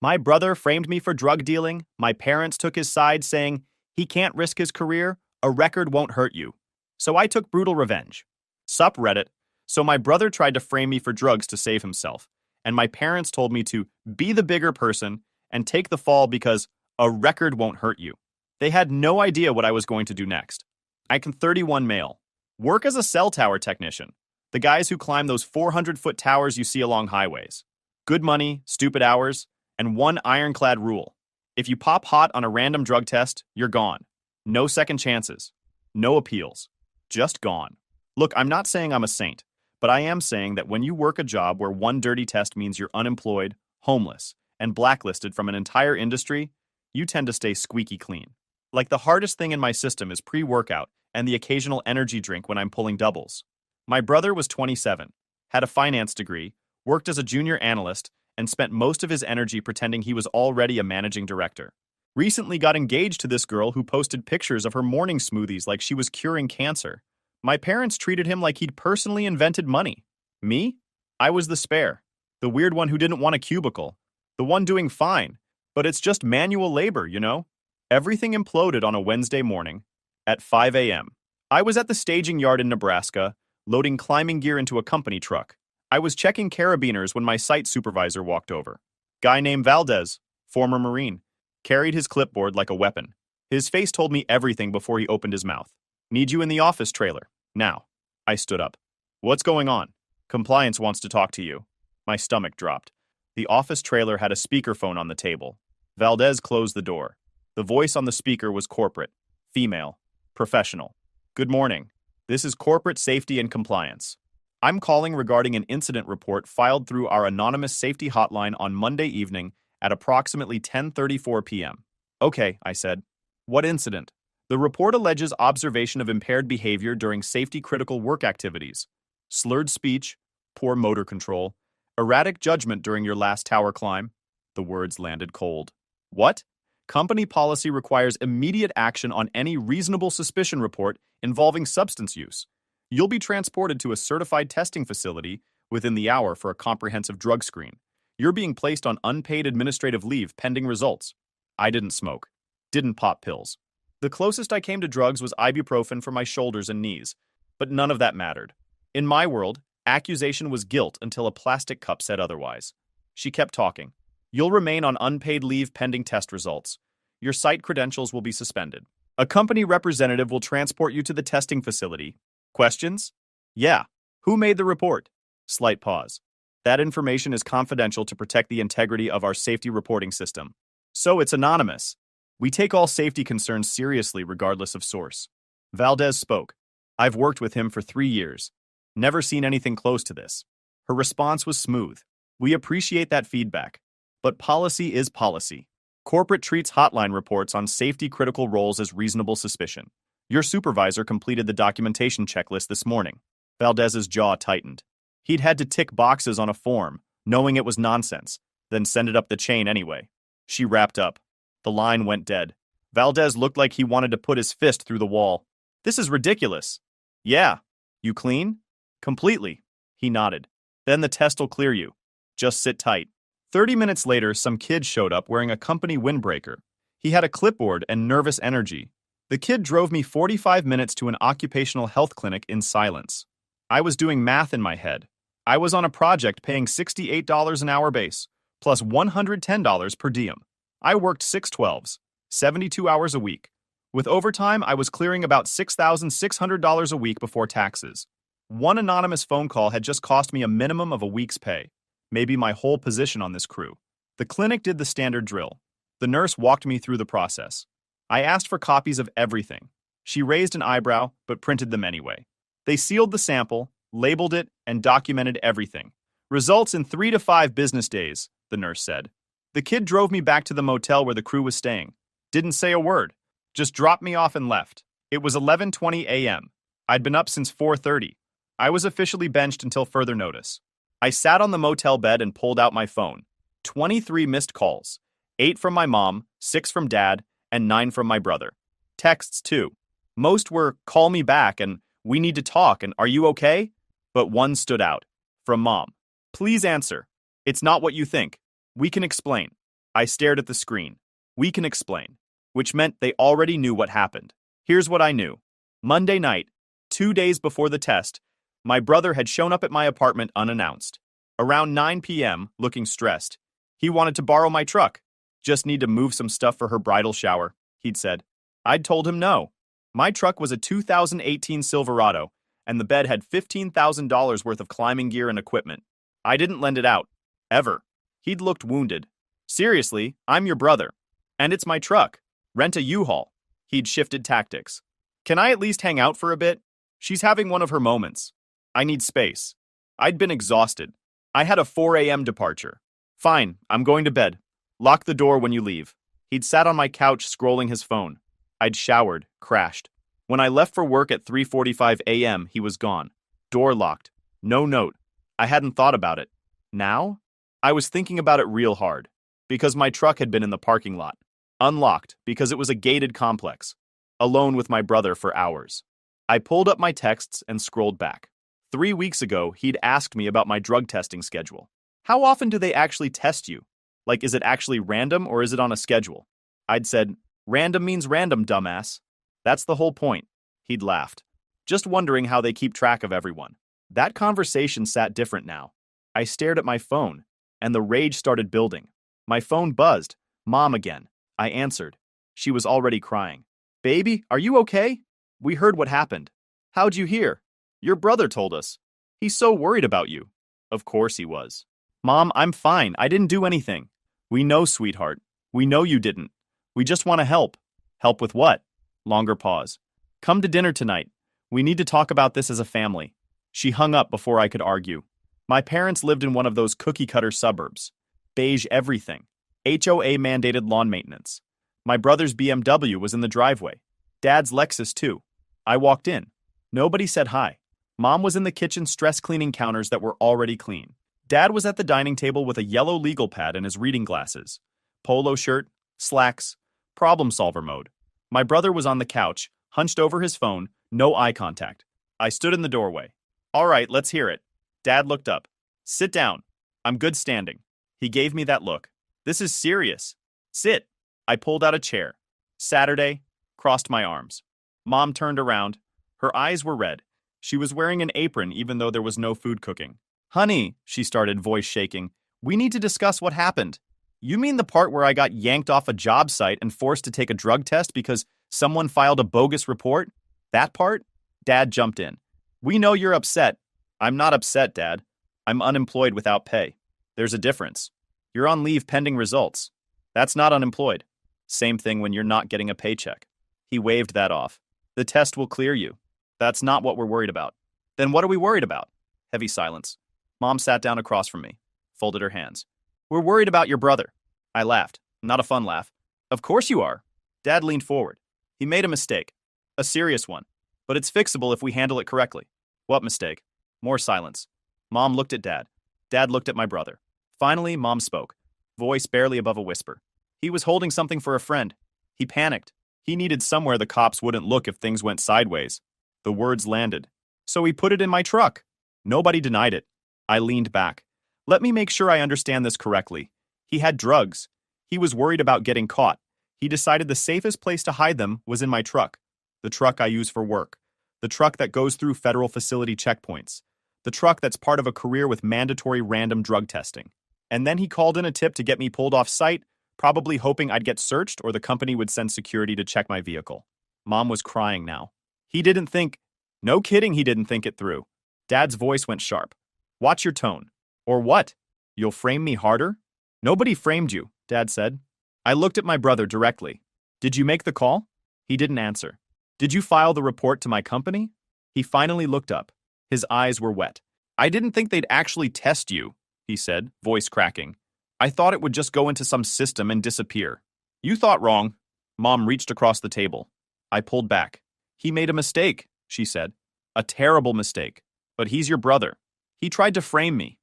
My brother framed me for drug dealing. My parents took his side, saying, he can't risk his career. A record won't hurt you. So I took brutal revenge. Sup, Reddit. So my brother tried to frame me for drugs to save himself. And my parents told me to be the bigger person and take the fall because a record won't hurt you. They had no idea what I was going to do next. I can 31 male. Work as a cell tower technician. The guys who climb those 400-foot towers you see along highways. Good money, stupid hours, and one ironclad rule. If you pop hot on a random drug test, you're gone. No second chances. No appeals. Just gone. Look, I'm not saying I'm a saint, but I am saying that when you work a job where one dirty test means you're unemployed, homeless, and blacklisted from an entire industry, you tend to stay squeaky clean. Like the hardest thing in my system is pre-workout and the occasional energy drink when I'm pulling doubles. My brother was 27, had a finance degree, worked as a junior analyst, and spent most of his energy pretending he was already a managing director. Recently got engaged to this girl who posted pictures of her morning smoothies like she was curing cancer. My parents treated him like he'd personally invented money. Me? I was the spare. The weird one who didn't want a cubicle. The one doing fine. But it's just manual labor, you know? Everything imploded on a Wednesday morning at 5 a.m. I was at the staging yard in Nebraska, loading climbing gear into a company truck. I was checking carabiners when my site supervisor walked over. Guy named Valdez, former Marine, carried his clipboard like a weapon. His face told me everything before he opened his mouth. Need you in the office trailer. Now. I stood up. What's going on? Compliance wants to talk to you. My stomach dropped. The office trailer had a speakerphone on the table. Valdez closed the door. The voice on the speaker was corporate, female, professional. Good morning. This is Corporate Safety and Compliance. I'm calling regarding an incident report filed through our anonymous safety hotline on Monday evening at approximately 10:34 p.m. Okay, I said. What incident? The report alleges observation of impaired behavior during safety-critical work activities, slurred speech, poor motor control, erratic judgment during your last tower climb. The words landed cold. What? Company policy requires immediate action on any reasonable suspicion report involving substance use. You'll be transported to a certified testing facility within the hour for a comprehensive drug screen. You're being placed on unpaid administrative leave pending results. I didn't smoke. Didn't pop pills. The closest I came to drugs was ibuprofen for my shoulders and knees, but none of that mattered. In my world, accusation was guilt until a plastic cup said otherwise. She kept talking. You'll remain on unpaid leave pending test results. Your site credentials will be suspended. A company representative will transport you to the testing facility. Questions? Yeah. Who made the report? Slight pause. That information is confidential to protect the integrity of our safety reporting system. So it's anonymous. We take all safety concerns seriously regardless of source. Valdez spoke. I've worked with him for 3 years. Never seen anything close to this. Her response was smooth. We appreciate that feedback. But policy is policy. Corporate treats hotline reports on safety-critical roles as reasonable suspicion. Your supervisor completed the documentation checklist this morning. Valdez's jaw tightened. He'd had to tick boxes on a form, knowing it was nonsense, then send it up the chain anyway. She wrapped up. The line went dead. Valdez looked like he wanted to put his fist through the wall. This is ridiculous. Yeah. You clean? Completely. He nodded. Then the test'll clear you. Just sit tight. 30 minutes later, some kid showed up wearing a company windbreaker. He had a clipboard and nervous energy. The kid drove me 45 minutes to an occupational health clinic in silence. I was doing math in my head. I was on a project paying $68 an hour base, plus $110 per diem. I worked 6/12s, 72 hours a week. With overtime, I was clearing about $6,600 a week before taxes. One anonymous phone call had just cost me a minimum of a week's pay. Maybe my whole position on this crew. The clinic did the standard drill. The nurse walked me through the process. I asked for copies of everything. She raised an eyebrow, but printed them anyway. They sealed the sample, labeled it, and documented everything. Results in 3 to 5 business days, the nurse said. The kid drove me back to the motel where the crew was staying. Didn't say a word. Just dropped me off and left. It was 11:20 a.m. I'd been up since 4:30. I was officially benched until further notice. I sat on the motel bed and pulled out my phone. 23 missed calls. 8 from my mom, 6 from dad, and 9 from my brother. Texts, too. Most were, call me back, and we need to talk, and are you okay? But one stood out. From mom. Please answer. It's not what you think. We can explain. I stared at the screen. We can explain. Which meant they already knew what happened. Here's what I knew. Monday night, 2 days before the test, my brother had shown up at my apartment unannounced. Around 9 p.m., looking stressed. He wanted to borrow my truck. Just need to move some stuff for her bridal shower, he'd said. I'd told him no. My truck was a 2018 Silverado, and the bed had $15,000 worth of climbing gear and equipment. I didn't lend it out. Ever. He'd looked wounded. Seriously, I'm your brother. And it's my truck. Rent a U-Haul. He'd shifted tactics. Can I at least hang out for a bit? She's having one of her moments. I need space. I'd been exhausted. I had a 4 a.m. departure. Fine, I'm going to bed. Lock the door when you leave. He'd sat on my couch scrolling his phone. I'd showered, crashed. When I left for work at 3:45 a.m., he was gone. Door locked. No note. I hadn't thought about it. Now? I was thinking about it real hard. Because my truck had been in the parking lot. Unlocked, because it was a gated complex. Alone with my brother for hours. I pulled up my texts and scrolled back. 3 weeks ago, he'd asked me about my drug testing schedule. How often do they actually test you? Like, is it actually random or is it on a schedule? I'd said, random means random, dumbass. That's the whole point. He'd laughed. Just wondering how they keep track of everyone. That conversation sat different now. I stared at my phone, and the rage started building. My phone buzzed. Mom again. I answered. She was already crying. Baby, are you okay? We heard what happened. How'd you hear? Your brother told us. He's so worried about you. Of course he was. Mom, I'm fine. I didn't do anything. We know, sweetheart. We know you didn't. We just want to help. Help with what? Longer pause. Come to dinner tonight. We need to talk about this as a family. She hung up before I could argue. My parents lived in one of those cookie-cutter suburbs. Beige everything. HOA-mandated lawn maintenance. My brother's BMW was in the driveway. Dad's Lexus, too. I walked in. Nobody said hi. Mom was in the kitchen stress-cleaning counters that were already clean. Dad was at the dining table with a yellow legal pad and his reading glasses. Polo shirt, slacks, problem-solver mode. My brother was on the couch, hunched over his phone, no eye contact. I stood in the doorway. All right, let's hear it. Dad looked up. Sit down. I'm good standing. He gave me that look. This is serious. Sit. I pulled out a chair. Saturday, crossed my arms. Mom turned around. Her eyes were red. She was wearing an apron even though there was no food cooking. Honey, she started, voice shaking, we need to discuss what happened. You mean the part where I got yanked off a job site and forced to take a drug test because someone filed a bogus report? That part? Dad jumped in. We know you're upset. I'm not upset, Dad. I'm unemployed without pay. There's a difference. You're on leave pending results. That's not unemployed. Same thing when you're not getting a paycheck. He waved that off. The test will clear you. That's not what we're worried about. Then what are we worried about? Heavy silence. Mom sat down across from me, folded her hands. We're worried about your brother. I laughed. Not a fun laugh. Of course you are. Dad leaned forward. He made a mistake. A serious one. But it's fixable if we handle it correctly. What mistake? More silence. Mom looked at Dad. Dad looked at my brother. Finally, Mom spoke. Voice barely above a whisper. He was holding something for a friend. He panicked. He needed somewhere the cops wouldn't look if things went sideways. The words landed. So he put it in my truck. Nobody denied it. I leaned back. Let me make sure I understand this correctly. He had drugs. He was worried about getting caught. He decided the safest place to hide them was in my truck. The truck I use for work. The truck that goes through federal facility checkpoints. The truck that's part of a career with mandatory random drug testing. And then he called in a tip to get me pulled off site, probably hoping I'd get searched or the company would send security to check my vehicle. Mom was crying now. He didn't think. No kidding, he didn't think it through. Dad's voice went sharp. Watch your tone. Or what? You'll frame me harder? Nobody framed you, Dad said. I looked at my brother directly. Did you make the call? He didn't answer. Did you file the report to my company? He finally looked up. His eyes were wet. I didn't think they'd actually test you, he said, voice cracking. I thought it would just go into some system and disappear. You thought wrong. Mom reached across the table. I pulled back. He made a mistake, she said. A terrible mistake. But he's your brother. He tried to frame me.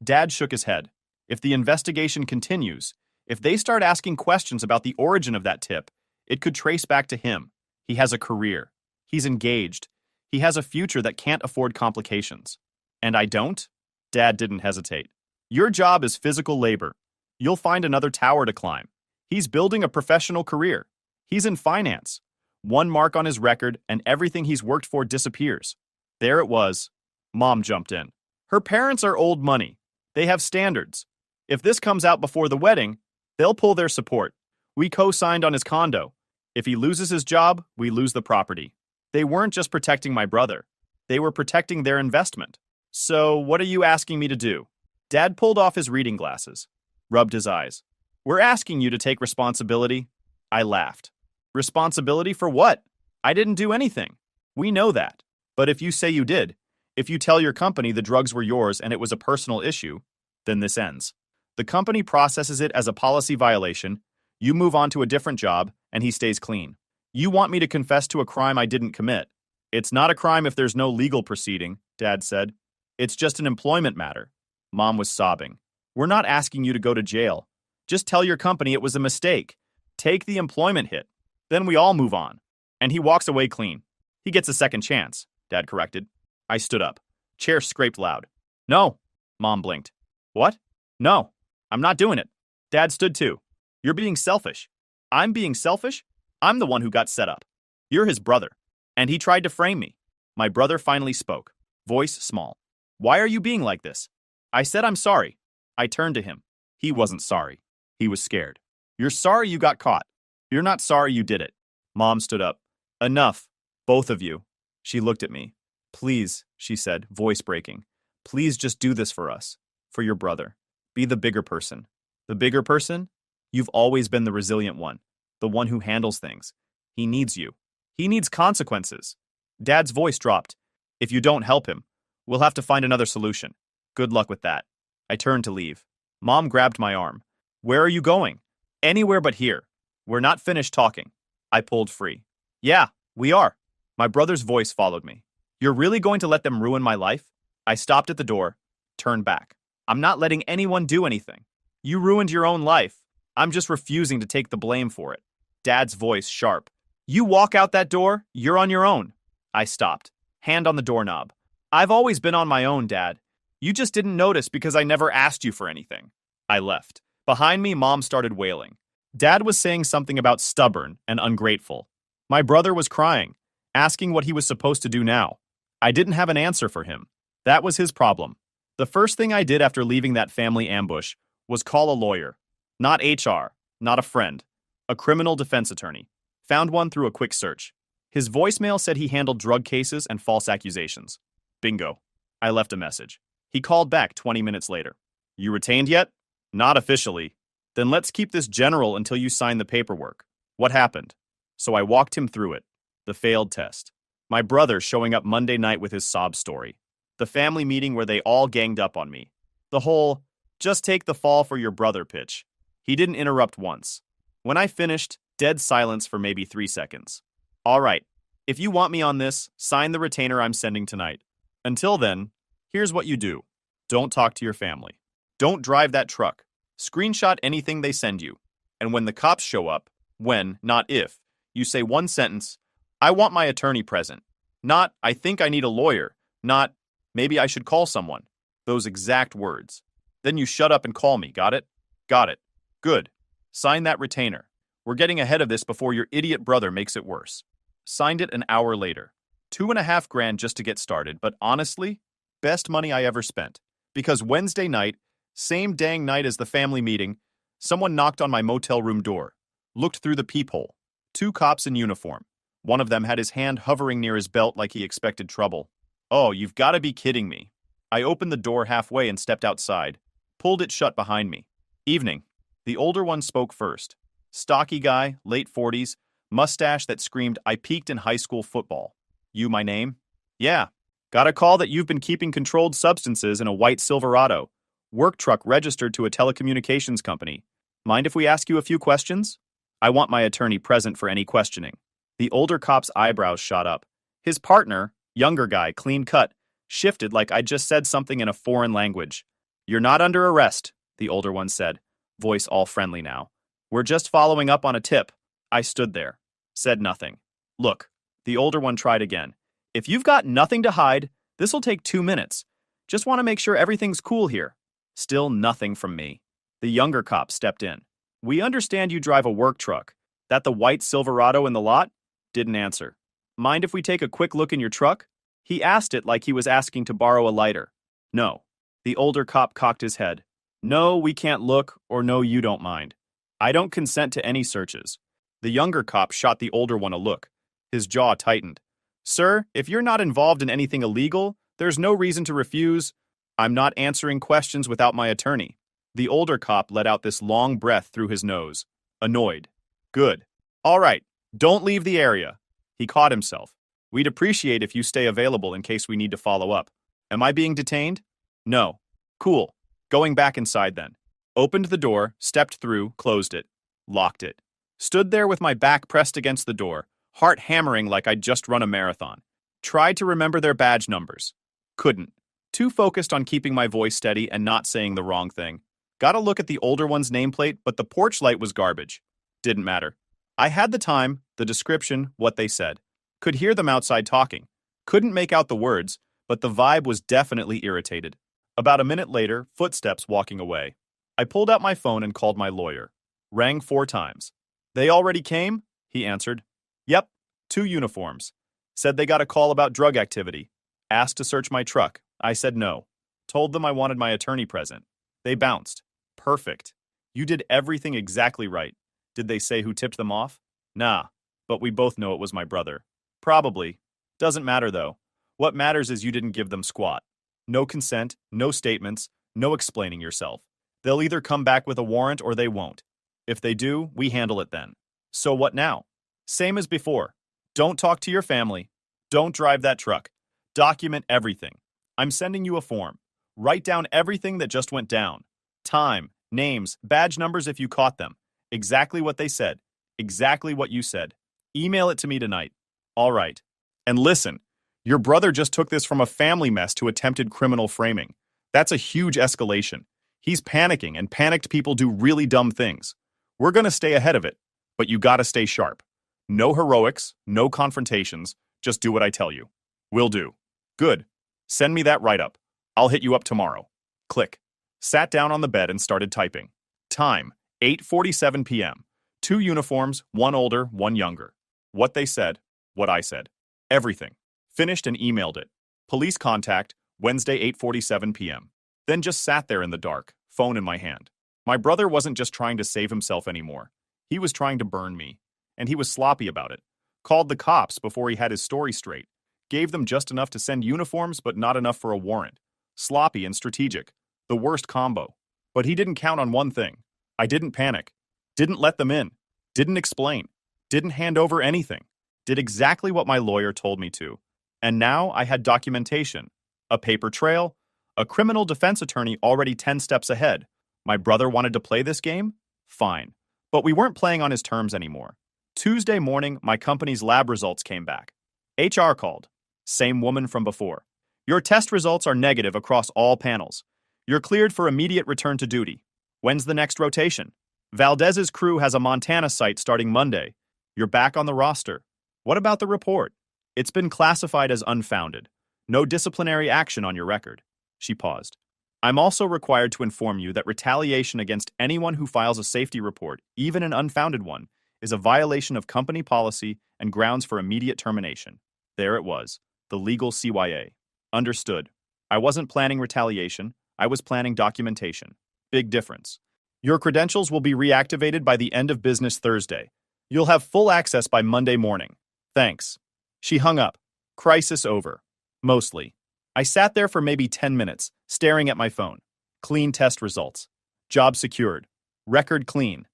Dad shook his head. If the investigation continues, if they start asking questions about the origin of that tip, it could trace back to him. He has a career. He's engaged. He has a future that can't afford complications. And I don't? Dad didn't hesitate. Your job is physical labor. You'll find another tower to climb. He's building a professional career. He's in finance. One mark on his record and everything he's worked for disappears. There it was. Mom jumped in. Her parents are old money. They have standards. If this comes out before the wedding, they'll pull their support. We co-signed on his condo. If he loses his job, we lose the property. They weren't just protecting my brother. They were protecting their investment. So, what are you asking me to do? Dad pulled off his reading glasses, rubbed his eyes. We're asking you to take responsibility. I laughed. Responsibility for what? I didn't do anything. We know that. But if you say you did, if you tell your company the drugs were yours and it was a personal issue, then this ends. The company processes it as a policy violation, you move on to a different job, and he stays clean. You want me to confess to a crime I didn't commit. It's not a crime if there's no legal proceeding, Dad said. It's just an employment matter. Mom was sobbing. We're not asking you to go to jail. Just tell your company it was a mistake. Take the employment hit. Then we all move on. And he walks away clean. He gets a second chance, Dad corrected. I stood up. Chair scraped loud. No, Mom blinked. What? No, I'm not doing it. Dad stood too. You're being selfish. I'm being selfish? I'm the one who got set up. You're his brother. And he tried to frame me. My brother finally spoke, voice small. Why are you being like this? I said I'm sorry. I turned to him. He wasn't sorry. He was scared. You're sorry you got caught. You're not sorry you did it. Mom stood up. Enough, both of you. She looked at me. Please, she said, voice breaking. Please just do this for us. For your brother. Be the bigger person. The bigger person? You've always been the resilient one. The one who handles things. He needs you. He needs consequences. Dad's voice dropped. If you don't help him, we'll have to find another solution. Good luck with that. I turned to leave. Mom grabbed my arm. Where are you going? Anywhere but here. We're not finished talking. I pulled free. Yeah, we are. My brother's voice followed me. You're really going to let them ruin my life? I stopped at the door, turned back. I'm not letting anyone do anything. You ruined your own life. I'm just refusing to take the blame for it. Dad's voice sharp. You walk out that door, you're on your own. I stopped, hand on the doorknob. I've always been on my own, Dad. You just didn't notice because I never asked you for anything. I left. Behind me, Mom started wailing. Dad was saying something about stubborn and ungrateful. My brother was crying, asking what he was supposed to do now. I didn't have an answer for him. That was his problem. The first thing I did after leaving that family ambush was call a lawyer. Not HR, not a friend. A criminal defense attorney. Found one through a quick search. His voicemail said he handled drug cases and false accusations. Bingo. I left a message. He called back 20 minutes later. You retained yet? Not officially. Then let's keep this general until you sign the paperwork. What happened? So I walked him through it. The failed test. My brother showing up Monday night with his sob story. The family meeting where they all ganged up on me. The whole, just take the fall for your brother pitch. He didn't interrupt once. When I finished, dead silence for maybe 3 seconds. All right, if you want me on this, sign the retainer I'm sending tonight. Until then, here's what you do. Don't talk to your family. Don't drive that truck. Screenshot anything they send you. And when the cops show up, when, not if, you say one sentence, I want my attorney present. Not, I think I need a lawyer. Not, maybe I should call someone. Those exact words. Then you shut up and call me, got it? Got it. Good. Sign that retainer. We're getting ahead of this before your idiot brother makes it worse. Signed it an hour later. $2.5 grand just to get started, but honestly, best money I ever spent. Because Wednesday night, same dang night as the family meeting, someone knocked on my motel room door. Looked through the peephole. 2 cops in uniform. One of them had his hand hovering near his belt like he expected trouble. Oh, you've got to be kidding me. I opened the door halfway and stepped outside. Pulled it shut behind me. Evening. The older one spoke first. Stocky guy, late 40s, mustache that screamed, I peaked in high school football. You my name? Yeah. Got a call that you've been keeping controlled substances in a white Silverado. Work truck registered to a telecommunications company. Mind if we ask you a few questions? I want my attorney present for any questioning. The older cop's eyebrows shot up. His partner, younger guy, clean cut, shifted like I'd just said something in a foreign language. You're not under arrest, the older one said, voice all friendly now. We're just following up on a tip. I stood there, said nothing. Look, the older one tried again. If you've got nothing to hide, this'll take 2 minutes. Just want to make sure everything's cool here. Still nothing from me. The younger cop stepped in. We understand you drive a work truck. That the white Silverado in the lot? Didn't answer. Mind if we take a quick look in your truck? He asked it like he was asking to borrow a lighter. No. The older cop cocked his head. No, we can't look, or no, you don't mind. I don't consent to any searches. The younger cop shot the older one a look. His jaw tightened. Sir, if you're not involved in anything illegal, there's no reason to refuse. I'm not answering questions without my attorney. The older cop let out this long breath through his nose. Annoyed. Good. All right, don't leave the area. He caught himself. We'd appreciate if you stay available in case we need to follow up. Am I being detained? No. Cool. Going back inside then. Opened the door, stepped through, closed it. Locked it. Stood there with my back pressed against the door, heart hammering like I'd just run a marathon. Tried to remember their badge numbers. Couldn't. Too focused on keeping my voice steady and not saying the wrong thing. Got a look at the older one's nameplate, but the porch light was garbage. Didn't matter. I had the time, the description, what they said. Could hear them outside talking. Couldn't make out the words, but the vibe was definitely irritated. About a minute later, footsteps walking away. I pulled out my phone and called my lawyer. Rang 4 times. They already came? He answered. Yep, 2 uniforms. Said they got a call about drug activity. Asked to search my truck. I said no. Told them I wanted my attorney present. They bounced. Perfect. You did everything exactly right. Did they say who tipped them off? Nah, but we both know it was my brother. Probably. Doesn't matter though. What matters is you didn't give them squat. No consent, no statements, no explaining yourself. They'll either come back with a warrant or they won't. If they do, we handle it then. So what now? Same as before. Don't talk to your family. Don't drive that truck. Document everything. I'm sending you a form. Write down everything that just went down. Time, names, badge numbers if you caught them. Exactly what they said. Exactly what you said. Email it to me tonight. All right. And listen, your brother just took this from a family mess to attempted criminal framing. That's a huge escalation. He's panicking, and panicked people do really dumb things. We're gonna stay ahead of it, but you gotta stay sharp. No heroics, no confrontations, just do what I tell you. Will do. Good. Send me that write-up. I'll hit you up tomorrow. Click. Sat down on the bed and started typing. Time, 8:47 p.m. 2 uniforms, 1 older, 1 younger. What they said, what I said. Everything. Finished and emailed it. Police contact, Wednesday 8:47 p.m. Then just sat there in the dark, phone in my hand. My brother wasn't just trying to save himself anymore. He was trying to burn me. And he was sloppy about it. Called the cops before he had his story straight. Gave them just enough to send uniforms, but not enough for a warrant. Sloppy and strategic. The worst combo. But he didn't count on one thing. I didn't panic. Didn't let them in. Didn't explain. Didn't hand over anything. Did exactly what my lawyer told me to. And now I had documentation. A paper trail. A criminal defense attorney already 10 steps ahead. My brother wanted to play this game? Fine. But we weren't playing on his terms anymore. Tuesday morning, my company's lab results came back. HR called. Same woman from before. Your test results are negative across all panels. You're cleared for immediate return to duty. When's the next rotation? Valdez's crew has a Montana site starting Monday. You're back on the roster. What about the report? It's been classified as unfounded. No disciplinary action on your record. She paused. I'm also required to inform you that retaliation against anyone who files a safety report, even an unfounded one, is a violation of company policy and grounds for immediate termination. There it was, the legal CYA. Understood. I wasn't planning retaliation, I was planning documentation. Big difference. Your credentials will be reactivated by the end of business Thursday. You'll have full access by Monday morning. Thanks. She hung up. Crisis over. Mostly. I sat there for maybe 10 minutes, staring at my phone. Clean test results. Job secured. Record clean.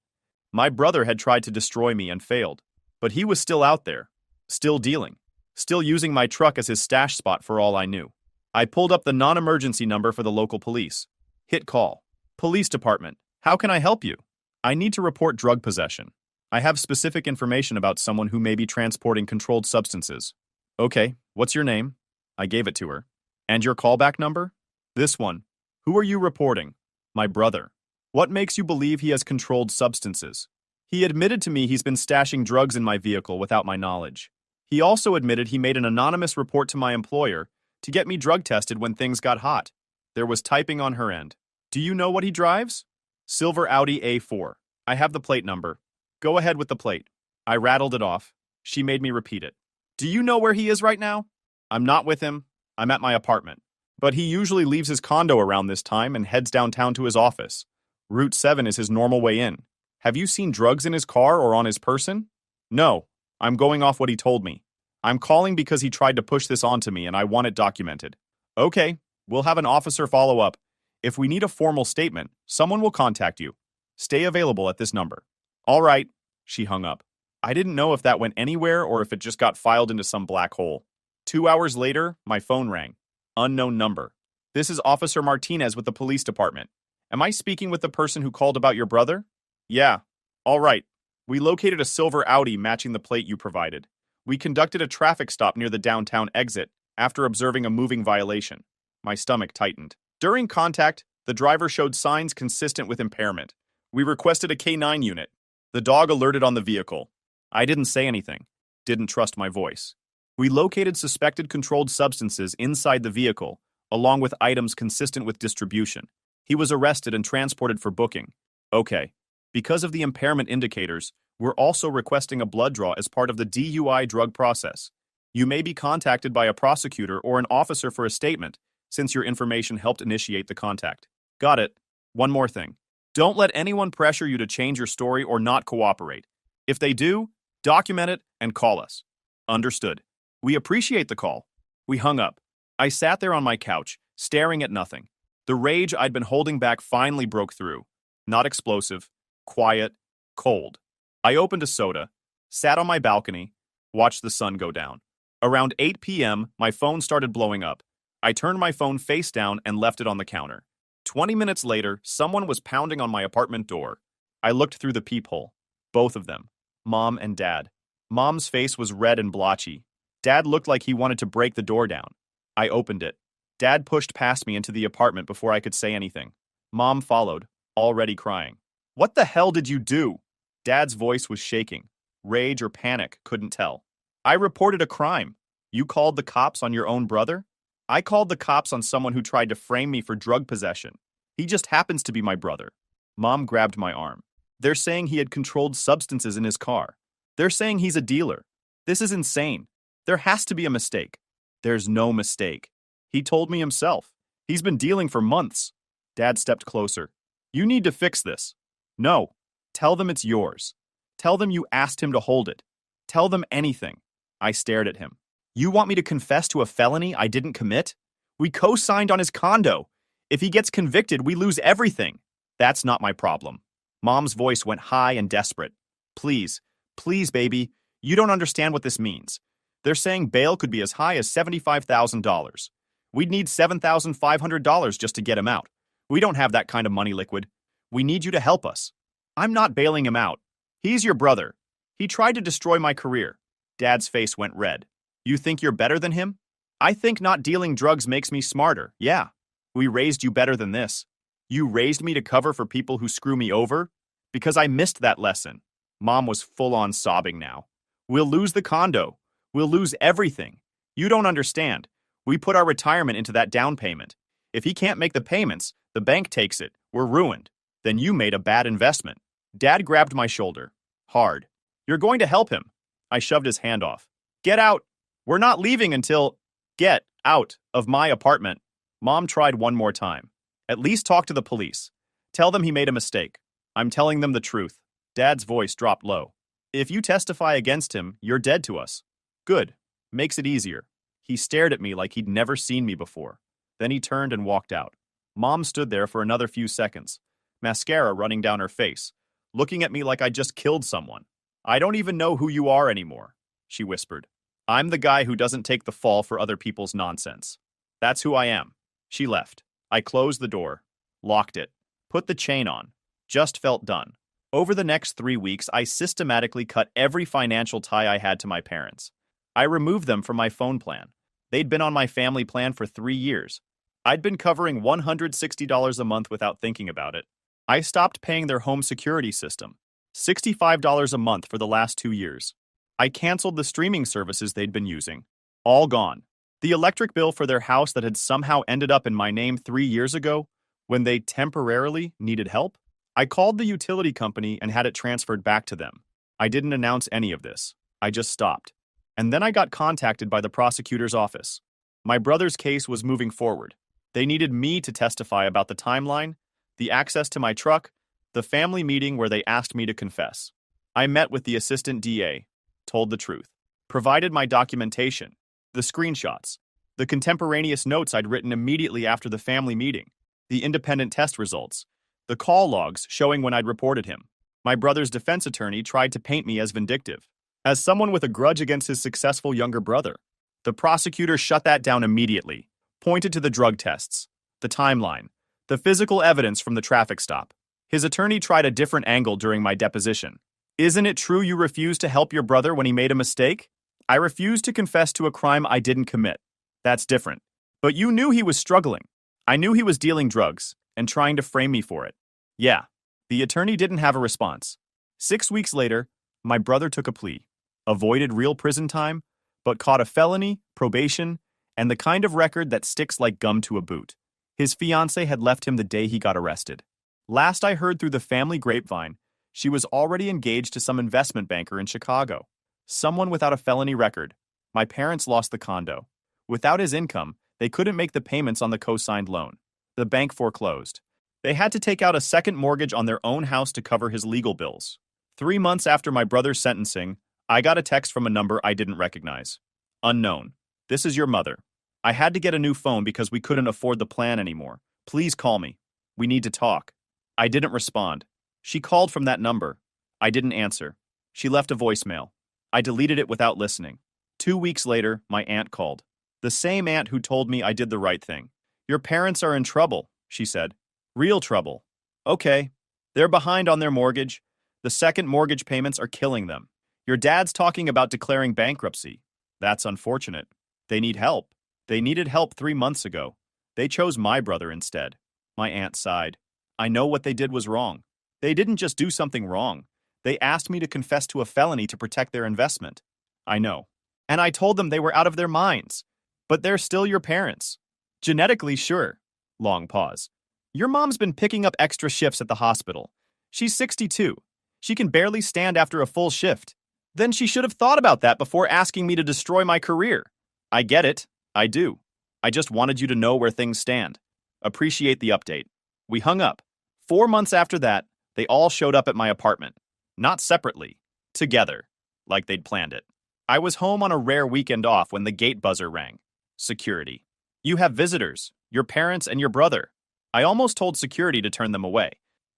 My brother had tried to destroy me and failed, but he was still out there, still dealing, still using my truck as his stash spot for all I knew. I pulled up the non-emergency number for the local police. Hit call. Police department, how can I help you? I need to report drug possession. I have specific information about someone who may be transporting controlled substances. Okay, what's your name? I gave it to her. And your callback number? This one. Who are you reporting? My brother. What makes you believe he has controlled substances? He admitted to me he's been stashing drugs in my vehicle without my knowledge. He also admitted he made an anonymous report to my employer to get me drug tested when things got hot. There was typing on her end. Do you know what he drives? Silver Audi A4. I have the plate number. Go ahead with the plate. I rattled it off. She made me repeat it. Do you know where he is right now? I'm not with him. I'm at my apartment. But he usually leaves his condo around this time and heads downtown to his office. Route 7 is his normal way in. Have you seen drugs in his car or on his person? No. I'm going off what he told me. I'm calling because he tried to push this onto me and I want it documented. Okay, we'll have an officer follow up. If we need a formal statement, someone will contact you. Stay available at this number. All right, she hung up. I didn't know if that went anywhere or if it just got filed into some black hole. 2 hours later, my phone rang. Unknown number. This is Officer Martinez with the police department. Am I speaking with the person who called about your brother? Yeah. All right. We located a silver Audi matching the plate you provided. We conducted a traffic stop near the downtown exit after observing a moving violation. My stomach tightened. During contact, the driver showed signs consistent with impairment. We requested a K9 unit. The dog alerted on the vehicle. I didn't say anything. Didn't trust my voice. We located suspected controlled substances inside the vehicle, along with items consistent with distribution. He was arrested and transported for booking. Okay. Because of the impairment indicators, we're also requesting a blood draw as part of the DUI drug process. You may be contacted by a prosecutor or an officer for a statement, since your information helped initiate the contact. Got it. One more thing. Don't let anyone pressure you to change your story or not cooperate. If they do, document it and call us. Understood. We appreciate the call. We hung up. I sat there on my couch, staring at nothing. The rage I'd been holding back finally broke through. Not explosive, quiet, cold. I opened a soda, sat on my balcony, watched the sun go down. Around 8 p.m., my phone started blowing up. I turned my phone face down and left it on the counter. 20 minutes later, someone was pounding on my apartment door. I looked through the peephole. Both of them. Mom and Dad. Mom's face was red and blotchy. Dad looked like he wanted to break the door down. I opened it. Dad pushed past me into the apartment before I could say anything. Mom followed, already crying. What the hell did you do? Dad's voice was shaking. Rage or panic, couldn't tell. I reported a crime. You called the cops on your own brother? I called the cops on someone who tried to frame me for drug possession. He just happens to be my brother. Mom grabbed my arm. They're saying he had controlled substances in his car. They're saying he's a dealer. This is insane. There has to be a mistake. There's no mistake. He told me himself. He's been dealing for months. Dad stepped closer. You need to fix this. No. Tell them it's yours. Tell them you asked him to hold it. Tell them anything. I stared at him. You want me to confess to a felony I didn't commit? We co-signed on his condo. If he gets convicted, we lose everything. That's not my problem. Mom's voice went high and desperate. Please, please, baby, you don't understand what this means. They're saying bail could be as high as $75,000. We'd need $7,500 just to get him out. We don't have that kind of money, Liquid. We need you to help us. I'm not bailing him out. He's your brother. He tried to destroy my career. Dad's face went red. You think you're better than him? I think not dealing drugs makes me smarter, yeah. We raised you better than this. You raised me to cover for people who screw me over? Because I missed that lesson. Mom was full-on sobbing now. We'll lose the condo. We'll lose everything. You don't understand. We put our retirement into that down payment. If he can't make the payments, the bank takes it. We're ruined. Then you made a bad investment. Dad grabbed my shoulder. Hard. You're going to help him. I shoved his hand off. Get out. We're not leaving until... Get out of my apartment. Mom tried one more time. At least talk to the police. Tell them he made a mistake. I'm telling them the truth. Dad's voice dropped low. If you testify against him, you're dead to us. Good. Makes it easier. He stared at me like he'd never seen me before. Then he turned and walked out. Mom stood there for another few seconds, mascara running down her face, looking at me like I'd just killed someone. I don't even know who you are anymore, she whispered. I'm the guy who doesn't take the fall for other people's nonsense. That's who I am. She left. I closed the door, locked it, put the chain on. Just felt done. Over the next 3 weeks, I systematically cut every financial tie I had to my parents. I removed them from my phone plan. They'd been on my family plan for 3 years. I'd been covering $160 a month without thinking about it. I stopped paying their home security system, $65 a month for the last 2 years. I canceled the streaming services they'd been using. All gone. The electric bill for their house that had somehow ended up in my name 3 years ago, when they temporarily needed help, I called the utility company and had it transferred back to them. I didn't announce any of this. I just stopped. And then I got contacted by the prosecutor's office. My brother's case was moving forward. They needed me to testify about the timeline, the access to my truck, the family meeting where they asked me to confess. I met with the assistant DA, told the truth, provided my documentation, the screenshots, the contemporaneous notes I'd written immediately after the family meeting, the independent test results, the call logs showing when I'd reported him. My brother's defense attorney tried to paint me as vindictive, as someone with a grudge against his successful younger brother. The prosecutor shut that down immediately, pointed to the drug tests, the timeline, the physical evidence from the traffic stop. His attorney tried a different angle during my deposition. Isn't it true you refused to help your brother when he made a mistake? I refused to confess to a crime I didn't commit. That's different. But you knew he was struggling. I knew he was dealing drugs and trying to frame me for it. Yeah, the attorney didn't have a response. 6 weeks later, my brother took a plea, avoided real prison time, but caught a felony, probation, and the kind of record that sticks like gum to a boot. His fiancée had left him the day he got arrested. Last I heard through the family grapevine, she was already engaged to some investment banker in Chicago. Someone without a felony record. My parents lost the condo. Without his income, they couldn't make the payments on the co-signed loan. The bank foreclosed. They had to take out a second mortgage on their own house to cover his legal bills. 3 months after my brother's sentencing, I got a text from a number I didn't recognize. Unknown. This is your mother. I had to get a new phone because we couldn't afford the plan anymore. Please call me. We need to talk. I didn't respond. She called from that number. I didn't answer. She left a voicemail. I deleted it without listening. 2 weeks later, my aunt called. The same aunt who told me I did the right thing. Your parents are in trouble, she said. Real trouble. Okay. They're behind on their mortgage. The second mortgage payments are killing them. Your dad's talking about declaring bankruptcy. That's unfortunate. They need help. They needed help 3 months ago. They chose my brother instead. My aunt sighed. I know what they did was wrong. They didn't just do something wrong. They asked me to confess to a felony to protect their investment. I know. And I told them they were out of their minds. But they're still your parents. Genetically, sure. Long pause. Your mom's been picking up extra shifts at the hospital. She's 62. She can barely stand after a full shift. Then she should have thought about that before asking me to destroy my career. I get it. I do. I just wanted you to know where things stand. Appreciate the update. We hung up. 4 months after that, they all showed up at my apartment. Not separately. Together. Like they'd planned it. I was home on a rare weekend off when the gate buzzer rang. Security. You have visitors. Your parents and your brother. I almost told security to turn them away.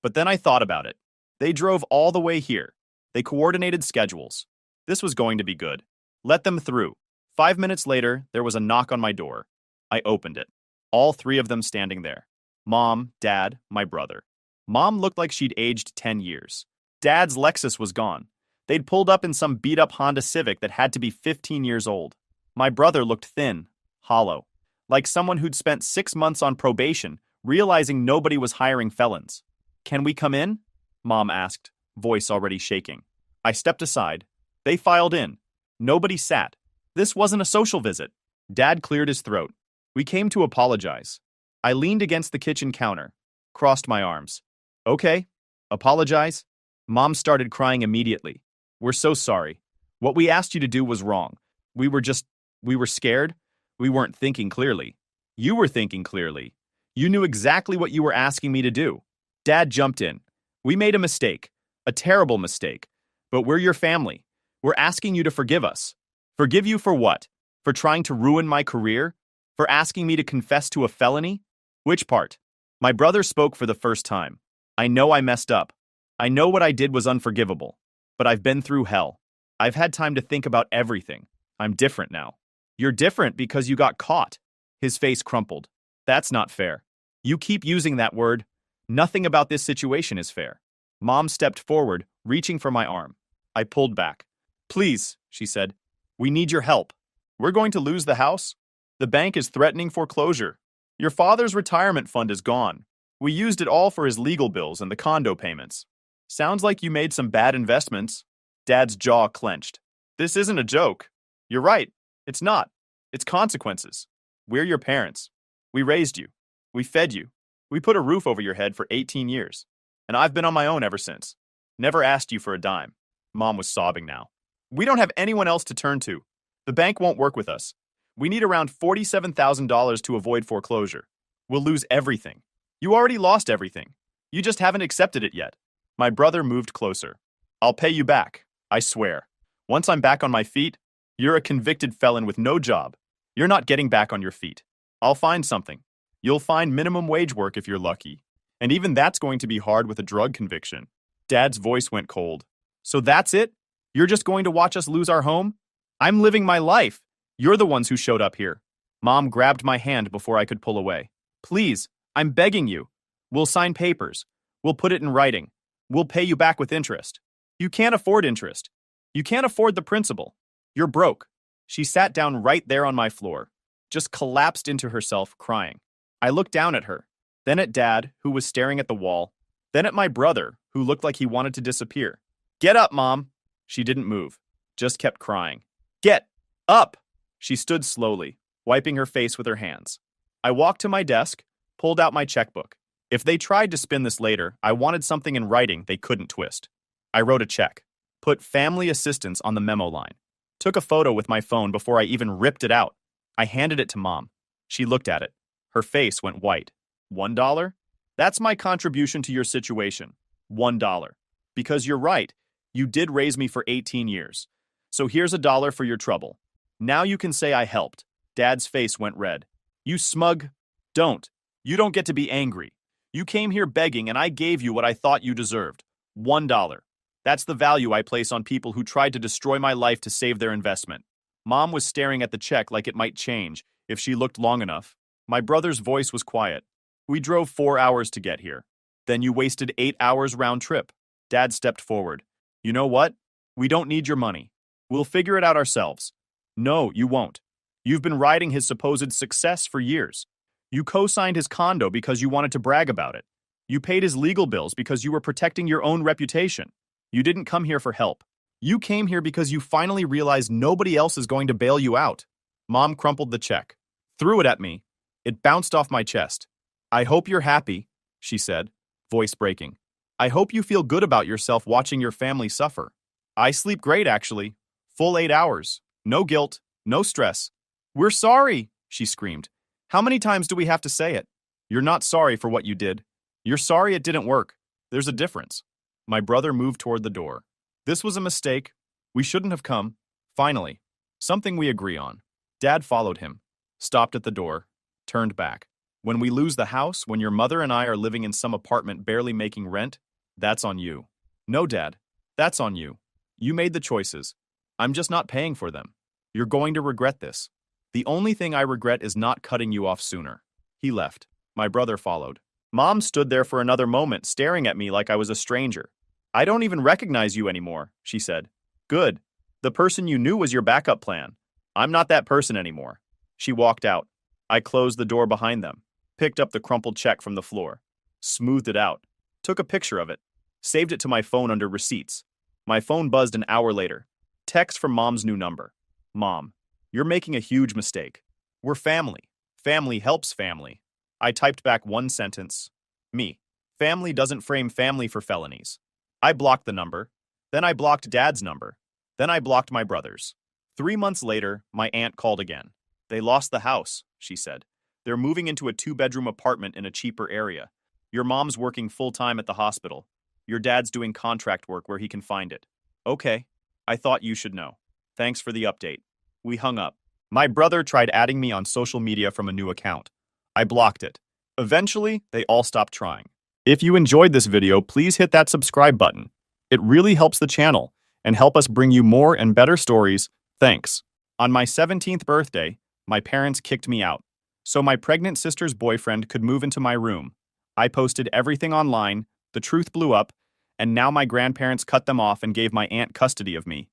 But then I thought about it. They drove all the way here. They coordinated schedules. This was going to be good. Let them through. 5 minutes later, there was a knock on my door. I opened it. All 3 of them standing there. Mom, Dad, my brother. Mom looked like she'd aged 10 years. Dad's Lexus was gone. They'd pulled up in some beat-up Honda Civic that had to be 15 years old. My brother looked thin, hollow, like someone who'd spent 6 months on probation, realizing nobody was hiring felons. Can we come in? Mom asked, voice already shaking. I stepped aside. They filed in. Nobody sat. This wasn't a social visit. Dad cleared his throat. We came to apologize. I leaned against the kitchen counter, crossed my arms. Okay, apologize? Mom started crying immediately. We're so sorry. What we asked you to do was wrong. We were scared. We weren't thinking clearly. You were thinking clearly. You knew exactly what you were asking me to do. Dad jumped in. We made a mistake. A terrible mistake. But we're your family. We're asking you to forgive us. Forgive you for what? For trying to ruin my career? For asking me to confess to a felony? Which part? My brother spoke for the first time. I know I messed up. I know what I did was unforgivable. But I've been through hell. I've had time to think about everything. I'm different now. You're different because you got caught. His face crumpled. That's not fair. You keep using that word. Nothing about this situation is fair. Mom stepped forward, reaching for my arm. I pulled back. Please, she said. We need your help. We're going to lose the house. The bank is threatening foreclosure. Your father's retirement fund is gone. We used it all for his legal bills and the condo payments. Sounds like you made some bad investments. Dad's jaw clenched. This isn't a joke. You're right. It's not. It's consequences. We're your parents. We raised you. We fed you. We put a roof over your head for 18 years. and I've been on my own ever since. Never asked you for a dime. Mom was sobbing now. We don't have anyone else to turn to. The bank won't work with us. We need around $47,000 to avoid foreclosure. We'll lose everything. You already lost everything. You just haven't accepted it yet. My brother moved closer. I'll pay you back, I swear. Once I'm back on my feet, you're a convicted felon with no job. You're not getting back on your feet. I'll find something. You'll find minimum wage work if you're lucky. And even that's going to be hard with a drug conviction. Dad's voice went cold. So that's it? You're just going to watch us lose our home? I'm living my life. You're the ones who showed up here. Mom grabbed my hand before I could pull away. Please, I'm begging you. We'll sign papers. We'll put it in writing. We'll pay you back with interest. You can't afford interest. You can't afford the principal. You're broke. She sat down right there on my floor, just collapsed into herself, crying. I looked down at her, then at Dad, who was staring at the wall, then at my brother, who looked like he wanted to disappear. Get up, Mom. She didn't move, just kept crying. Get up! She stood slowly, wiping her face with her hands. I walked to my desk, pulled out my checkbook. If they tried to spin this later, I wanted something in writing they couldn't twist. I wrote a check, put family assistance on the memo line, took a photo with my phone before I even ripped it out. I handed it to Mom. She looked at it. Her face went white. $1? That's my contribution to your situation. $1. Because you're right, you did raise me for 18 years. So here's $1 for your trouble. Now you can say I helped. Dad's face went red. You smug. Don't. You don't get to be angry. You came here begging and I gave you what I thought you deserved. $1. That's the value I place on people who tried to destroy my life to save their investment. Mom was staring at the check like it might change if she looked long enough. My brother's voice was quiet. We drove 4 hours to get here. Then you wasted 8 hours round trip. Dad stepped forward. You know what? We don't need your money. We'll figure it out ourselves. No, you won't. You've been riding his supposed success for years. You co-signed his condo because you wanted to brag about it. You paid his legal bills because you were protecting your own reputation. You didn't come here for help. You came here because you finally realized nobody else is going to bail you out. Mom crumpled the check, threw it at me. It bounced off my chest. I hope you're happy, she said, voice breaking. I hope you feel good about yourself watching your family suffer. I sleep great, actually. Full 8 hours. No guilt, no stress. We're sorry, she screamed. How many times do we have to say it? You're not sorry for what you did. You're sorry it didn't work. There's a difference. My brother moved toward the door. This was a mistake. We shouldn't have come. Finally, something we agree on. Dad followed him, stopped at the door, turned back. When we lose the house, when your mother and I are living in some apartment barely making rent, that's on you. No, Dad, that's on you. You made the choices. I'm just not paying for them. You're going to regret this. The only thing I regret is not cutting you off sooner. He left. My brother followed. Mom stood there for another moment, staring at me like I was a stranger. I don't even recognize you anymore, she said. Good. The person you knew was your backup plan. I'm not that person anymore. She walked out. I closed the door behind them, picked up the crumpled check from the floor, smoothed it out, took a picture of it, saved it to my phone under receipts. My phone buzzed an hour later. Text from Mom's new number. Mom, you're making a huge mistake. We're family. Family helps family. I typed back one sentence. Me. Family doesn't frame family for felonies. I blocked the number. Then I blocked Dad's number. Then I blocked my brother's. 3 months later, my aunt called again. They lost the house, she said. They're moving into a 2-bedroom apartment in a cheaper area. Your mom's working full-time at the hospital. Your dad's doing contract work where he can find it. Okay. I thought you should know. Thanks for the update. We hung up. My brother tried adding me on social media from a new account. I blocked it. Eventually, they all stopped trying. If you enjoyed this video, please hit that subscribe button. It really helps the channel and help us bring you more and better stories. Thanks. On my 17th birthday, my parents kicked me out, so my pregnant sister's boyfriend could move into my room. I posted everything online, the truth blew up, and now my grandparents cut them off and gave my aunt custody of me.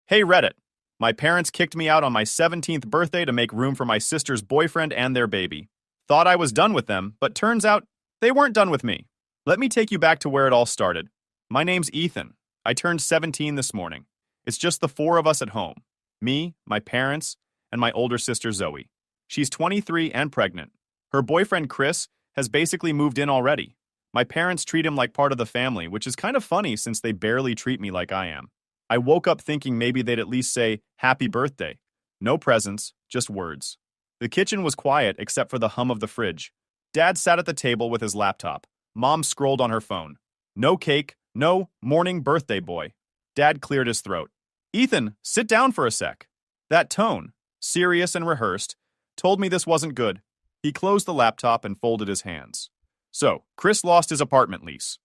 Hey Reddit, my parents kicked me out on my 17th birthday to make room for my sister's boyfriend and their baby. Thought I was done with them, but turns out they weren't done with me. Let me take you back to where it all started. My name's Ethan. I turned 17 this morning. It's just the 4 of us at home. Me, my parents, and my older sister Zoe. She's 23 and pregnant. Her boyfriend Chris has basically moved in already. My parents treat him like part of the family, which is kind of funny since they barely treat me like I am. I woke up thinking maybe they'd at least say, "Happy birthday." No presents, just words. The kitchen was quiet except for the hum of the fridge. Dad sat at the table with his laptop. Mom scrolled on her phone. No cake, no morning birthday boy. Dad cleared his throat. "Ethan, sit down for a sec." That tone, serious and rehearsed, told me this wasn't good. He closed the laptop and folded his hands. "So, Chris lost his apartment lease.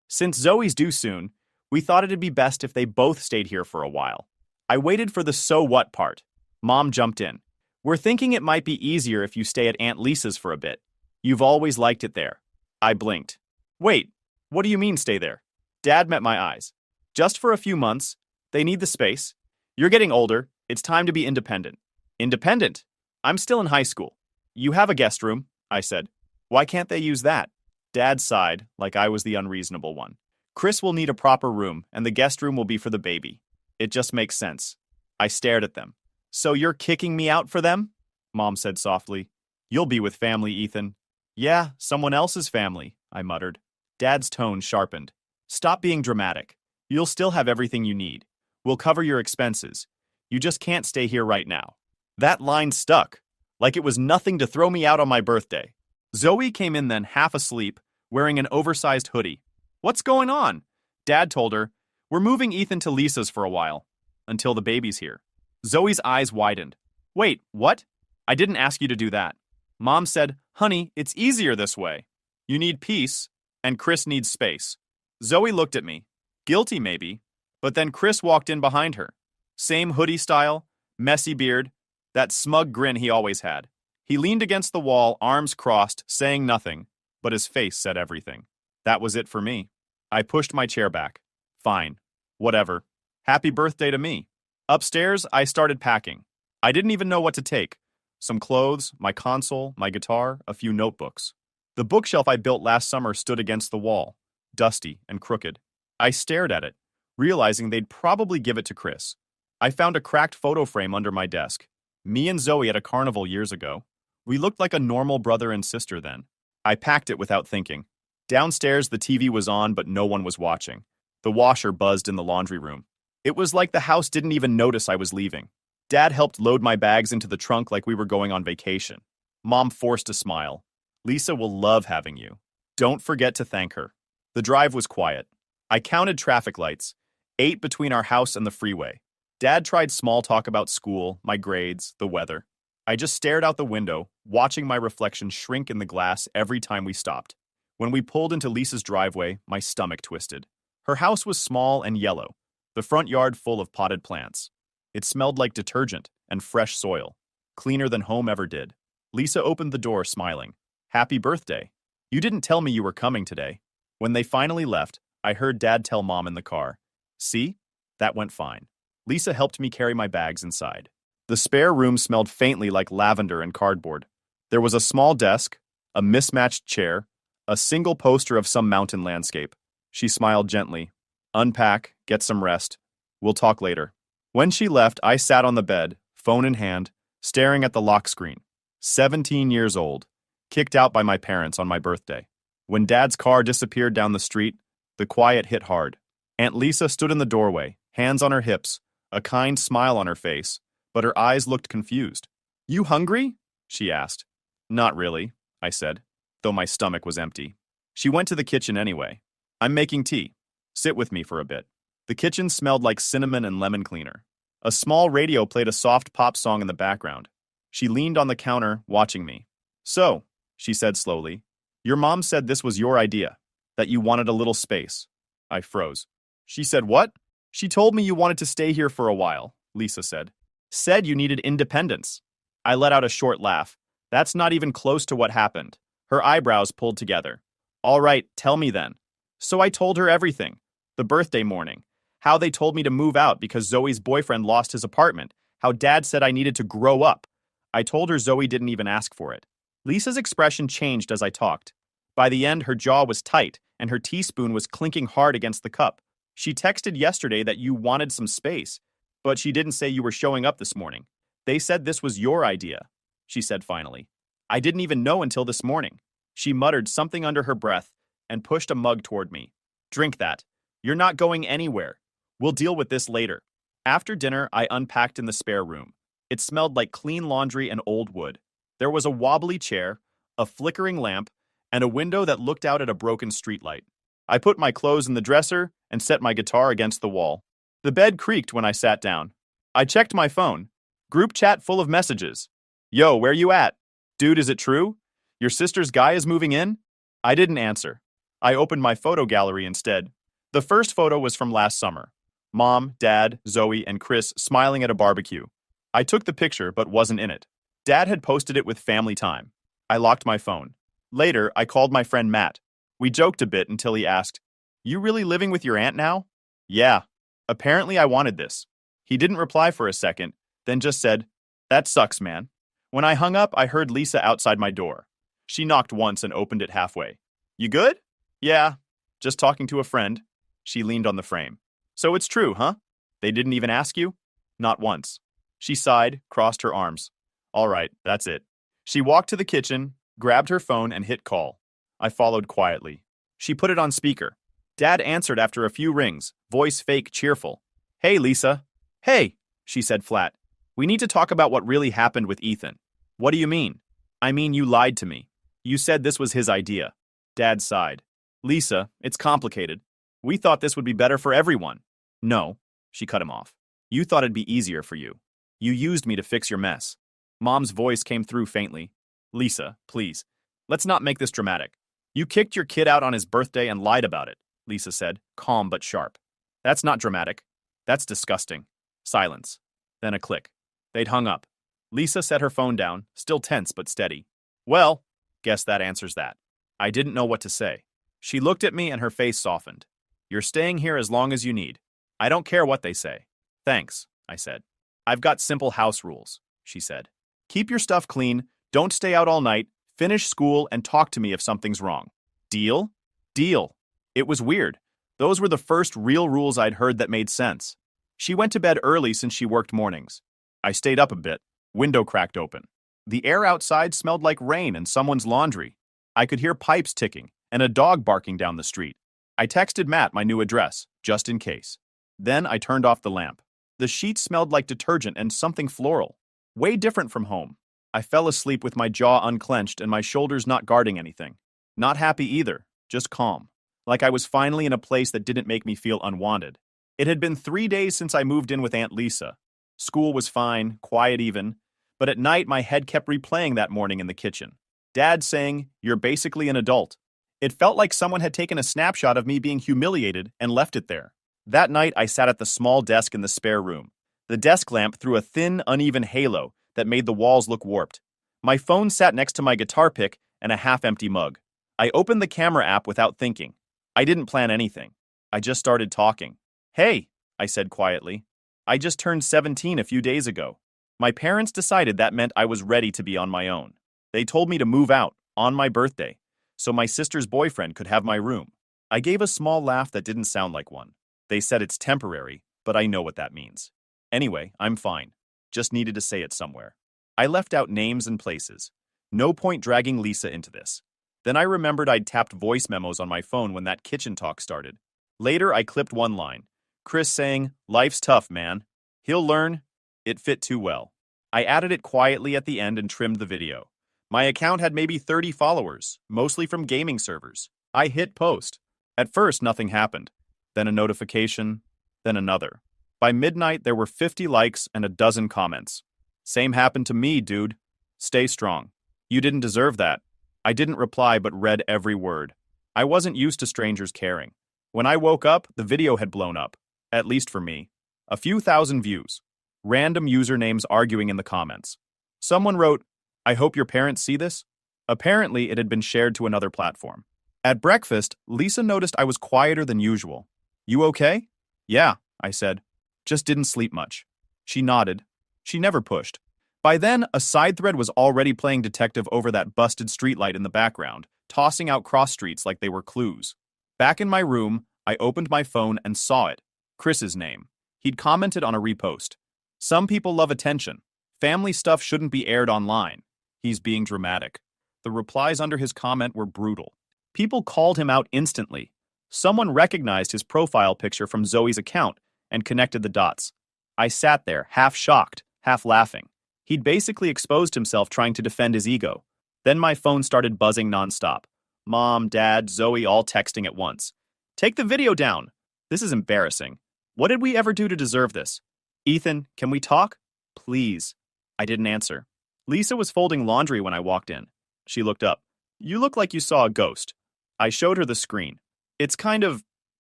Since Zoe's due soon, we thought it'd be best if they both stayed here for a while." I waited for the "so what" part. Mom jumped in. "We're thinking it might be easier if you stay at Aunt Lisa's for a bit. You've always liked it there." I blinked. "Wait, what do you mean stay there?" Dad met my eyes. "Just for a few months. They need the space. You're getting older. It's time to be independent." "Independent? I'm still in high school." "You have a guest room," I said. "Why can't they use that?" Dad sighed, like I was the unreasonable one. "Chris will need a proper room, and the guest room will be for the baby. It just makes sense." I stared at them. "So you're kicking me out for them?" Mom said softly. "You'll be with family, Ethan." "Yeah, someone else's family," I muttered. Dad's tone sharpened. "Stop being dramatic. You'll still have everything you need. We'll cover your expenses. You just can't stay here right now." That line stuck, like it was nothing to throw me out on my birthday. Zoe came in then half asleep, wearing an oversized hoodie. "What's going on?" Dad told her. "We're moving Ethan to Lisa's for a while, until the baby's here." Zoe's eyes widened. "Wait, what? I didn't ask you to do that." Mom said, "Honey, it's easier this way. You need peace, and Chris needs space." Zoe looked at me. Guilty, maybe. But then Chris walked in behind her. Same hoodie style, messy beard, that smug grin he always had. He leaned against the wall, arms crossed, saying nothing, but his face said everything. That was it for me. I pushed my chair back. Fine. Whatever. Happy birthday to me. Upstairs, I started packing. I didn't even know what to take. Some clothes, my console, my guitar, a few notebooks. The bookshelf I built last summer stood against the wall, dusty and crooked. I stared at it, realizing they'd probably give it to Chris. I found a cracked photo frame under my desk. Me and Zoe at a carnival years ago. We looked like a normal brother and sister then. I packed it without thinking. Downstairs, the TV was on, but no one was watching. The washer buzzed in the laundry room. It was like the house didn't even notice I was leaving. Dad helped load my bags into the trunk like we were going on vacation. Mom forced a smile. "Lisa will love having you. Don't forget to thank her." The drive was quiet. I counted traffic lights, 8 between our house and the freeway. Dad tried small talk about school, my grades, the weather. I just stared out the window, watching my reflection shrink in the glass every time we stopped. When we pulled into Lisa's driveway, my stomach twisted. Her house was small and yellow, the front yard full of potted plants. It smelled like detergent and fresh soil, cleaner than home ever did. Lisa opened the door, smiling. "Happy birthday. You didn't tell me you were coming today." When they finally left, I heard Dad tell Mom in the car. "See? That went fine." Lisa helped me carry my bags inside. The spare room smelled faintly like lavender and cardboard. There was a small desk, a mismatched chair, a single poster of some mountain landscape. She smiled gently. "Unpack, get some rest. We'll talk later." When she left, I sat on the bed, phone in hand, staring at the lock screen. 17 years old, kicked out by my parents on my birthday. When Dad's car disappeared down the street, the quiet hit hard. Aunt Lisa stood in the doorway, hands on her hips, a kind smile on her face, but her eyes looked confused. "You hungry?" she asked. "Not really," I said, though my stomach was empty. She went to the kitchen anyway. "I'm making tea. Sit with me for a bit." The kitchen smelled like cinnamon and lemon cleaner. A small radio played a soft pop song in the background. She leaned on the counter, watching me. "So," she said slowly, "your mom said this was your idea, that you wanted a little space." I froze. She said what? "She told me you wanted to stay here for a while," Lisa said. "Said you needed independence." I let out a short laugh. "That's not even close to what happened." Her eyebrows pulled together. "All right, tell me then." So I told her everything. The birthday morning. How they told me to move out because Zoe's boyfriend lost his apartment. How Dad said I needed to grow up. I told her Zoe didn't even ask for it. Lisa's expression changed as I talked. By the end, her jaw was tight, and her teaspoon was clinking hard against the cup. "She texted yesterday that you wanted some space, but she didn't say you were showing up this morning. They said this was your idea," she said finally. "I didn't even know until this morning." She muttered something under her breath, and pushed a mug toward me. Drink that. You're not going anywhere. We'll deal with this later. After dinner, I unpacked in the spare room. It smelled like clean laundry and old wood. There was a wobbly chair, a flickering lamp, and a window that looked out at a broken streetlight. I put my clothes in the dresser and set my guitar against the wall. The bed creaked when I sat down. I checked my phone. Group chat full of messages. Yo, where you at? Dude, is it true? Your sister's guy is moving in? I didn't answer. I opened my photo gallery instead. The first photo was from last summer. Mom, Dad, Zoe, and Chris smiling at a barbecue. I took the picture but wasn't in it. Dad had posted it with family time. I locked my phone. Later, I called my friend Matt. We joked a bit until he asked, "You really living with your aunt now?" "Yeah. Apparently I wanted this." He didn't reply for a second, then just said, "That sucks, man." When I hung up, I heard Lisa outside my door. She knocked once and opened it halfway. "You good?" "Yeah. Just talking to a friend." She leaned on the frame. "So it's true, huh? They didn't even ask you?" "Not once." She sighed, crossed her arms. "All right, that's it." She walked to the kitchen, grabbed her phone, and hit call. I followed quietly. She put it on speaker. Dad answered after a few rings, voice fake cheerful. "Hey, Lisa." "Hey," she said flat. "We need to talk about what really happened with Ethan." "What do you mean?" "I mean, you lied to me. You said this was his idea." Dad sighed. "Lisa, it's complicated. We thought this would be better for everyone." "No," she cut him off. "You thought it'd be easier for you. You used me to fix your mess." Mom's voice came through faintly. "Lisa, please. Let's not make this dramatic. You kicked your kid out on his birthday and lied about it," Lisa said, calm but sharp. "That's not dramatic. That's disgusting." Silence. Then a click. They'd hung up. Lisa set her phone down, still tense but steady. "Well, guess that answers that." I didn't know what to say. She looked at me and her face softened. "You're staying here as long as you need. I don't care what they say." "Thanks," I said. "I've got simple house rules," she said. "Keep your stuff clean, don't stay out all night, finish school, and talk to me if something's wrong. Deal?" "Deal." It was weird. Those were the first real rules I'd heard that made sense. She went to bed early since she worked mornings. I stayed up a bit. Window cracked open. The air outside smelled like rain and someone's laundry. I could hear pipes ticking and a dog barking down the street. I texted Matt my new address, just in case. Then I turned off the lamp. The sheets smelled like detergent and something floral. Way different from home. I fell asleep with my jaw unclenched and my shoulders not guarding anything. Not happy either, just calm. Like I was finally in a place that didn't make me feel unwanted. It had been 3 days since I moved in with Aunt Lisa. School was fine, quiet even, but at night my head kept replaying that morning in the kitchen. Dad saying, "You're basically an adult." It felt like someone had taken a snapshot of me being humiliated and left it there. That night I sat at the small desk in the spare room. The desk lamp threw a thin, uneven halo that made the walls look warped. My phone sat next to my guitar pick and a half-empty mug. I opened the camera app without thinking. I didn't plan anything. I just started talking. "Hey," I said quietly. "I just turned 17 a few days ago. My parents decided that meant I was ready to be on my own. They told me to move out, on my birthday, so my sister's boyfriend could have my room." I gave a small laugh that didn't sound like one. They said it's temporary, but I know what that means. Anyway, I'm fine. Just needed to say it somewhere. I left out names and places. No point dragging Lisa into this. Then I remembered I'd tapped voice memos on my phone when that kitchen talk started. Later, I clipped one line. Chris saying, "Life's tough, man. He'll learn." It fit too well. I added it quietly at the end and trimmed the video. My account had maybe 30 followers, mostly from gaming servers. I hit post. At first, nothing happened. Then a notification, then another. By midnight, there were 50 likes and a dozen comments. "Same happened to me, dude. Stay strong. You didn't deserve that." I didn't reply but read every word. I wasn't used to strangers caring. When I woke up, the video had blown up. At least for me. A few thousand views. Random usernames arguing in the comments. Someone wrote, "I hope your parents see this." Apparently, it had been shared to another platform. At breakfast, Lisa noticed I was quieter than usual. "You okay?" "Yeah," I said. "Just didn't sleep much." She nodded. She never pushed. By then, a side thread was already playing detective over that busted streetlight in the background, tossing out cross streets like they were clues. Back in my room, I opened my phone and saw it. Chris's name. He'd commented on a repost. "Some people love attention. Family stuff shouldn't be aired online. He's being dramatic." The replies under his comment were brutal. People called him out instantly. Someone recognized his profile picture from Zoe's account and connected the dots. I sat there, half shocked, half laughing. He'd basically exposed himself trying to defend his ego. Then my phone started buzzing nonstop. Mom, Dad, Zoe all texting at once. Take the video down. This is embarrassing. What did we ever do to deserve this? Ethan, can we talk? Please. I didn't answer. Lisa was folding laundry when I walked in. She looked up. You look like you saw a ghost. I showed her the screen. It's kind of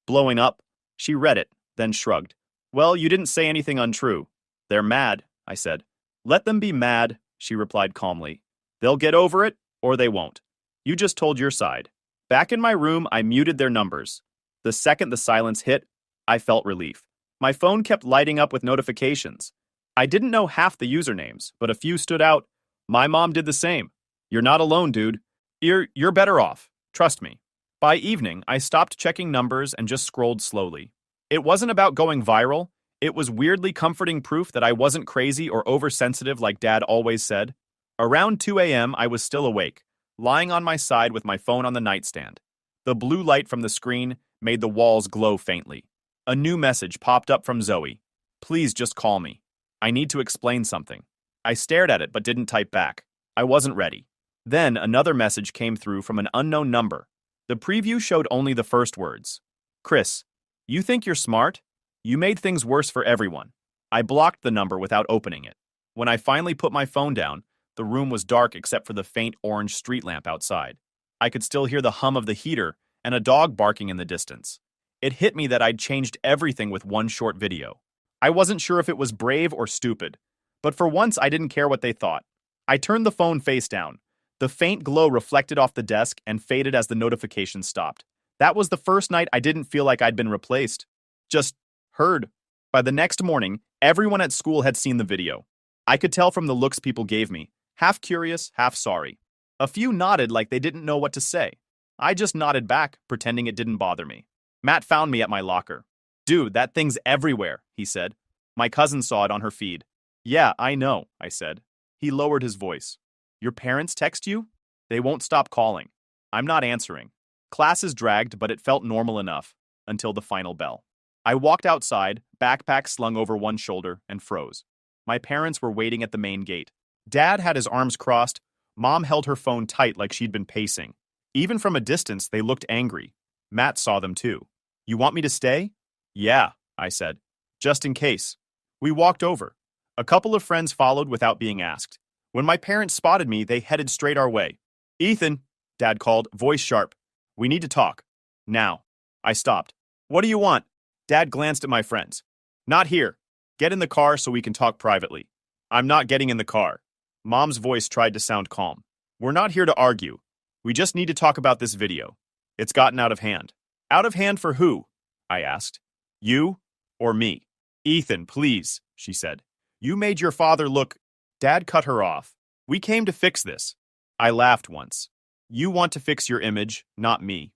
blowing up. She read it, then shrugged. Well, you didn't say anything untrue. They're mad, I said. Let them be mad, she replied calmly. They'll get over it, or they won't. You just told your side. Back in my room, I muted their numbers. The second the silence hit, I felt relief. My phone kept lighting up with notifications. I didn't know half the usernames, but a few stood out. My mom did the same. You're not alone, dude. You're better off. Trust me. By evening, I stopped checking numbers and just scrolled slowly. It wasn't about going viral. It was weirdly comforting proof that I wasn't crazy or oversensitive like Dad always said. Around 2 a.m., I was still awake, lying on my side with my phone on the nightstand. The blue light from the screen made the walls glow faintly. A new message popped up from Zoe. Please just call me. I need to explain something. I stared at it but didn't type back. I wasn't ready. Then another message came through from an unknown number. The preview showed only the first words. Chris, you think you're smart? You made things worse for everyone. I blocked the number without opening it. When I finally put my phone down, the room was dark except for the faint orange street lamp outside. I could still hear the hum of the heater and a dog barking in the distance. It hit me that I'd changed everything with one short video. I wasn't sure if it was brave or stupid, but for once I didn't care what they thought. I turned the phone face down. The faint glow reflected off the desk and faded as the notification stopped. That was the first night I didn't feel like I'd been replaced. Just heard. By the next morning, everyone at school had seen the video. I could tell from the looks people gave me, half curious, half sorry. A few nodded like they didn't know what to say. I just nodded back, pretending it didn't bother me. Matt found me at my locker. Dude, that thing's everywhere, he said. My cousin saw it on her feed. Yeah, I know, I said. He lowered his voice. Your parents text you? They won't stop calling. I'm not answering. Classes dragged, but it felt normal enough, until the final bell. I walked outside, backpack slung over one shoulder, and froze. My parents were waiting at the main gate. Dad had his arms crossed. Mom held her phone tight like she'd been pacing. Even from a distance, they looked angry. Matt saw them too. You want me to stay? Yeah, I said. Just in case. We walked over. A couple of friends followed without being asked. When my parents spotted me, they headed straight our way. Ethan, Dad called, voice sharp. We need to talk. Now. I stopped. What do you want? Dad glanced at my friends. Not here. Get in the car so we can talk privately. I'm not getting in the car. Mom's voice tried to sound calm. We're not here to argue. We just need to talk about this video. It's gotten out of hand. Out of hand for who? I asked. You or me? Ethan, please, she said. You made your father look... Dad cut her off. We came to fix this. I laughed once. You want to fix your image, not me.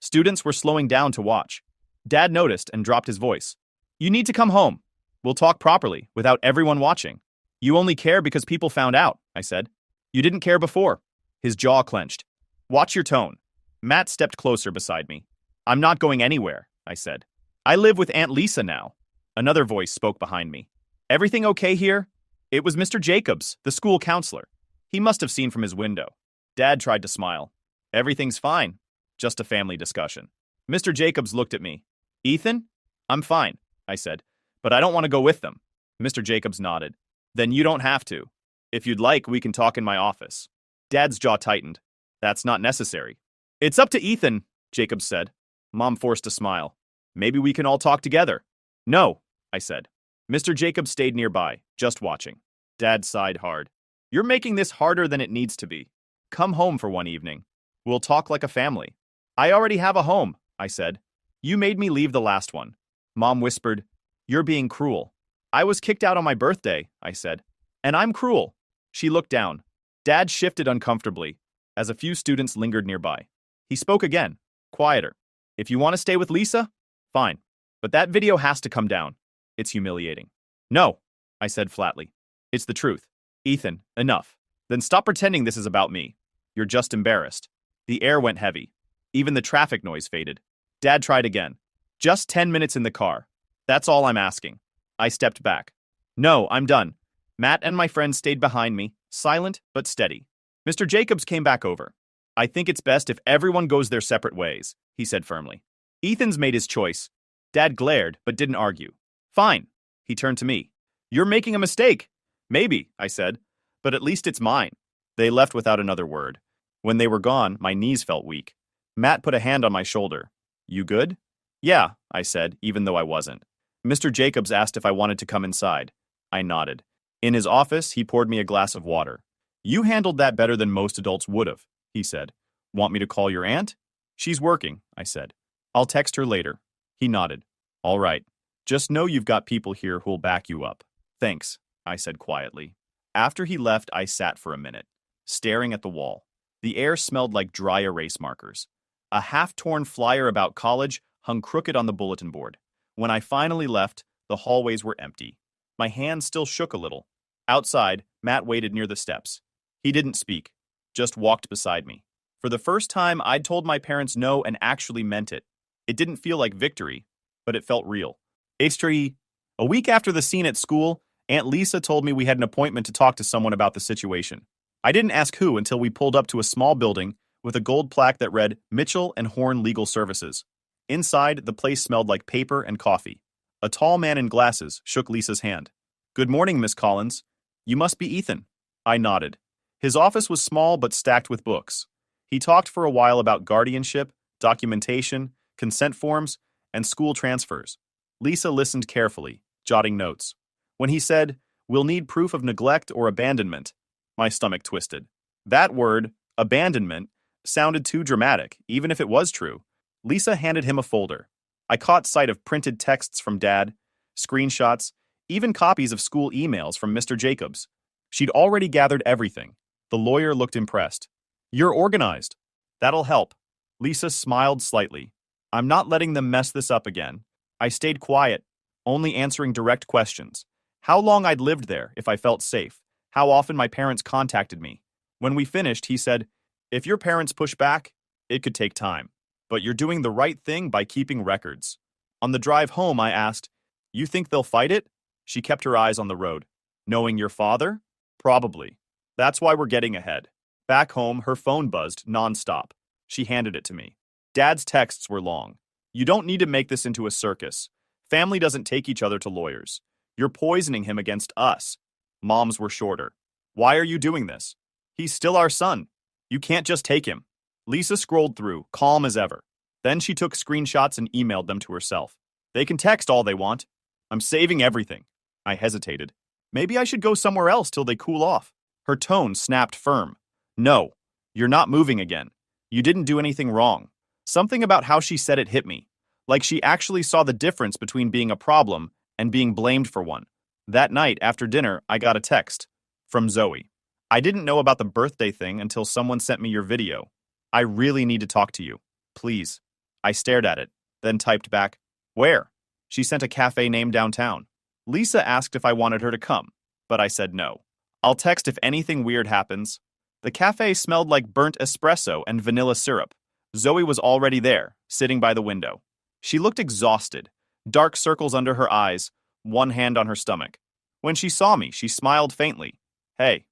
Students were slowing down to watch. Dad noticed and dropped his voice. You need to come home. We'll talk properly, without everyone watching. You only care because people found out, I said. You didn't care before. His jaw clenched. Watch your tone. Matt stepped closer beside me. I'm not going anywhere, I said. I live with Aunt Lisa now. Another voice spoke behind me. Everything okay here? It was Mr. Jacobs, the school counselor. He must have seen from his window. Dad tried to smile. Everything's fine. Just a family discussion. Mr. Jacobs looked at me. Ethan? I'm fine, I said. But I don't want to go with them. Mr. Jacobs nodded. Then you don't have to. If you'd like, we can talk in my office. Dad's jaw tightened. That's not necessary. It's up to Ethan, Jacobs said. Mom forced a smile. Maybe we can all talk together. No, I said. Mr. Jacobs stayed nearby, just watching. Dad sighed hard. You're making this harder than it needs to be. Come home for one evening. We'll talk like a family. I already have a home, I said. You made me leave the last one. Mom whispered, You're being cruel. I was kicked out on my birthday, I said. And I'm cruel. She looked down. Dad shifted uncomfortably, as a few students lingered nearby. He spoke again, quieter. If you want to stay with Lisa, fine. But that video has to come down. It's humiliating. No, I said flatly. It's the truth. Ethan, enough. Then stop pretending this is about me. You're just embarrassed. The air went heavy. Even the traffic noise faded. Dad tried again. Just 10 minutes in the car. That's all I'm asking. I stepped back. No, I'm done. Matt and my friend stayed behind me, silent but steady. Mr. Jacobs came back over. I think it's best if everyone goes their separate ways, he said firmly. Ethan's made his choice. Dad glared, but didn't argue. Fine. He turned to me. You're making a mistake. Maybe, I said, but at least it's mine. They left without another word. When they were gone, my knees felt weak. Matt put a hand on my shoulder. You good? Yeah, I said, even though I wasn't. Mr. Jacobs asked if I wanted to come inside. I nodded. In his office, he poured me a glass of water. You handled that better than most adults would have, he said. Want me to call your aunt? She's working, I said. I'll text her later. He nodded. All right. Just know you've got people here who'll back you up. Thanks, I said quietly. After he left, I sat for a minute, staring at the wall. The air smelled like dry erase markers. A half-torn flyer about college hung crooked on the bulletin board. When I finally left, the hallways were empty. My hands still shook a little. Outside, Matt waited near the steps. He didn't speak, just walked beside me. For the first time, I'd told my parents no and actually meant it. It didn't feel like victory, but it felt real. A week after the scene at school, Aunt Lisa told me we had an appointment to talk to someone about the situation. I didn't ask who until we pulled up to a small building with a gold plaque that read Mitchell and Horn Legal Services. Inside, the place smelled like paper and coffee. A tall man in glasses shook Lisa's hand. Good morning, Miss Collins. You must be Ethan. I nodded. His office was small but stacked with books. He talked for a while about guardianship, documentation, consent forms, and school transfers. Lisa listened carefully, jotting notes. When he said, "We'll need proof of neglect or abandonment," my stomach twisted. That word, abandonment, sounded too dramatic, even if it was true. Lisa handed him a folder. I caught sight of printed texts from Dad, screenshots, even copies of school emails from Mr. Jacobs. She'd already gathered everything. The lawyer looked impressed. You're organized. That'll help. Lisa smiled slightly. I'm not letting them mess this up again. I stayed quiet, only answering direct questions. How long I'd lived there, if I felt safe. How often my parents contacted me. When we finished, he said, if your parents push back, it could take time. But you're doing the right thing by keeping records. On the drive home, I asked, you think they'll fight it? She kept her eyes on the road. Knowing your father? Probably. That's why we're getting ahead. Back home, her phone buzzed nonstop. She handed it to me. Dad's texts were long. You don't need to make this into a circus. Family doesn't take each other to lawyers. You're poisoning him against us. Moms were shorter. Why are you doing this? He's still our son. You can't just take him. Lisa scrolled through, calm as ever. Then she took screenshots and emailed them to herself. They can text all they want. I'm saving everything. I hesitated. Maybe I should go somewhere else till they cool off. Her tone snapped firm. No, you're not moving again. You didn't do anything wrong. Something about how she said it hit me. Like she actually saw the difference between being a problem and being blamed for one. That night, after dinner, I got a text. From Zoe. I didn't know about the birthday thing until someone sent me your video. I really need to talk to you. Please. I stared at it, then typed back, where? She sent a cafe name downtown. Lisa asked if I wanted her to come, but I said no. I'll text if anything weird happens. The cafe smelled like burnt espresso and vanilla syrup. Zoe was already there, sitting by the window. She looked exhausted, dark circles under her eyes, one hand on her stomach. When she saw me, she smiled faintly. Hey.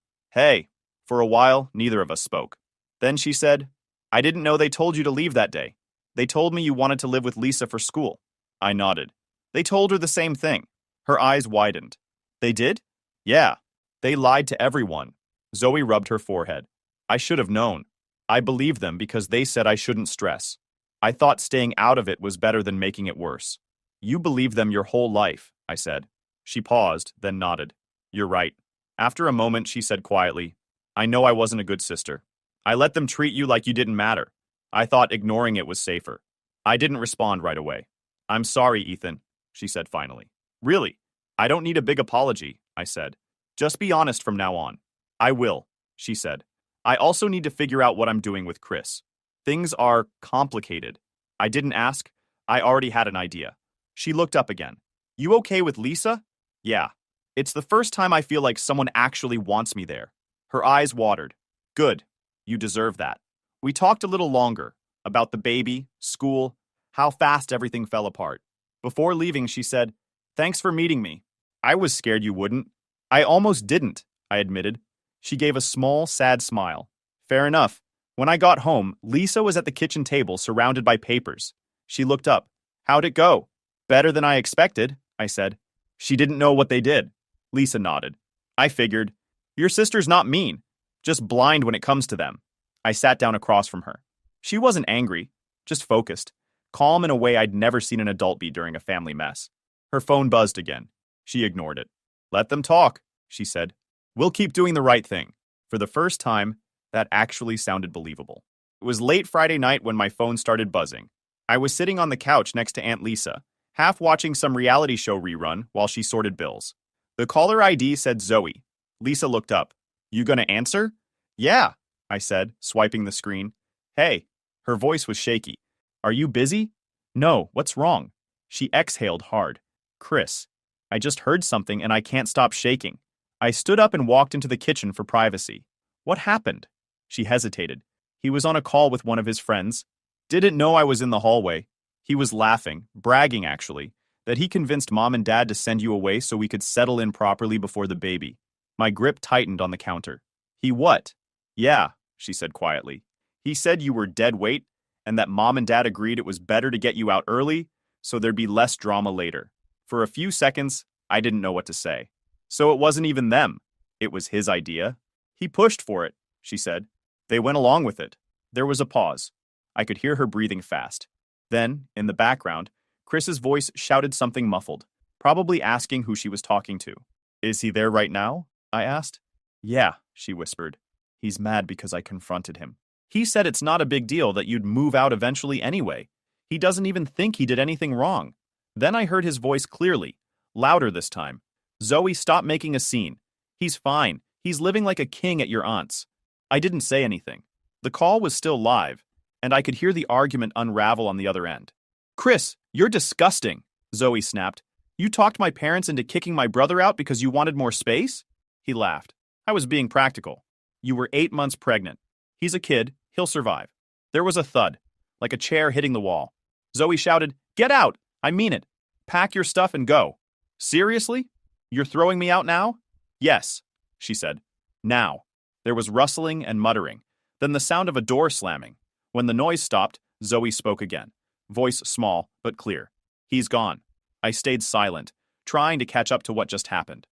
For a while, neither of us spoke. Then she said, I didn't know they told you to leave that day. They told me you wanted to live with Lisa for school. I nodded. They told her the same thing. Her eyes widened. They did? Yeah. They lied to everyone. Zoe rubbed her forehead. I should have known. I believed them because they said I shouldn't stress. I thought staying out of it was better than making it worse. You believed them your whole life, I said. She paused, then nodded. You're right. After a moment, she said quietly, I know I wasn't a good sister. I let them treat you like you didn't matter. I thought ignoring it was safer. I didn't respond right away. I'm sorry, Ethan, she said finally. Really? I don't need a big apology, I said. Just be honest from now on. I will, she said. I also need to figure out what I'm doing with Chris. Things are complicated. I didn't ask. I already had an idea. She looked up again. You okay with Lisa? Yeah. It's the first time I feel like someone actually wants me there. Her eyes watered. Good. You deserve that. We talked a little longer, about the baby, school, how fast everything fell apart. Before leaving, she said, "Thanks for meeting me. I was scared you wouldn't." "I almost didn't," I admitted. She gave a small, sad smile. "Fair enough." When I got home, Lisa was at the kitchen table surrounded by papers. She looked up. "How'd it go?" "Better than I expected," I said. "She didn't know what they did." Lisa nodded. "I figured. Your sister's not mean, just blind when it comes to them." I sat down across from her. She wasn't angry, just focused, calm in a way I'd never seen an adult be during a family mess. Her phone buzzed again. She ignored it. "Let them talk," she said. "We'll keep doing the right thing." For the first time, that actually sounded believable. It was late Friday night when my phone started buzzing. I was sitting on the couch next to Aunt Lisa, half watching some reality show rerun while she sorted bills. The caller ID said Zoe. Lisa looked up. "You gonna answer?" "Yeah," I said, swiping the screen. "Hey." Her voice was shaky. "Are you busy?" "No, what's wrong?" She exhaled hard. "Chris, I just heard something and I can't stop shaking." I stood up and walked into the kitchen for privacy. "What happened?" She hesitated. "He was on a call with one of his friends. Didn't know I was in the hallway. He was laughing, bragging actually, that he convinced Mom and Dad to send you away so we could settle in properly before the baby." My grip tightened on the counter. "He what?" "Yeah," she said quietly. "He said you were dead weight and that Mom and Dad agreed it was better to get you out early so there'd be less drama later." For a few seconds, I didn't know what to say. "So it wasn't even them. It was his idea?" "He pushed for it," she said. "They went along with it." There was a pause. I could hear her breathing fast. Then, in the background, Chris's voice shouted something muffled, probably asking who she was talking to. "Is he there right now?" I asked. "Yeah," she whispered. "He's mad because I confronted him. He said it's not a big deal that you'd move out eventually anyway. He doesn't even think he did anything wrong." Then I heard his voice clearly, louder this time. "Zoe, stop making a scene. He's fine. He's living like a king at your aunt's." I didn't say anything. The call was still live, and I could hear the argument unravel on the other end. "Chris, you're disgusting," Zoe snapped. "You talked my parents into kicking my brother out because you wanted more space?" He laughed. "I was being practical. You were 8 months pregnant. He's a kid. He'll survive." There was a thud, like a chair hitting the wall. Zoe shouted, "Get out! I mean it. Pack your stuff and go." "Seriously? You're throwing me out now?" "Yes," she said. "Now." There was rustling and muttering, then the sound of a door slamming. When the noise stopped, Zoe spoke again, voice small but clear. "He's gone." I stayed silent, trying to catch up to what just happened.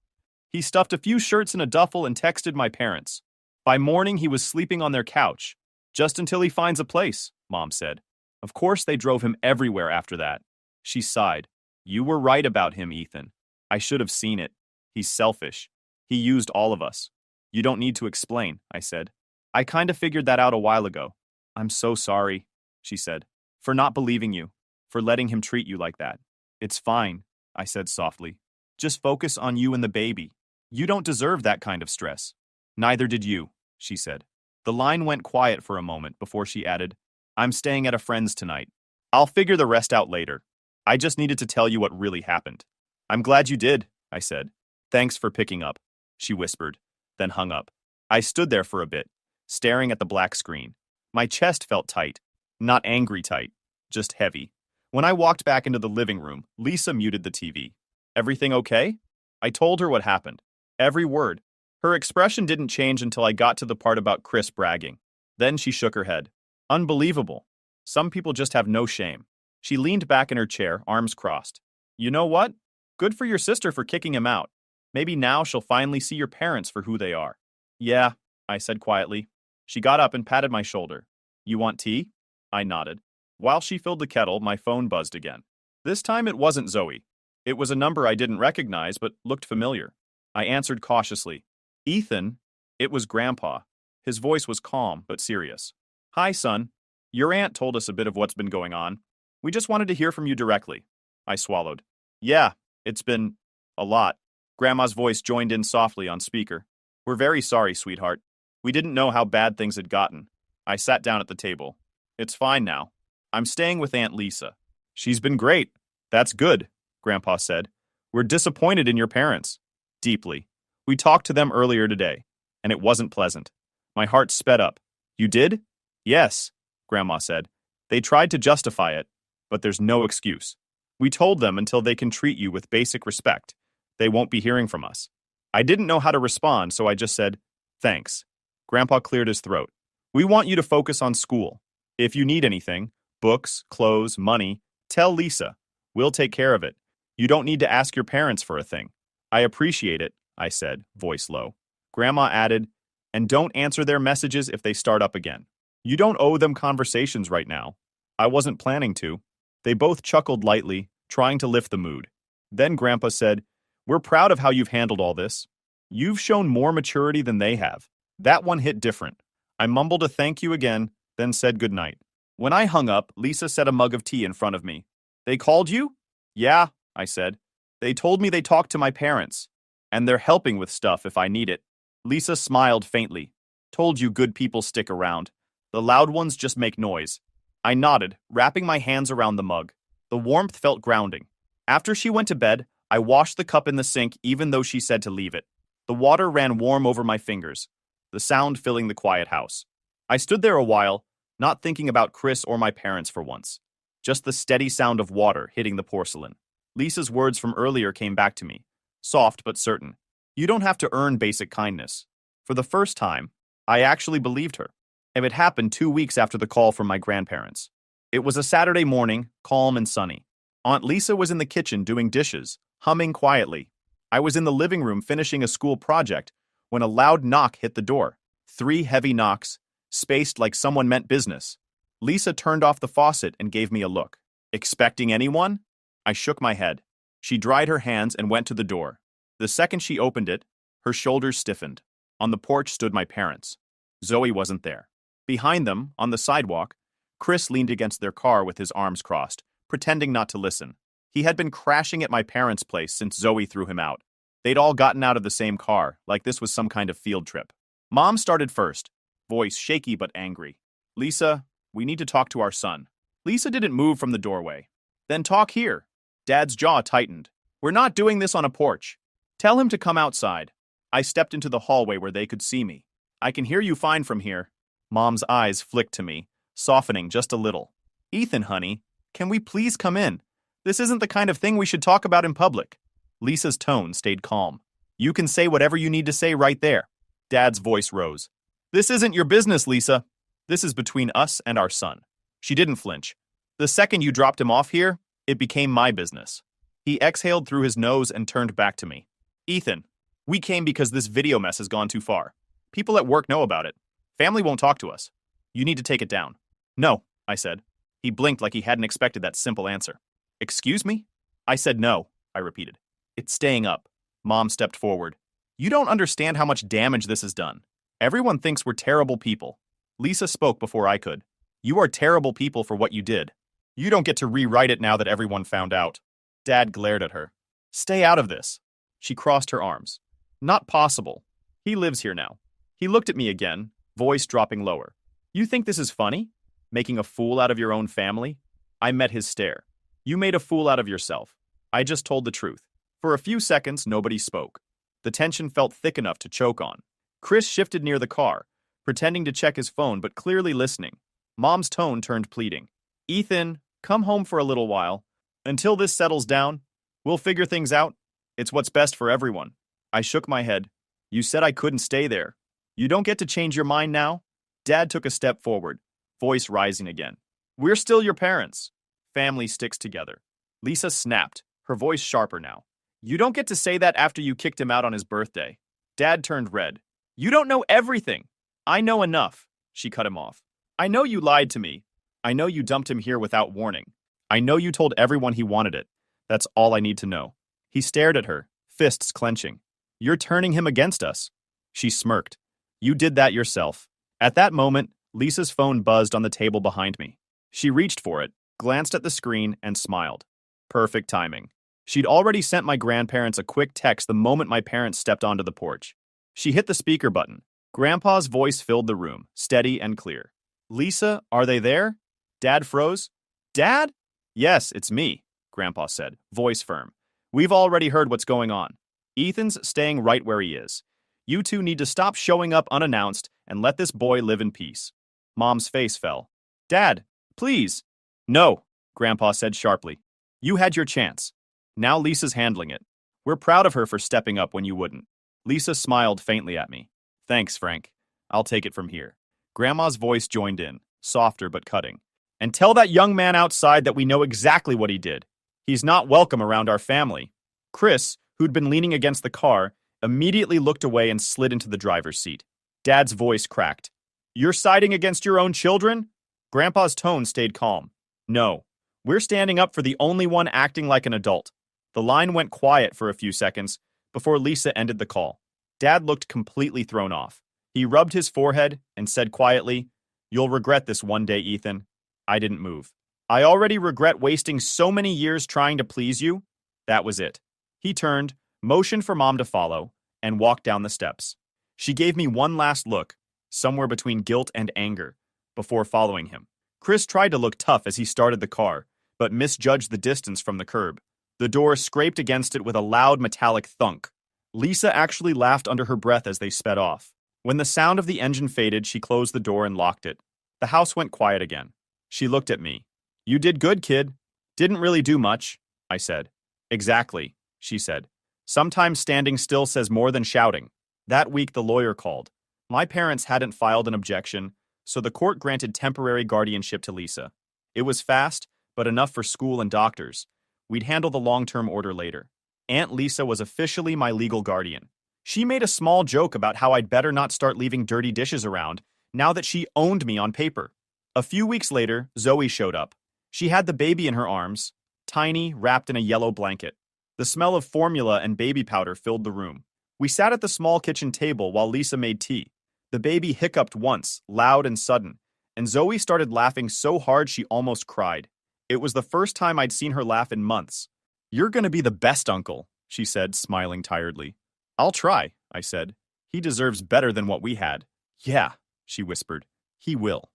"He stuffed a few shirts in a duffel and texted my parents. By morning, he was sleeping on their couch. Just until he finds a place," Mom said. "Of course they drove him everywhere after that." She sighed. "You were right about him, Ethan. I should have seen it. He's selfish. He used all of us." "You don't need to explain," I said. "I kind of figured that out a while ago." "I'm so sorry," she said, "for not believing you, for letting him treat you like that." "It's fine," I said softly. "Just focus on you and the baby. You don't deserve that kind of stress." "Neither did you," she said. The line went quiet for a moment before she added, "I'm staying at a friend's tonight. I'll figure the rest out later. I just needed to tell you what really happened." "I'm glad you did," I said. "Thanks for picking up," she whispered, then hung up. I stood there for a bit, staring at the black screen. My chest felt tight, not angry tight, just heavy. When I walked back into the living room, Lisa muted the TV. "Everything okay?" I told her what happened. Every word. Her expression didn't change until I got to the part about Chris bragging. Then she shook her head. "Unbelievable. Some people just have no shame." She leaned back in her chair, arms crossed. "You know what? Good for your sister for kicking him out. Maybe now she'll finally see your parents for who they are." "Yeah," I said quietly. She got up and patted my shoulder. "You want tea?" I nodded. While she filled the kettle, my phone buzzed again. This time it wasn't Zoe. It was a number I didn't recognize but looked familiar. I answered cautiously. "Ethan?" It was Grandpa. His voice was calm but serious. "Hi, son. Your aunt told us a bit of what's been going on. We just wanted to hear from you directly." I swallowed. "Yeah, it's been a lot." Grandma's voice joined in softly on speaker. "We're very sorry, sweetheart. We didn't know how bad things had gotten." I sat down at the table. "It's fine now. I'm staying with Aunt Lisa." "She's been great." "That's good," Grandpa said. "We're disappointed in your parents." "Deeply. We talked to them earlier today, and it wasn't pleasant." My heart sped up. "You did?" "Yes," Grandma said. They tried to justify it, but there's no excuse. We told them until they can treat you with basic respect, they won't be hearing from us. I didn't know how to respond, so I just said, thanks. Grandpa cleared his throat. We want you to focus on school. If you need anything, books, clothes, money, tell Lisa. We'll take care of it. You don't need to ask your parents for a thing. I appreciate it, I said, voice low. Grandma added, and don't answer their messages if they start up again. You don't owe them conversations right now. I wasn't planning to. They both chuckled lightly, trying to lift the mood. Then Grandpa said, we're proud of how you've handled all this. You've shown more maturity than they have. That one hit different. I mumbled a thank you again, then said goodnight. When I hung up, Lisa set a mug of tea in front of me. They called you? Yeah, I said. They told me they talked to my parents, and they're helping with stuff if I need it. Lisa smiled faintly. Told you good people stick around. The loud ones just make noise. I nodded, wrapping my hands around the mug. The warmth felt grounding. After she went to bed, I washed the cup in the sink even though she said to leave it. The water ran warm over my fingers, the sound filling the quiet house. I stood there a while, not thinking about Chris or my parents for once. Just the steady sound of water hitting the porcelain. Lisa's words from earlier came back to me, soft but certain. You don't have to earn basic kindness. For the first time, I actually believed her. And it happened 2 weeks after the call from my grandparents. It was a Saturday morning, calm and sunny. Aunt Lisa was in the kitchen doing dishes, humming quietly. I was in the living room finishing a school project when a loud knock hit the door. 3 heavy knocks, spaced like someone meant business. Lisa turned off the faucet and gave me a look. Expecting anyone? I shook my head. She dried her hands and went to the door. The second she opened it, her shoulders stiffened. On the porch stood my parents. Zoe wasn't there. Behind them, on the sidewalk, Chris leaned against their car with his arms crossed, pretending not to listen. He had been crashing at my parents' place since Zoe threw him out. They'd all gotten out of the same car, like this was some kind of field trip. Mom started first, voice shaky but angry. Lisa, we need to talk to our son. Lisa didn't move from the doorway. Then talk here. Dad's jaw tightened. We're not doing this on a porch. Tell him to come outside. I stepped into the hallway where they could see me. I can hear you fine from here. Mom's eyes flicked to me, softening just a little. Ethan, honey, can we please come in? This isn't the kind of thing we should talk about in public. Lisa's tone stayed calm. You can say whatever you need to say right there. Dad's voice rose. This isn't your business, Lisa. This is between us and our son. She didn't flinch. The second you dropped him off here, it became my business. He exhaled through his nose and turned back to me. Ethan, we came because this video mess has gone too far. People at work know about it. Family won't talk to us. You need to take it down. No, I said. He blinked like he hadn't expected that simple answer. Excuse me? I said no, I repeated. It's staying up. Mom stepped forward. You don't understand how much damage this has done. Everyone thinks we're terrible people. Lisa spoke before I could. You are terrible people for what you did. You don't get to rewrite it now that everyone found out. Dad glared at her. Stay out of this. She crossed her arms. Not possible. He lives here now. He looked at me again, voice dropping lower. You think this is funny? Making a fool out of your own family? I met his stare. You made a fool out of yourself. I just told the truth. For a few seconds, nobody spoke. The tension felt thick enough to choke on. Chris shifted near the car, pretending to check his phone but clearly listening. Mom's tone turned pleading. Ethan, come home for a little while. Until this settles down, we'll figure things out. It's what's best for everyone. I shook my head. You said I couldn't stay there. You don't get to change your mind now? Dad took a step forward, voice rising again. We're still your parents. Family sticks together. Lisa snapped, her voice sharper now. You don't get to say that after you kicked him out on his birthday. Dad turned red. You don't know everything. I know enough. She cut him off. I know you lied to me. I know you dumped him here without warning. I know you told everyone he wanted it. That's all I need to know. He stared at her, fists clenching. You're turning him against us. She smirked. You did that yourself. At that moment, Lisa's phone buzzed on the table behind me. She reached for it, glanced at the screen, and smiled. Perfect timing. She'd already sent my grandparents a quick text the moment my parents stepped onto the porch. She hit the speaker button. Grandpa's voice filled the room, steady and clear. Lisa, are they there? Dad froze. Dad? Yes, it's me, Grandpa said, voice firm. We've already heard what's going on. Ethan's staying right where he is. You two need to stop showing up unannounced and let this boy live in peace. Mom's face fell. Dad, Please. No, Grandpa said sharply. You had your chance. Now Lisa's handling it. We're proud of her for stepping up when you wouldn't. Lisa smiled faintly at me. Thanks, Frank. I'll take it from here. Grandma's voice joined in, softer but cutting. And tell that young man outside that we know exactly what he did. He's not welcome around our family. Chris, who'd been leaning against the car, immediately looked away and slid into the driver's seat. Dad's voice cracked. You're siding against your own children? Grandpa's tone stayed calm. No. We're standing up for the only one acting like an adult. The line went quiet for a few seconds before Lisa ended the call. Dad looked completely thrown off. He rubbed his forehead and said quietly, You'll regret this one day, Ethan. I didn't move. I already regret wasting so many years trying to please you. That was it. He turned, motioned for Mom to follow, and walked down the steps. She gave me one last look, somewhere between guilt and anger, before following him. Chris tried to look tough as he started the car, but misjudged the distance from the curb. The door scraped against it with a loud metallic thunk. Lisa actually laughed under her breath as they sped off. When the sound of the engine faded, she closed the door and locked it. The house went quiet again. She looked at me. You did good, kid. Didn't really do much, I said. Exactly, she said. Sometimes standing still says more than shouting. That week the lawyer called. My parents hadn't filed an objection, so the court granted temporary guardianship to Lisa. It was fast, but enough for school and doctors. We'd handle the long-term order later. Aunt Lisa was officially my legal guardian. She made a small joke about how I'd better not start leaving dirty dishes around now that she owned me on paper. A few weeks later, Zoe showed up. She had the baby in her arms, tiny, wrapped in a yellow blanket. The smell of formula and baby powder filled the room. We sat at the small kitchen table while Lisa made tea. The baby hiccuped once, loud and sudden, and Zoe started laughing so hard she almost cried. It was the first time I'd seen her laugh in months. You're gonna be the best uncle, she said, smiling tiredly. I'll try, I said. He deserves better than what we had. Yeah, she whispered. He will.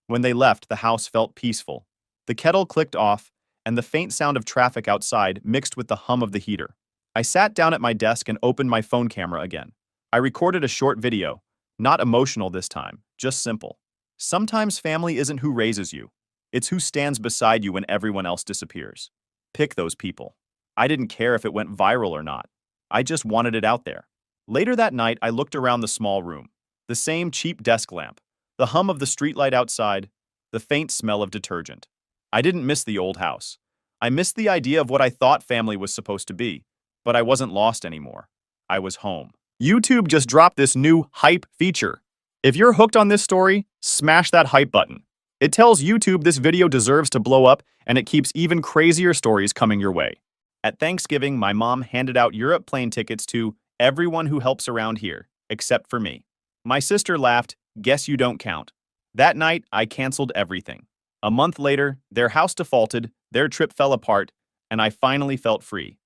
When they left, the house felt peaceful. The kettle clicked off, and the faint sound of traffic outside mixed with the hum of the heater. I sat down at my desk and opened my phone camera again. I recorded a short video, not emotional this time, just simple. Sometimes family isn't who raises you. It's who stands beside you when everyone else disappears. Pick those people. I didn't care if it went viral or not. I just wanted it out there. Later that night, I looked around the small room. The same cheap desk lamp, the hum of the streetlight outside, the faint smell of detergent. I didn't miss the old house. I missed the idea of what I thought family was supposed to be, but I wasn't lost anymore. I was home. YouTube just dropped this new hype feature. If you're hooked on this story, smash that hype button. It tells YouTube this video deserves to blow up, and it keeps even crazier stories coming your way. At Thanksgiving, my mom handed out Europe plane tickets to everyone who helps around here, except for me. My sister laughed, guess you don't count. That night, I canceled everything. A month later, their house defaulted, their trip fell apart, and I finally felt free.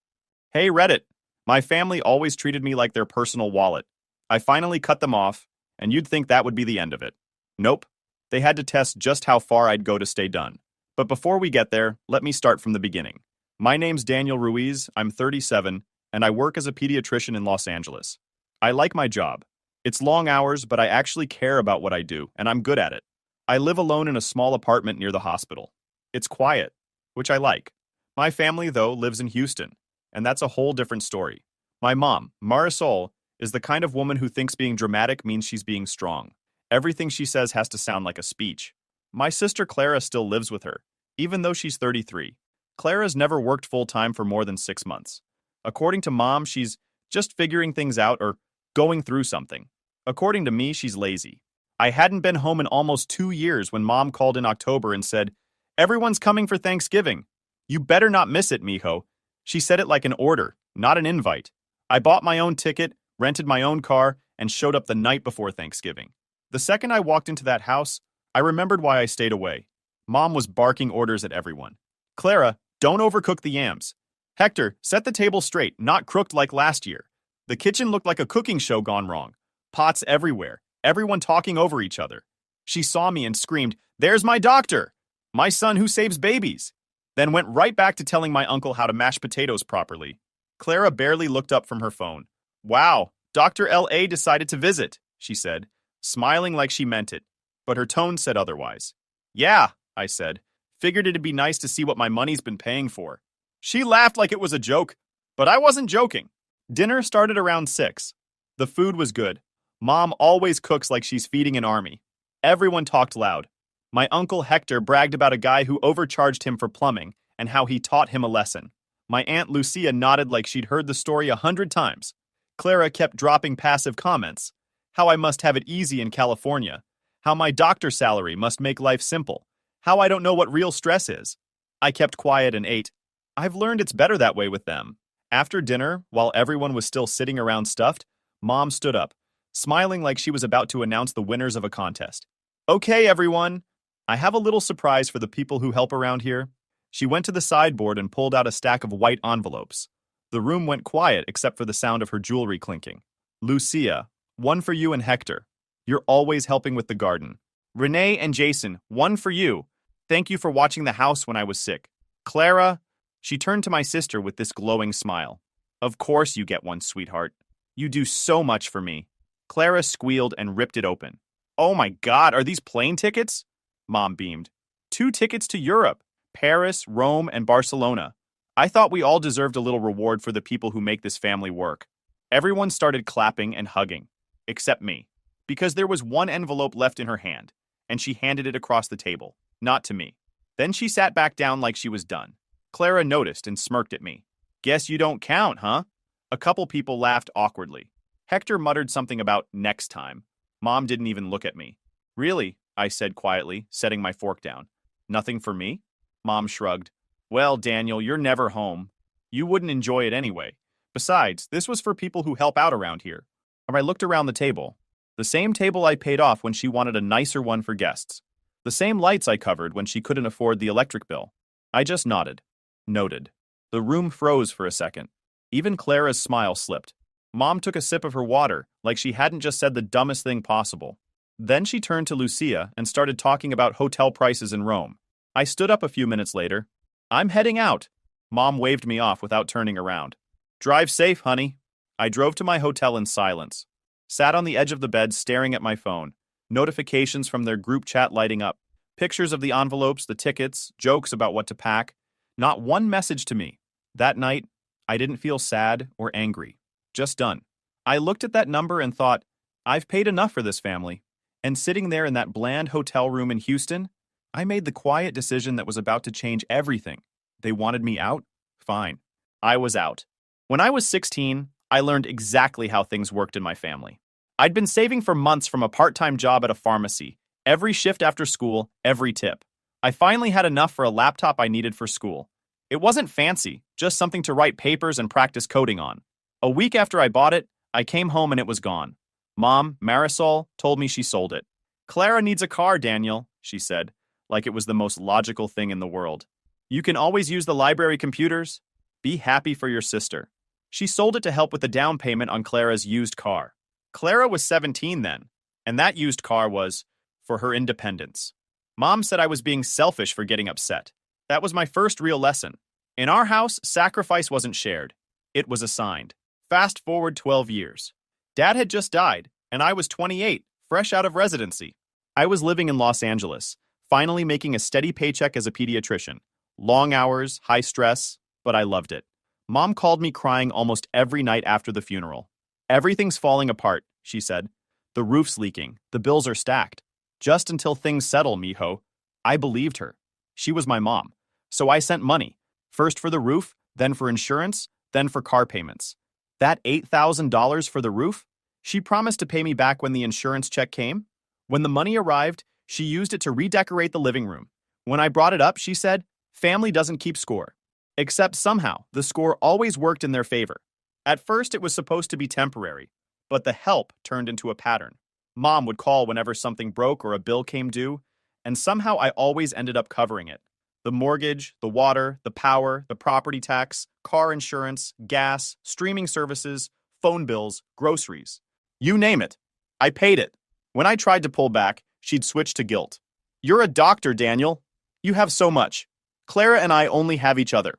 Hey, Reddit. My family always treated me like their personal wallet. I finally cut them off, and you'd think that would be the end of it. Nope. They had to test just how far I'd go to stay done. But before we get there, let me start from the beginning. My name's Daniel Ruiz, I'm 37, and I work as a pediatrician in Los Angeles. I like my job. It's long hours, but I actually care about what I do, and I'm good at it. I live alone in a small apartment near the hospital. It's quiet, which I like. My family, though, lives in Houston, and that's a whole different story. My mom, Marisol, is the kind of woman who thinks being dramatic means she's being strong. Everything she says has to sound like a speech. My sister Clara still lives with her, even though she's 33. Clara's never worked full-time for more than 6 months. According to Mom, she's just figuring things out or going through something. According to me, she's lazy. I hadn't been home in almost 2 years when Mom called in October and said, "Everyone's coming for Thanksgiving. You better not miss it, mijo." She said it like an order, not an invite. I bought my own ticket, rented my own car, and showed up the night before Thanksgiving. The second I walked into that house, I remembered why I stayed away. Mom was barking orders at everyone. Clara, don't overcook the yams. Hector, set the table straight, not crooked like last year. The kitchen looked like a cooking show gone wrong. Pots everywhere, everyone talking over each other. She saw me and screamed, "There's my doctor! My son who saves babies!" Then went right back to telling my uncle how to mash potatoes properly. Clara barely looked up from her phone. "Wow, Dr. L.A. decided to visit," she said, smiling like she meant it, but her tone said otherwise. "Yeah," I said. Figured it'd be nice to see what my money's been paying for. She laughed like it was a joke, but I wasn't joking. Dinner started around 6. The food was good. Mom always cooks like she's feeding an army. Everyone talked loud. My uncle Hector bragged about a guy who overcharged him for plumbing and how he taught him a lesson. My Aunt Lucia nodded like she'd heard the story 100 times. Clara kept dropping passive comments. How I must have it easy in California. How my doctor salary must make life simple. How I don't know what real stress is. I kept quiet and ate. I've learned it's better that way with them. After dinner, while everyone was still sitting around stuffed, Mom stood up, smiling like she was about to announce the winners of a contest. Okay, everyone. I have a little surprise for the people who help around here. She went to the sideboard and pulled out a stack of white envelopes. The room went quiet except for the sound of her jewelry clinking. Lucia, one for you and Hector. You're always helping with the garden. Renee and Jason, one for you. Thank you for watching the house when I was sick. Clara, she turned to my sister with this glowing smile. Of course you get one, sweetheart. You do so much for me. Clara squealed and ripped it open. Oh my God, are these plane tickets? Mom beamed. 2 tickets to Europe, Paris, Rome, and Barcelona. I thought we all deserved a little reward for the people who make this family work. Everyone started clapping and hugging, except me, because there was one envelope left in her hand, and she handed it across the table, not to me. Then she sat back down like she was done. Clara noticed and smirked at me. Guess you don't count, huh? A couple people laughed awkwardly. Hector muttered something about next time. Mom didn't even look at me. Really? I said quietly, setting my fork down. Nothing for me? Mom shrugged. Well, Daniel, you're never home. You wouldn't enjoy it anyway. Besides, this was for people who help out around here. I looked around the table. The same table I paid off when she wanted a nicer one for guests. The same lights I covered when she couldn't afford the electric bill. I just nodded. Noted. The room froze for a second. Even Clara's smile slipped. Mom took a sip of her water, like she hadn't just said the dumbest thing possible. Then she turned to Lucia and started talking about hotel prices in Rome. I stood up a few minutes later. I'm heading out. Mom waved me off without turning around. Drive safe, honey. I drove to my hotel in silence. Sat on the edge of the bed staring at my phone. Notifications from their group chat lighting up. Pictures of the envelopes, the tickets, jokes about what to pack. Not one message to me. That night, I didn't feel sad or angry. Just done. I looked at that number and thought, I've paid enough for this family. And sitting there in that bland hotel room in Houston, I made the quiet decision that was about to change everything. They wanted me out? Fine. I was out. When I was 16, I learned exactly how things worked in my family. I'd been saving for months from a part-time job at a pharmacy, every shift after school, every tip. I finally had enough for a laptop I needed for school. It wasn't fancy, just something to write papers and practice coding on. A week after I bought it, I came home and it was gone. Mom, Marisol, told me she sold it. Clara needs a car, Daniel, she said, like it was the most logical thing in the world. You can always use the library computers. Be happy for your sister. She sold it to help with the down payment on Clara's used car. Clara was 17 then, and that used car was for her independence. Mom said I was being selfish for getting upset. That was my first real lesson. In our house, sacrifice wasn't shared. It was assigned. Fast forward 12 years. Dad had just died, and I was 28, fresh out of residency. I was living in Los Angeles, finally making a steady paycheck as a pediatrician. Long hours, high stress, but I loved it. Mom called me crying almost every night after the funeral. Everything's falling apart, she said. The roof's leaking. The bills are stacked. Just until things settle, mijo. I believed her. She was my mom. So I sent money. First for the roof, then for insurance, then for car payments. That $8,000 for the roof? She promised to pay me back when the insurance check came. When the money arrived, she used it to redecorate the living room. When I brought it up, she said, family doesn't keep score. Except somehow, the score always worked in their favor. At first, it was supposed to be temporary, but the help turned into a pattern. Mom would call whenever something broke or a bill came due, and somehow I always ended up covering it. The mortgage, the water, the power, the property tax, car insurance, gas, streaming services, phone bills, groceries. You name it. I paid it. When I tried to pull back, she'd switch to guilt. You're a doctor, Daniel. You have so much. Clara and I only have each other.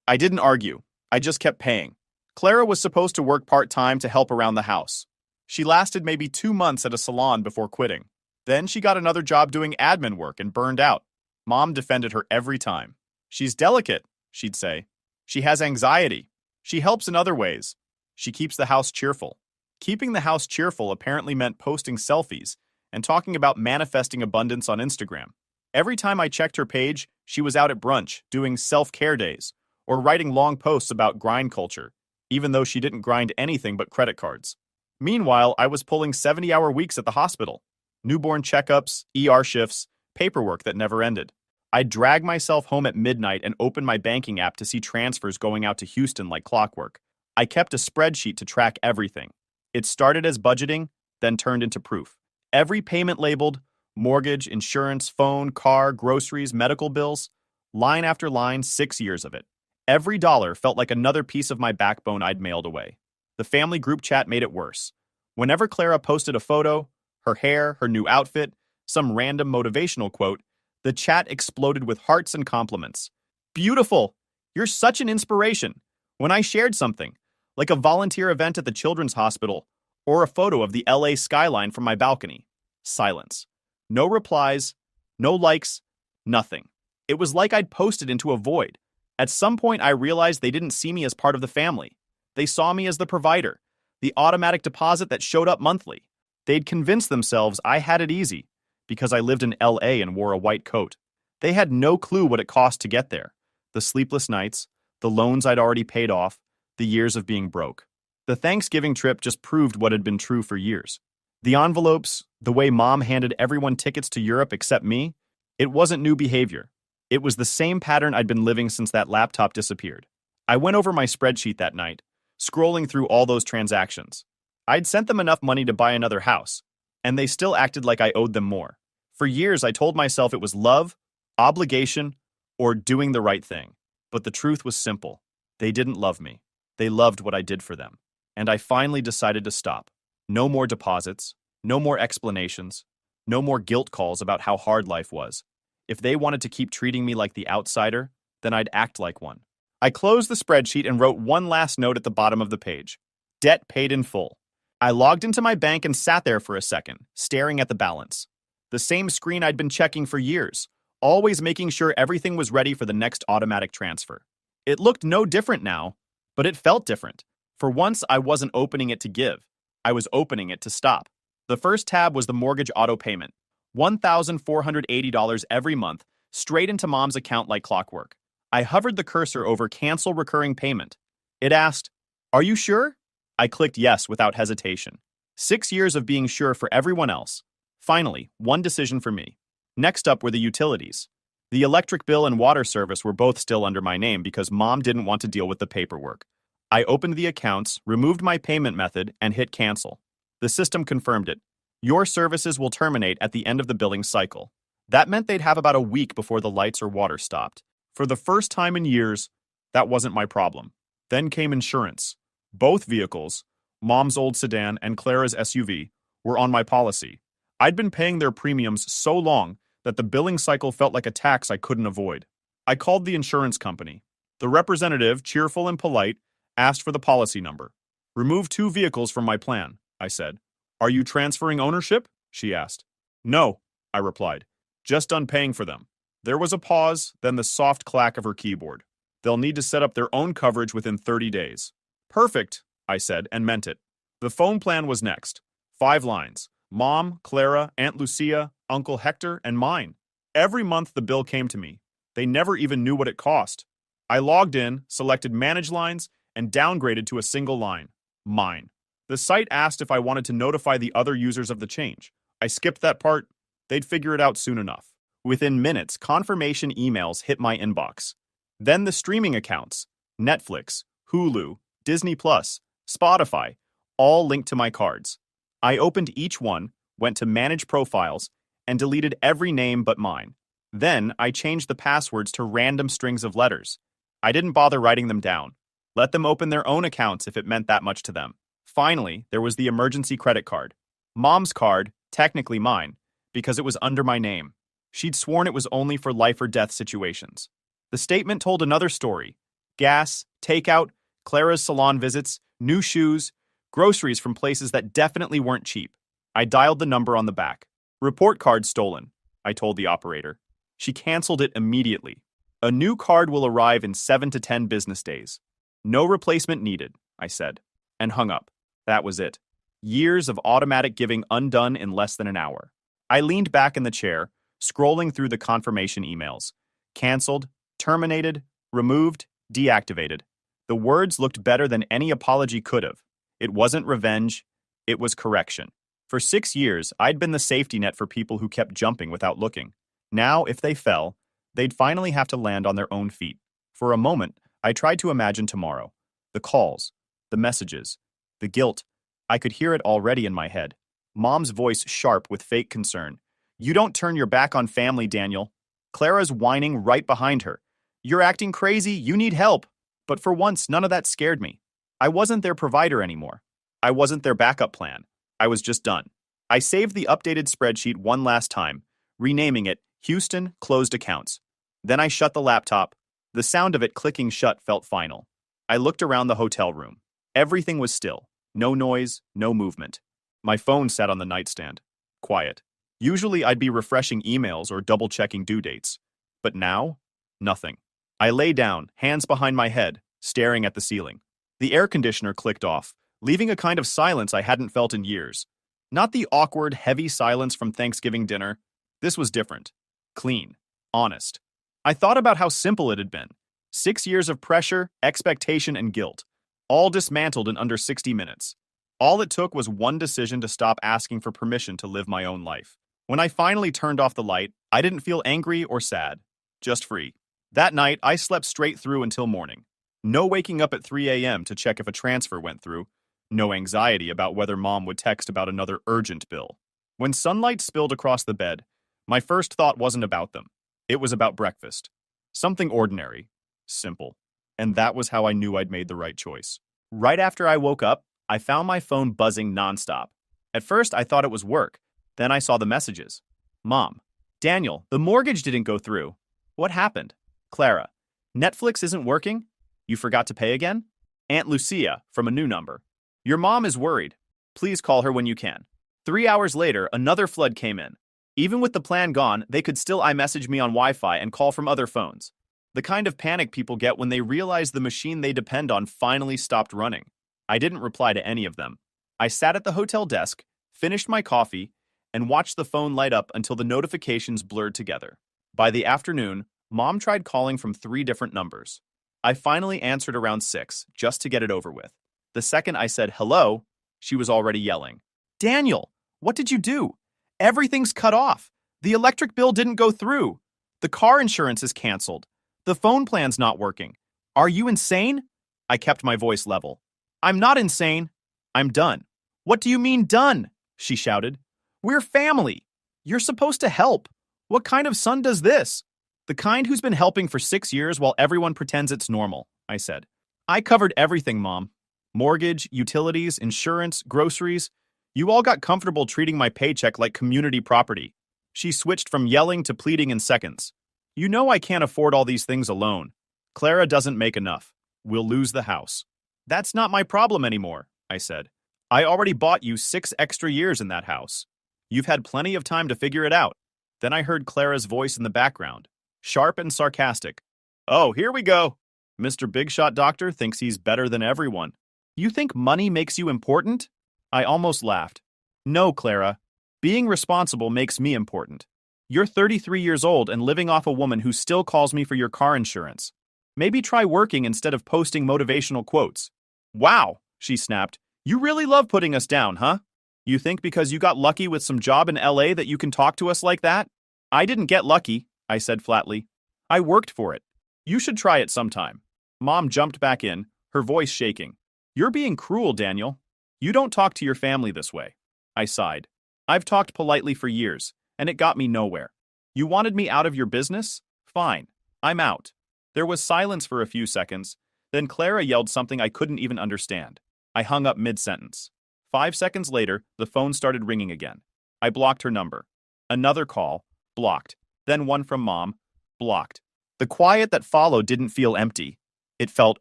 I didn't argue. I just kept paying. Clara was supposed to work part-time to help around the house. She lasted maybe 2 months at a salon before quitting. Then she got another job doing admin work and burned out. Mom defended her every time. She's delicate, she'd say. She has anxiety. She helps in other ways. She keeps the house cheerful. Keeping the house cheerful apparently meant posting selfies and talking about manifesting abundance on Instagram. Every time I checked her page, she was out at brunch, doing self-care days, or writing long posts about grind culture, even though she didn't grind anything but credit cards. Meanwhile, I was pulling 70-hour weeks at the hospital. Newborn checkups, ER shifts, paperwork that never ended. I'd drag myself home at midnight and open my banking app to see transfers going out to Houston like clockwork. I kept a spreadsheet to track everything. It started as budgeting, then turned into proof. Every payment labeled, mortgage, insurance, phone, car, groceries, medical bills, line after line, 6 years of it. Every dollar felt like another piece of my backbone I'd mailed away. The family group chat made it worse. Whenever Clara posted a photo, her hair, her new outfit, some random motivational quote, the chat exploded with hearts and compliments. Beautiful! You're such an inspiration! When I shared something, like a volunteer event at the children's hospital, or a photo of the LA skyline from my balcony, silence. No replies, no likes, nothing. It was like I'd posted into a void. At some point, I realized they didn't see me as part of the family. They saw me as the provider, the automatic deposit that showed up monthly. They'd convinced themselves I had it easy because I lived in LA and wore a white coat. They had no clue what it cost to get there. The sleepless nights, the loans I'd already paid off, the years of being broke. The Thanksgiving trip just proved what had been true for years. The envelopes, the way Mom handed everyone tickets to Europe except me, it wasn't new behavior. It was the same pattern I'd been living since that laptop disappeared. I went over my spreadsheet that night, scrolling through all those transactions. I'd sent them enough money to buy another house, and they still acted like I owed them more. For years, I told myself it was love, obligation, or doing the right thing. But the truth was simple. They didn't love me. They loved what I did for them. And I finally decided to stop. No more deposits, no more explanations, no more guilt calls about how hard life was. If they wanted to keep treating me like the outsider, then I'd act like one. I closed the spreadsheet and wrote one last note at the bottom of the page. Debt paid in full. I logged into my bank and sat there for a second, staring at the balance. The same screen I'd been checking for years, always making sure everything was ready for the next automatic transfer. It looked no different now, but it felt different. For once, I wasn't opening it to give. I was opening it to stop. The first tab was the mortgage auto payment. $1,480 every month, straight into Mom's account like clockwork. I hovered the cursor over Cancel Recurring Payment. It asked, "Are you sure?" I clicked yes without hesitation. 6 years of being sure for everyone else. Finally, one decision for me. Next up were the utilities. The electric bill and water service were both still under my name because Mom didn't want to deal with the paperwork. I opened the accounts, removed my payment method, and hit cancel. The system confirmed it. Your services will terminate at the end of the billing cycle. That meant they'd have about a week before the lights or water stopped. For the first time in years, that wasn't my problem. Then came insurance. Both vehicles, Mom's old sedan and Clara's SUV, were on my policy. I'd been paying their premiums so long that the billing cycle felt like a tax I couldn't avoid. I called the insurance company. The representative, cheerful and polite, asked for the policy number. "Remove 2 vehicles from my plan," I said. "Are you transferring ownership?" she asked. "No," I replied. "Just done paying for them." There was a pause, then the soft clack of her keyboard. "They'll need to set up their own coverage within 30 days. "Perfect," I said, and meant it. The phone plan was next. 5 lines. Mom, Clara, Aunt Lucia, Uncle Hector, and mine. Every month the bill came to me. They never even knew what it cost. I logged in, selected Manage Lines, and downgraded to a single line. Mine. The site asked if I wanted to notify the other users of the change. I skipped that part. They'd figure it out soon enough. Within minutes, confirmation emails hit my inbox. Then the streaming accounts. Netflix, Hulu, Disney+, Spotify, all linked to my cards. I opened each one, went to Manage Profiles, and deleted every name but mine. Then I changed the passwords to random strings of letters. I didn't bother writing them down. Let them open their own accounts if it meant that much to them. Finally, there was the emergency credit card. Mom's card, technically mine, because it was under my name. She'd sworn it was only for life or death situations. The statement told another story. Gas, takeout, Clara's salon visits, new shoes, groceries from places that definitely weren't cheap. I dialed the number on the back. "Report card stolen," I told the operator. She canceled it immediately. A new card will arrive in 7 to 10 business days. No replacement needed, I said, and hung up. That was it. Years of automatic giving undone in less than an hour. I leaned back in the chair, scrolling through the confirmation emails. Canceled, terminated, removed, deactivated. The words looked better than any apology could have. It wasn't revenge, it was correction. For 6 years, I'd been the safety net for people who kept jumping without looking. Now, if they fell, they'd finally have to land on their own feet. For a moment, I tried to imagine tomorrow. The calls, the messages, the guilt. I could hear it already in my head. Mom's voice sharp with fake concern. You don't turn your back on family, Daniel. Clara's whining right behind her. You're acting crazy, you need help. But for once, none of that scared me. I wasn't their provider anymore. I wasn't their backup plan. I was just done. I saved the updated spreadsheet one last time, renaming it Houston Closed Accounts. Then I shut the laptop. The sound of it clicking shut felt final. I looked around the hotel room. Everything was still. No noise, no movement. My phone sat on the nightstand. Quiet. Usually I'd be refreshing emails or double-checking due dates. But now, nothing. I lay down, hands behind my head, staring at the ceiling. The air conditioner clicked off, leaving a kind of silence I hadn't felt in years. Not the awkward, heavy silence from Thanksgiving dinner. This was different. Clean. Honest. I thought about how simple it had been. 6 years of pressure, expectation, and guilt. All dismantled in under 60 minutes. All it took was one decision to stop asking for permission to live my own life. When I finally turned off the light, I didn't feel angry or sad. Just free. That night, I slept straight through until morning. No waking up at 3 a.m. to check if a transfer went through. No anxiety about whether Mom would text about another urgent bill. When sunlight spilled across the bed, my first thought wasn't about them. It was about breakfast. Something ordinary. Simple. And that was how I knew I'd made the right choice. Right after I woke up, I found my phone buzzing nonstop. At first, I thought it was work. Then I saw the messages. Mom. Daniel, the mortgage didn't go through. What happened? Clara. Netflix isn't working? You forgot to pay again? Aunt Lucia, from a new number. Your mom is worried. Please call her when you can. 3 hours later, another flood came in. Even with the plan gone, they could still iMessage me on Wi-Fi and call from other phones. The kind of panic people get when they realize the machine they depend on finally stopped running. I didn't reply to any of them. I sat at the hotel desk, finished my coffee, and watched the phone light up until the notifications blurred together. By the afternoon, Mom tried calling from 3 different numbers. I finally answered around 6, just to get it over with. The second I said hello, she was already yelling. Daniel, what did you do? Everything's cut off. The electric bill didn't go through. The car insurance is canceled. The phone plan's not working. Are you insane? I kept my voice level. I'm not insane. I'm done. What do you mean done? She shouted. We're family. You're supposed to help. What kind of son does this? The kind who's been helping for 6 years while everyone pretends it's normal, I said. I covered everything, Mom. Mortgage, utilities, insurance, groceries. You all got comfortable treating my paycheck like community property. She switched from yelling to pleading in seconds. You know I can't afford all these things alone. Clara doesn't make enough. We'll lose the house. That's not my problem anymore, I said. I already bought you 6 extra years in that house. You've had plenty of time to figure it out. Then I heard Clara's voice in the background, sharp and sarcastic. Oh, here we go. Mr. Big Shot Doctor thinks he's better than everyone. You think money makes you important? I almost laughed. No, Clara. Being responsible makes me important. You're 33 years old and living off a woman who still calls me for your car insurance. Maybe try working instead of posting motivational quotes. Wow, she snapped. You really love putting us down, huh? You think because you got lucky with some job in LA that you can talk to us like that? I didn't get lucky, I said flatly. I worked for it. You should try it sometime. Mom jumped back in, her voice shaking. You're being cruel, Daniel. You don't talk to your family this way. I sighed. I've talked politely for years, and it got me nowhere. You wanted me out of your business? Fine. I'm out. There was silence for a few seconds. Then Clara yelled something I couldn't even understand. I hung up mid-sentence. 5 seconds later, the phone started ringing again. I blocked her number. Another call. Blocked. Then one from Mom. Blocked. The quiet that followed didn't feel empty. It felt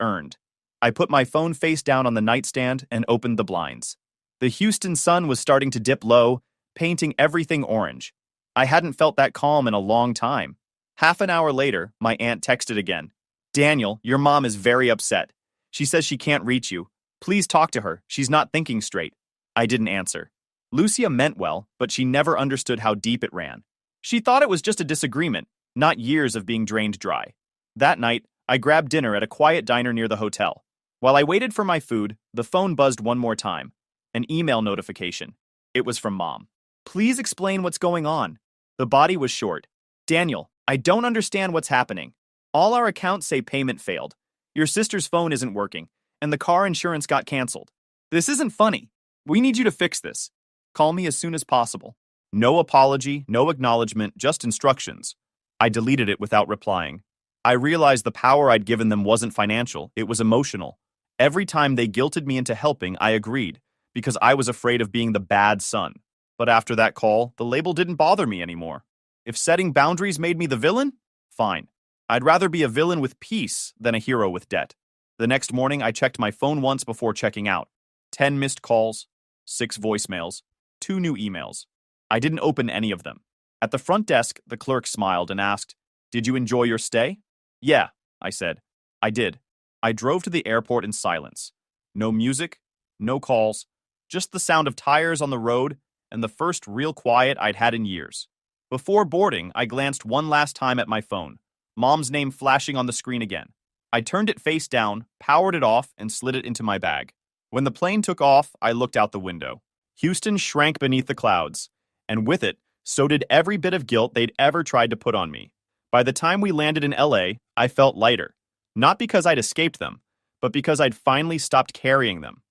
earned. I put my phone face down on the nightstand and opened the blinds. The Houston sun was starting to dip low, painting everything orange. I hadn't felt that calm in a long time. Half an hour later, my aunt texted again. Daniel, your mom is very upset. She says she can't reach you. Please talk to her. She's not thinking straight. I didn't answer. Lucia meant well, but she never understood how deep it ran. She thought it was just a disagreement, not years of being drained dry. That night, I grabbed dinner at a quiet diner near the hotel. While I waited for my food, the phone buzzed one more time. An email notification. It was from Mom. Please explain what's going on. The body was short. Daniel, I don't understand what's happening. All our accounts say payment failed. Your sister's phone isn't working, and the car insurance got canceled. This isn't funny. We need you to fix this. Call me as soon as possible. No apology, no acknowledgement, just instructions. I deleted it without replying. I realized the power I'd given them wasn't financial, it was emotional. Every time they guilted me into helping, I agreed, because I was afraid of being the bad son. But after that call, the label didn't bother me anymore. If setting boundaries made me the villain, fine. I'd rather be a villain with peace than a hero with debt. The next morning, I checked my phone once before checking out. 10 missed calls, 6 voicemails, 2 new emails. I didn't open any of them. At the front desk, the clerk smiled and asked, "Did you enjoy your stay?" "Yeah," I said. "I did." I drove to the airport in silence. No music, no calls, just the sound of tires on the road and the first real quiet I'd had in years. Before boarding, I glanced one last time at my phone, Mom's name flashing on the screen again. I turned it face down, powered it off, and slid it into my bag. When the plane took off, I looked out the window. Houston shrank beneath the clouds, and with it, so did every bit of guilt they'd ever tried to put on me. By the time we landed in LA, I felt lighter. Not because I'd escaped them, but because I'd finally stopped carrying them.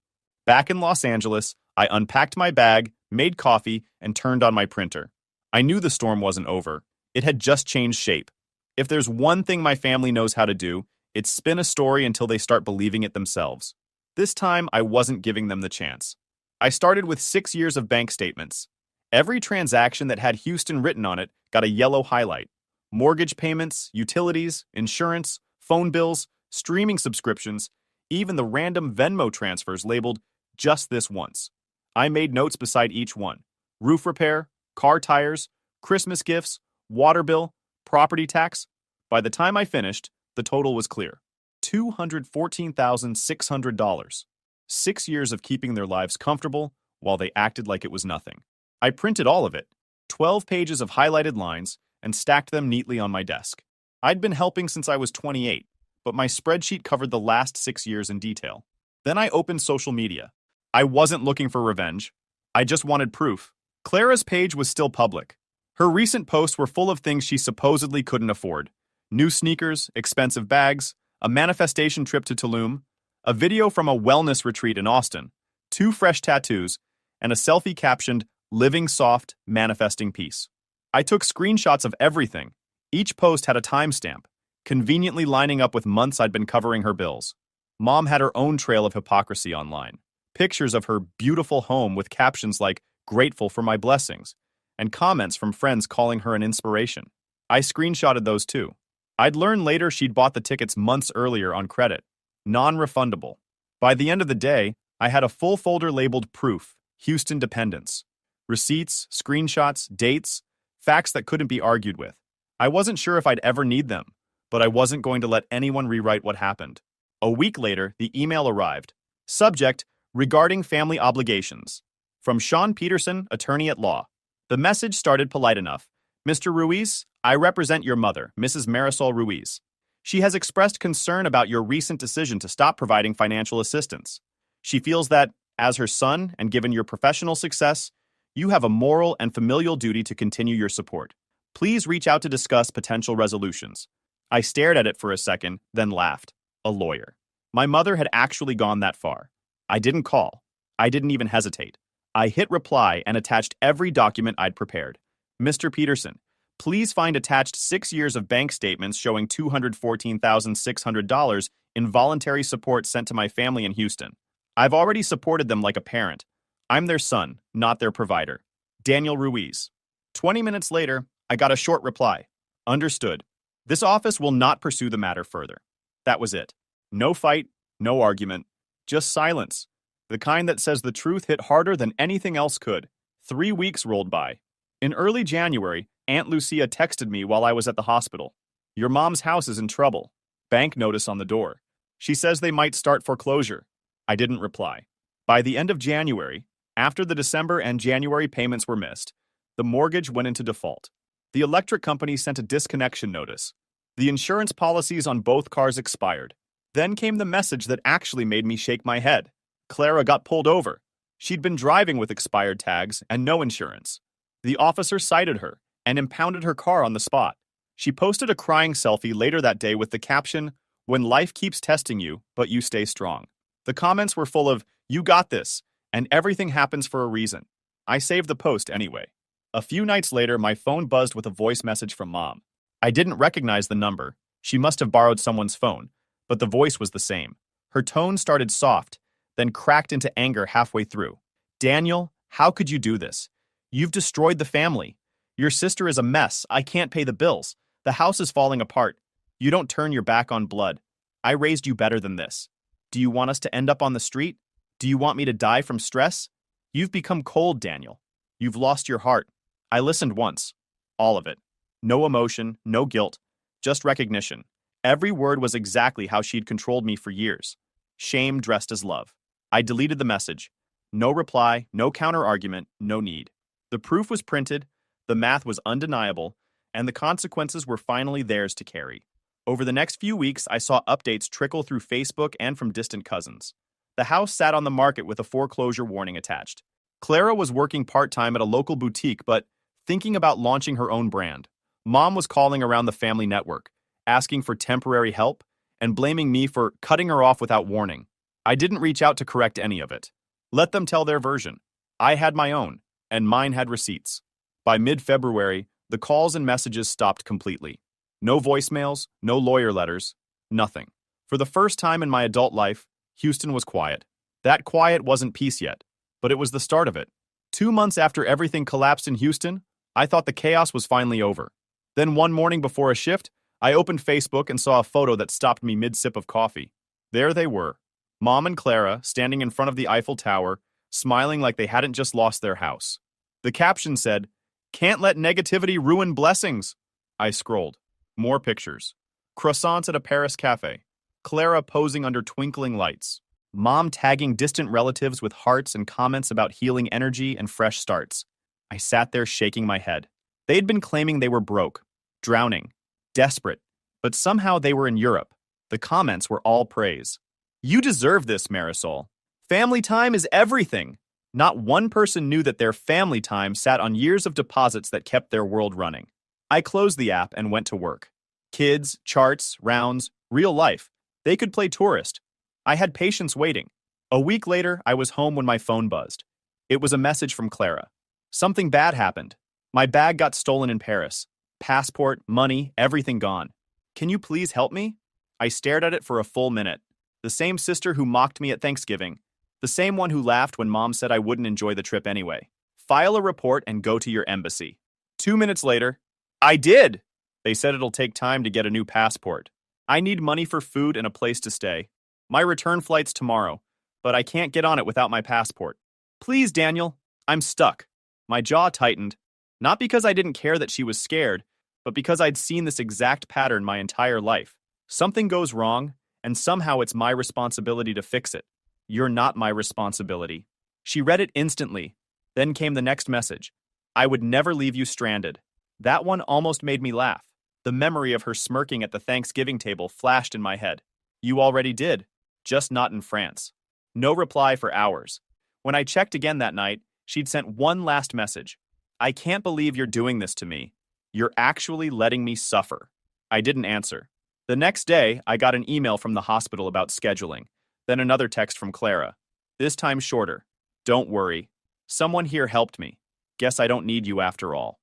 Back in Los Angeles, I unpacked my bag, made coffee, and turned on my printer. I knew the storm wasn't over. It had just changed shape. If there's one thing my family knows how to do, it's spin a story until they start believing it themselves. This time, I wasn't giving them the chance. I started with 6 years of bank statements. Every transaction that had Houston written on it got a yellow highlight. Mortgage payments, utilities, insurance, phone bills, streaming subscriptions, even the random Venmo transfers labeled "just this once." I made notes beside each one. Roof repair, car tires, Christmas gifts, water bill, property tax. By the time I finished, the total was clear. $214,600. 6 years of keeping their lives comfortable while they acted like it was nothing. I printed all of it, 12 pages of highlighted lines, and stacked them neatly on my desk. I'd been helping since I was 28, but my spreadsheet covered the last 6 years in detail. Then I opened social media. I wasn't looking for revenge. I just wanted proof. Clara's page was still public. Her recent posts were full of things she supposedly couldn't afford. New sneakers, expensive bags, a manifestation trip to Tulum, a video from a wellness retreat in Austin, 2 fresh tattoos, and a selfie captioned, "Living soft, manifesting peace." I took screenshots of everything. Each post had a timestamp, conveniently lining up with months I'd been covering her bills. Mom had her own trail of hypocrisy online. Pictures of her beautiful home with captions like, "Grateful for my blessings," and comments from friends calling her an inspiration. I screenshotted those too. I'd learned later she'd bought the tickets months earlier on credit. Non-refundable. By the end of the day, I had a full folder labeled Proof, Houston Dependence. Receipts, screenshots, dates, facts that couldn't be argued with. I wasn't sure if I'd ever need them, but I wasn't going to let anyone rewrite what happened. A week later, the email arrived. Subject, regarding family obligations. From Sean Peterson, attorney at law. The message started polite enough. "Mr. Ruiz, I represent your mother, Mrs. Marisol Ruiz. She has expressed concern about your recent decision to stop providing financial assistance. She feels that, as her son and given your professional success, you have a moral and familial duty to continue your support. Please reach out to discuss potential resolutions." I stared at it for a second, then laughed. A lawyer. My mother had actually gone that far. I didn't call. I didn't even hesitate. I hit reply and attached every document I'd prepared. "Mr. Peterson, please find attached 6 years of bank statements showing $214,600 in voluntary support sent to my family in Houston. I've already supported them like a parent. I'm their son, not their provider. Daniel Ruiz." 20 minutes later, I got a short reply. "Understood. This office will not pursue the matter further." That was it. No fight, no argument, just silence. The kind that says the truth hit harder than anything else could. 3 weeks rolled by. In early January, Aunt Lucia texted me while I was at the hospital. Your mom's house is in trouble. Bank notice on the door. She says they might start foreclosure. I didn't reply. By the end of January, after the December and January payments were missed, the mortgage went into default. The electric company sent a disconnection notice. The insurance policies on both cars expired. Then came the message that actually made me shake my head. Clara got pulled over. She'd been driving with expired tags and no insurance. The officer cited her and impounded her car on the spot. She posted a crying selfie later that day with the caption, "When life keeps testing you, but you stay strong." The comments were full of, "You got this," and "everything happens for a reason." I saved the post anyway. A few nights later, my phone buzzed with a voice message from Mom. I didn't recognize the number. She must have borrowed someone's phone, but the voice was the same. Her tone started soft, then cracked into anger halfway through. "Daniel, how could you do this? You've destroyed the family. Your sister is a mess. I can't pay the bills. The house is falling apart. You don't turn your back on blood. I raised you better than this. Do you want us to end up on the street? Do you want me to die from stress? You've become cold, Daniel. You've lost your heart." I listened once. All of it. No emotion, no guilt, just recognition. Every word was exactly how she'd controlled me for years. Shame dressed as love. I deleted the message. No reply, no counter-argument, no need. The proof was printed, the math was undeniable, and the consequences were finally theirs to carry. Over the next few weeks, I saw updates trickle through Facebook and from distant cousins. The house sat on the market with a foreclosure warning attached. Clara was working part-time at a local boutique, but thinking about launching her own brand. Mom was calling around the family network, asking for temporary help, and blaming me for cutting her off without warning. I didn't reach out to correct any of it. Let them tell their version. I had my own, and mine had receipts. By mid-February, the calls and messages stopped completely. No voicemails, no lawyer letters, nothing. For the first time in my adult life, Houston was quiet. That quiet wasn't peace yet, but it was the start of it. 2 months after everything collapsed in Houston, I thought the chaos was finally over. Then one morning before a shift, I opened Facebook and saw a photo that stopped me mid-sip of coffee. There they were, Mom and Clara standing in front of the Eiffel Tower, smiling like they hadn't just lost their house. The caption said, "Can't let negativity ruin blessings." I scrolled. More pictures. Croissants at a Paris cafe. Clara posing under twinkling lights. Mom tagging distant relatives with hearts and comments about healing energy and fresh starts. I sat there shaking my head. They'd been claiming they were broke, drowning, desperate, but somehow they were in Europe. The comments were all praise. "You deserve this, Marisol. Family time is everything." Not one person knew that their family time sat on years of deposits that kept their world running. I closed the app and went to work. Kids, charts, rounds, real life. They could play tourist. I had patience waiting. A week later, I was home when my phone buzzed. It was a message from Clara. "Something bad happened. My bag got stolen in Paris. Passport, money, everything gone. Can you please help me?" I stared at it for a full minute. The same sister who mocked me at Thanksgiving. The same one who laughed when Mom said I wouldn't enjoy the trip anyway. "File a report and go to your embassy." 2 minutes later, "I did!" They said it'll take time to get a new passport. I need money for food and a place to stay. My return flight's tomorrow, but I can't get on it without my passport. "Please, Daniel." I'm stuck. My jaw tightened. Not because I didn't care that she was scared, but because I'd seen this exact pattern my entire life. Something goes wrong, and somehow it's my responsibility to fix it. "You're not my responsibility." She read it instantly. Then came the next message. "I would never leave you stranded." That one almost made me laugh. The memory of her smirking at the Thanksgiving table flashed in my head. "You already did, just not in France." No reply for hours. When I checked again that night, she'd sent one last message. "I can't believe you're doing this to me. You're actually letting me suffer." I didn't answer. The next day, I got an email from the hospital about scheduling. Then another text from Clara. This time shorter. "Don't worry. Someone here helped me. Guess I don't need you after all."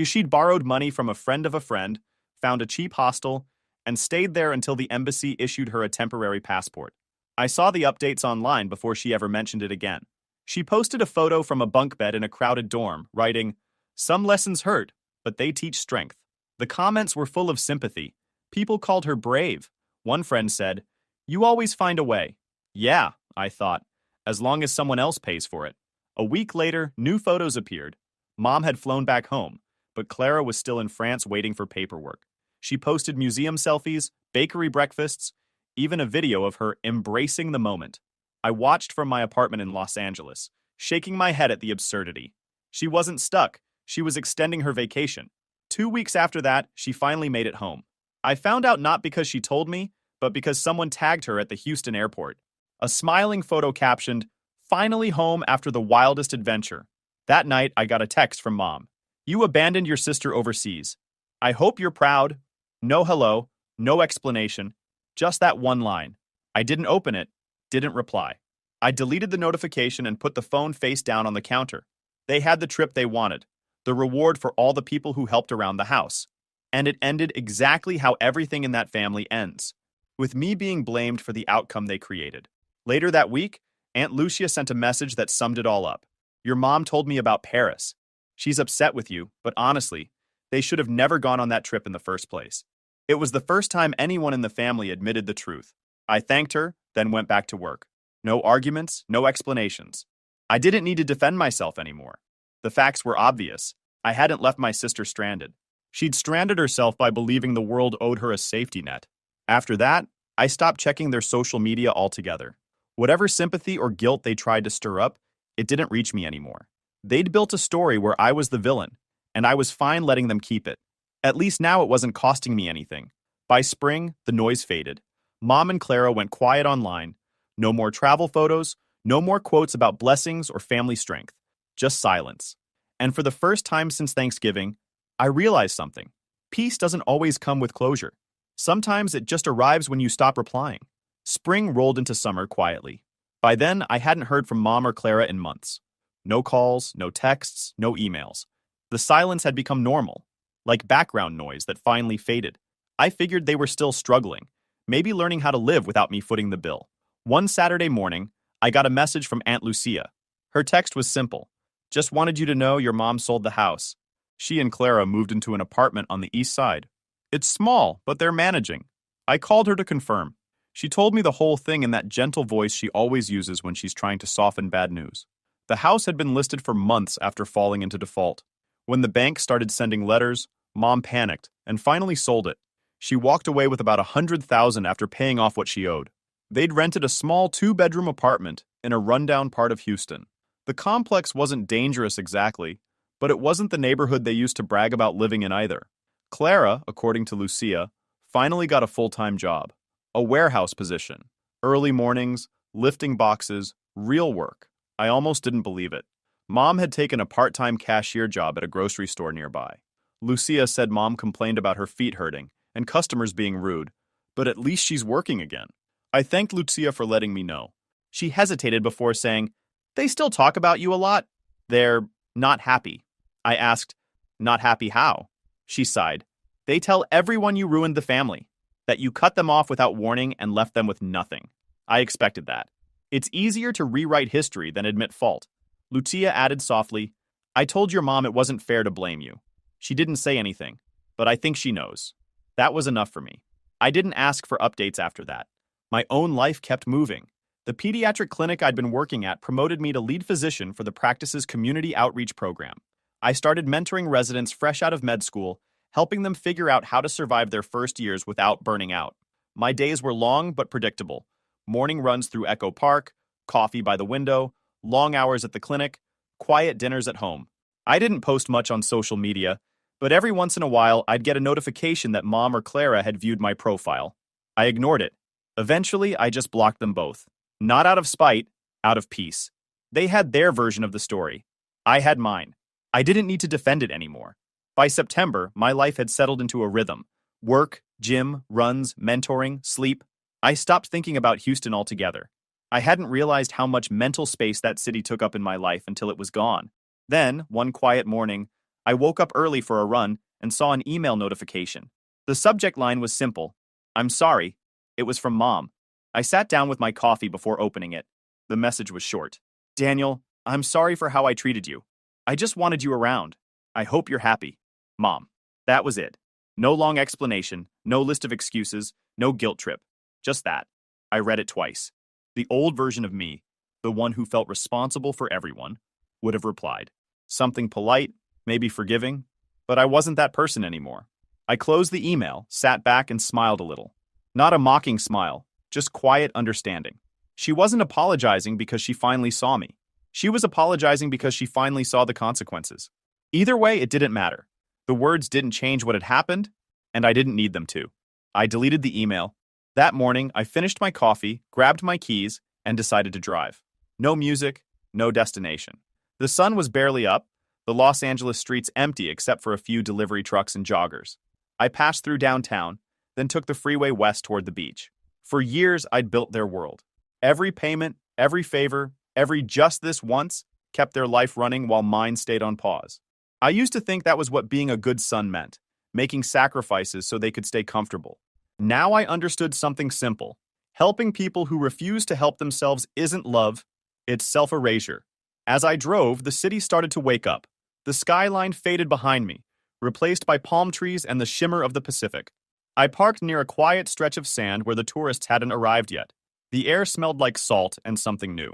She'd borrowed money from a friend of a friend, found a cheap hostel, and stayed there until the embassy issued her a temporary passport. I saw the updates online before she ever mentioned it again. She posted a photo from a bunk bed in a crowded dorm, writing, "Some lessons hurt, but they teach strength." The comments were full of sympathy. People called her brave. One friend said, "You always find a way." Yeah, I thought, as long as someone else pays for it. A week later, new photos appeared. Mom had flown back home, but Clara was still in France waiting for paperwork. She posted museum selfies, bakery breakfasts, even a video of her embracing the moment. I watched from my apartment in Los Angeles, shaking my head at the absurdity. She wasn't stuck. She was extending her vacation. 2 weeks after that, she finally made it home. I found out not because she told me, but because someone tagged her at the Houston airport. A smiling photo captioned, "Finally home after the wildest adventure." That night, I got a text from Mom. "You abandoned your sister overseas. I hope you're proud." No hello, no explanation, just that one line. I didn't open it, didn't reply. I deleted the notification and put the phone face down on the counter. They had the trip they wanted, the reward for all the people who helped around the house. And it ended exactly how everything in that family ends, with me being blamed for the outcome they created. Later that week, Aunt Lucia sent a message that summed it all up. "Your mom told me about Paris. She's upset with you, but honestly, they should have never gone on that trip in the first place." It was the first time anyone in the family admitted the truth. I thanked her, then went back to work. No arguments, no explanations. I didn't need to defend myself anymore. The facts were obvious. I hadn't left my sister stranded. She'd stranded herself by believing the world owed her a safety net. After that, I stopped checking their social media altogether. Whatever sympathy or guilt they tried to stir up, it didn't reach me anymore. They'd built a story where I was the villain, and I was fine letting them keep it. At least now it wasn't costing me anything. By spring, the noise faded. Mom and Clara went quiet online. No more travel photos, no more quotes about blessings or family strength. Just silence. And for the first time since Thanksgiving, I realized something. Peace doesn't always come with closure. Sometimes it just arrives when you stop replying. Spring rolled into summer quietly. By then, I hadn't heard from Mom or Clara in months. No calls, no texts, no emails. The silence had become normal, like background noise that finally faded. I figured they were still struggling, maybe learning how to live without me footing the bill. One Saturday morning, I got a message from Aunt Lucia. Her text was simple. "Just wanted you to know your mom sold the house. She and Clara moved into an apartment on the east side. It's small, but they're managing." I called her to confirm. She told me the whole thing in that gentle voice she always uses when she's trying to soften bad news. The house had been listed for months after falling into default. When the bank started sending letters, Mom panicked and finally sold it. She walked away with about $100,000 after paying off what she owed. They'd rented a small 2-bedroom apartment in a rundown part of Houston. The complex wasn't dangerous exactly, but it wasn't the neighborhood they used to brag about living in either. Clara, according to Lucia, finally got a full-time job. A warehouse position. Early mornings, lifting boxes, real work. I almost didn't believe it. Mom had taken a part-time cashier job at a grocery store nearby. Lucia said Mom complained about her feet hurting and customers being rude, but at least she's working again. I thanked Lucia for letting me know. She hesitated before saying, "They still talk about you a lot." "They're not happy." I asked, "Not happy how?" She sighed. "They tell everyone you ruined the family, that you cut them off without warning and left them with nothing." I expected that. It's easier to rewrite history than admit fault. Lucia added softly, "I told your mom it wasn't fair to blame you. She didn't say anything, but I think she knows." That was enough for me. I didn't ask for updates after that. My own life kept moving. The pediatric clinic I'd been working at promoted me to lead physician for the practice's community outreach program. I started mentoring residents fresh out of med school, helping them figure out how to survive their first years without burning out. My days were long but predictable. Morning runs through Echo Park, coffee by the window, long hours at the clinic, quiet dinners at home. I didn't post much on social media, but every once in a while I'd get a notification that Mom or Clara had viewed my profile. I ignored it. Eventually, I just blocked them both. Not out of spite, out of peace. They had their version of the story. I had mine. I didn't need to defend it anymore. By September, my life had settled into a rhythm. Work, gym, runs, mentoring, sleep. I stopped thinking about Houston altogether. I hadn't realized how much mental space that city took up in my life until it was gone. Then, one quiet morning, I woke up early for a run and saw an email notification. The subject line was simple. "I'm sorry." It was from Mom. I sat down with my coffee before opening it. The message was short. "Daniel, I'm sorry for how I treated you. I just wanted you around. I hope you're happy. Mom." That was it. No long explanation, no list of excuses, no guilt trip. Just that. I read it twice. The old version of me, the one who felt responsible for everyone, would have replied. Something polite, maybe forgiving, But I wasn't that person anymore. I closed the email, sat back, and smiled a little. Not a mocking smile, just quiet understanding. She wasn't apologizing because she finally saw me. She was apologizing because she finally saw the consequences. Either way, it didn't matter. The words didn't change what had happened, and I didn't need them to. I deleted the email. That morning, I finished my coffee, grabbed my keys, and decided to drive. No music, no destination. The sun was barely up, the Los Angeles streets empty except for a few delivery trucks and joggers. I passed through downtown, then took the freeway west toward the beach. For years, I'd built their world. Every payment, every favor, every just this once kept their life running while mine stayed on pause. I used to think that was what being a good son meant, making sacrifices so they could stay comfortable. Now I understood something simple. Helping people who refuse to help themselves isn't love, it's self-erasure. As I drove, the city started to wake up. The skyline faded behind me, replaced by palm trees and the shimmer of the Pacific. I parked near a quiet stretch of sand where the tourists hadn't arrived yet. The air smelled like salt and something new.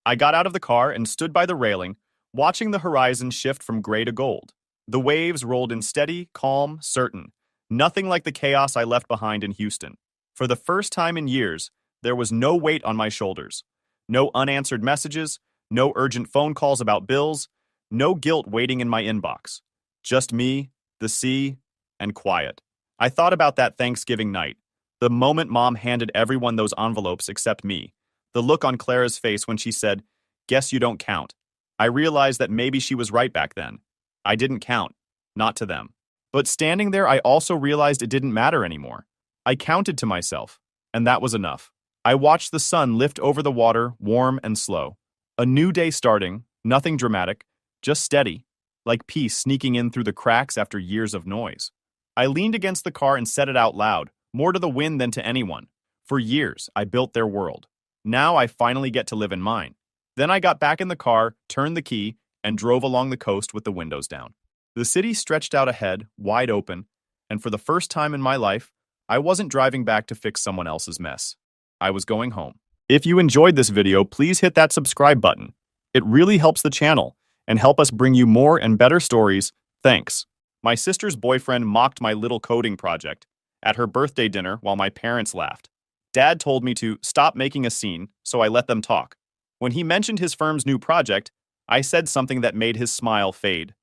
I got out of the car and stood by the railing, watching the horizon shift from gray to gold. The waves rolled in steady, calm, certain. Nothing like the chaos I left behind in Houston. For the first time in years, there was no weight on my shoulders. No unanswered messages, no urgent phone calls about bills, no guilt waiting in my inbox. Just me, the sea, and quiet. I thought about that Thanksgiving night. The moment Mom handed everyone those envelopes except me. The look on Clara's face when she said, "Guess you don't count." I realized that maybe she was right back then. I didn't count. Not to them. But standing there, I also realized it didn't matter anymore. I counted to myself, and that was enough. I watched the sun lift over the water, warm and slow. A new day starting, nothing dramatic, just steady, like peace sneaking in through the cracks after years of noise. I leaned against the car and said it out loud, more to the wind than to anyone. For years, I built their world. Now I finally get to live in mine. Then I got back in the car, turned the key, and drove along the coast with the windows down. The city stretched out ahead, wide open, and for the first time in my life, I wasn't driving back to fix someone else's mess. I was going home. If you enjoyed this video, please hit that subscribe button. It really helps the channel and help us bring you more and better stories. Thanks. My sister's boyfriend mocked my little coding project at her birthday dinner while my parents laughed. Dad told me to stop making a scene, so I let them talk. When he mentioned his firm's new project, I said something that made his smile fade.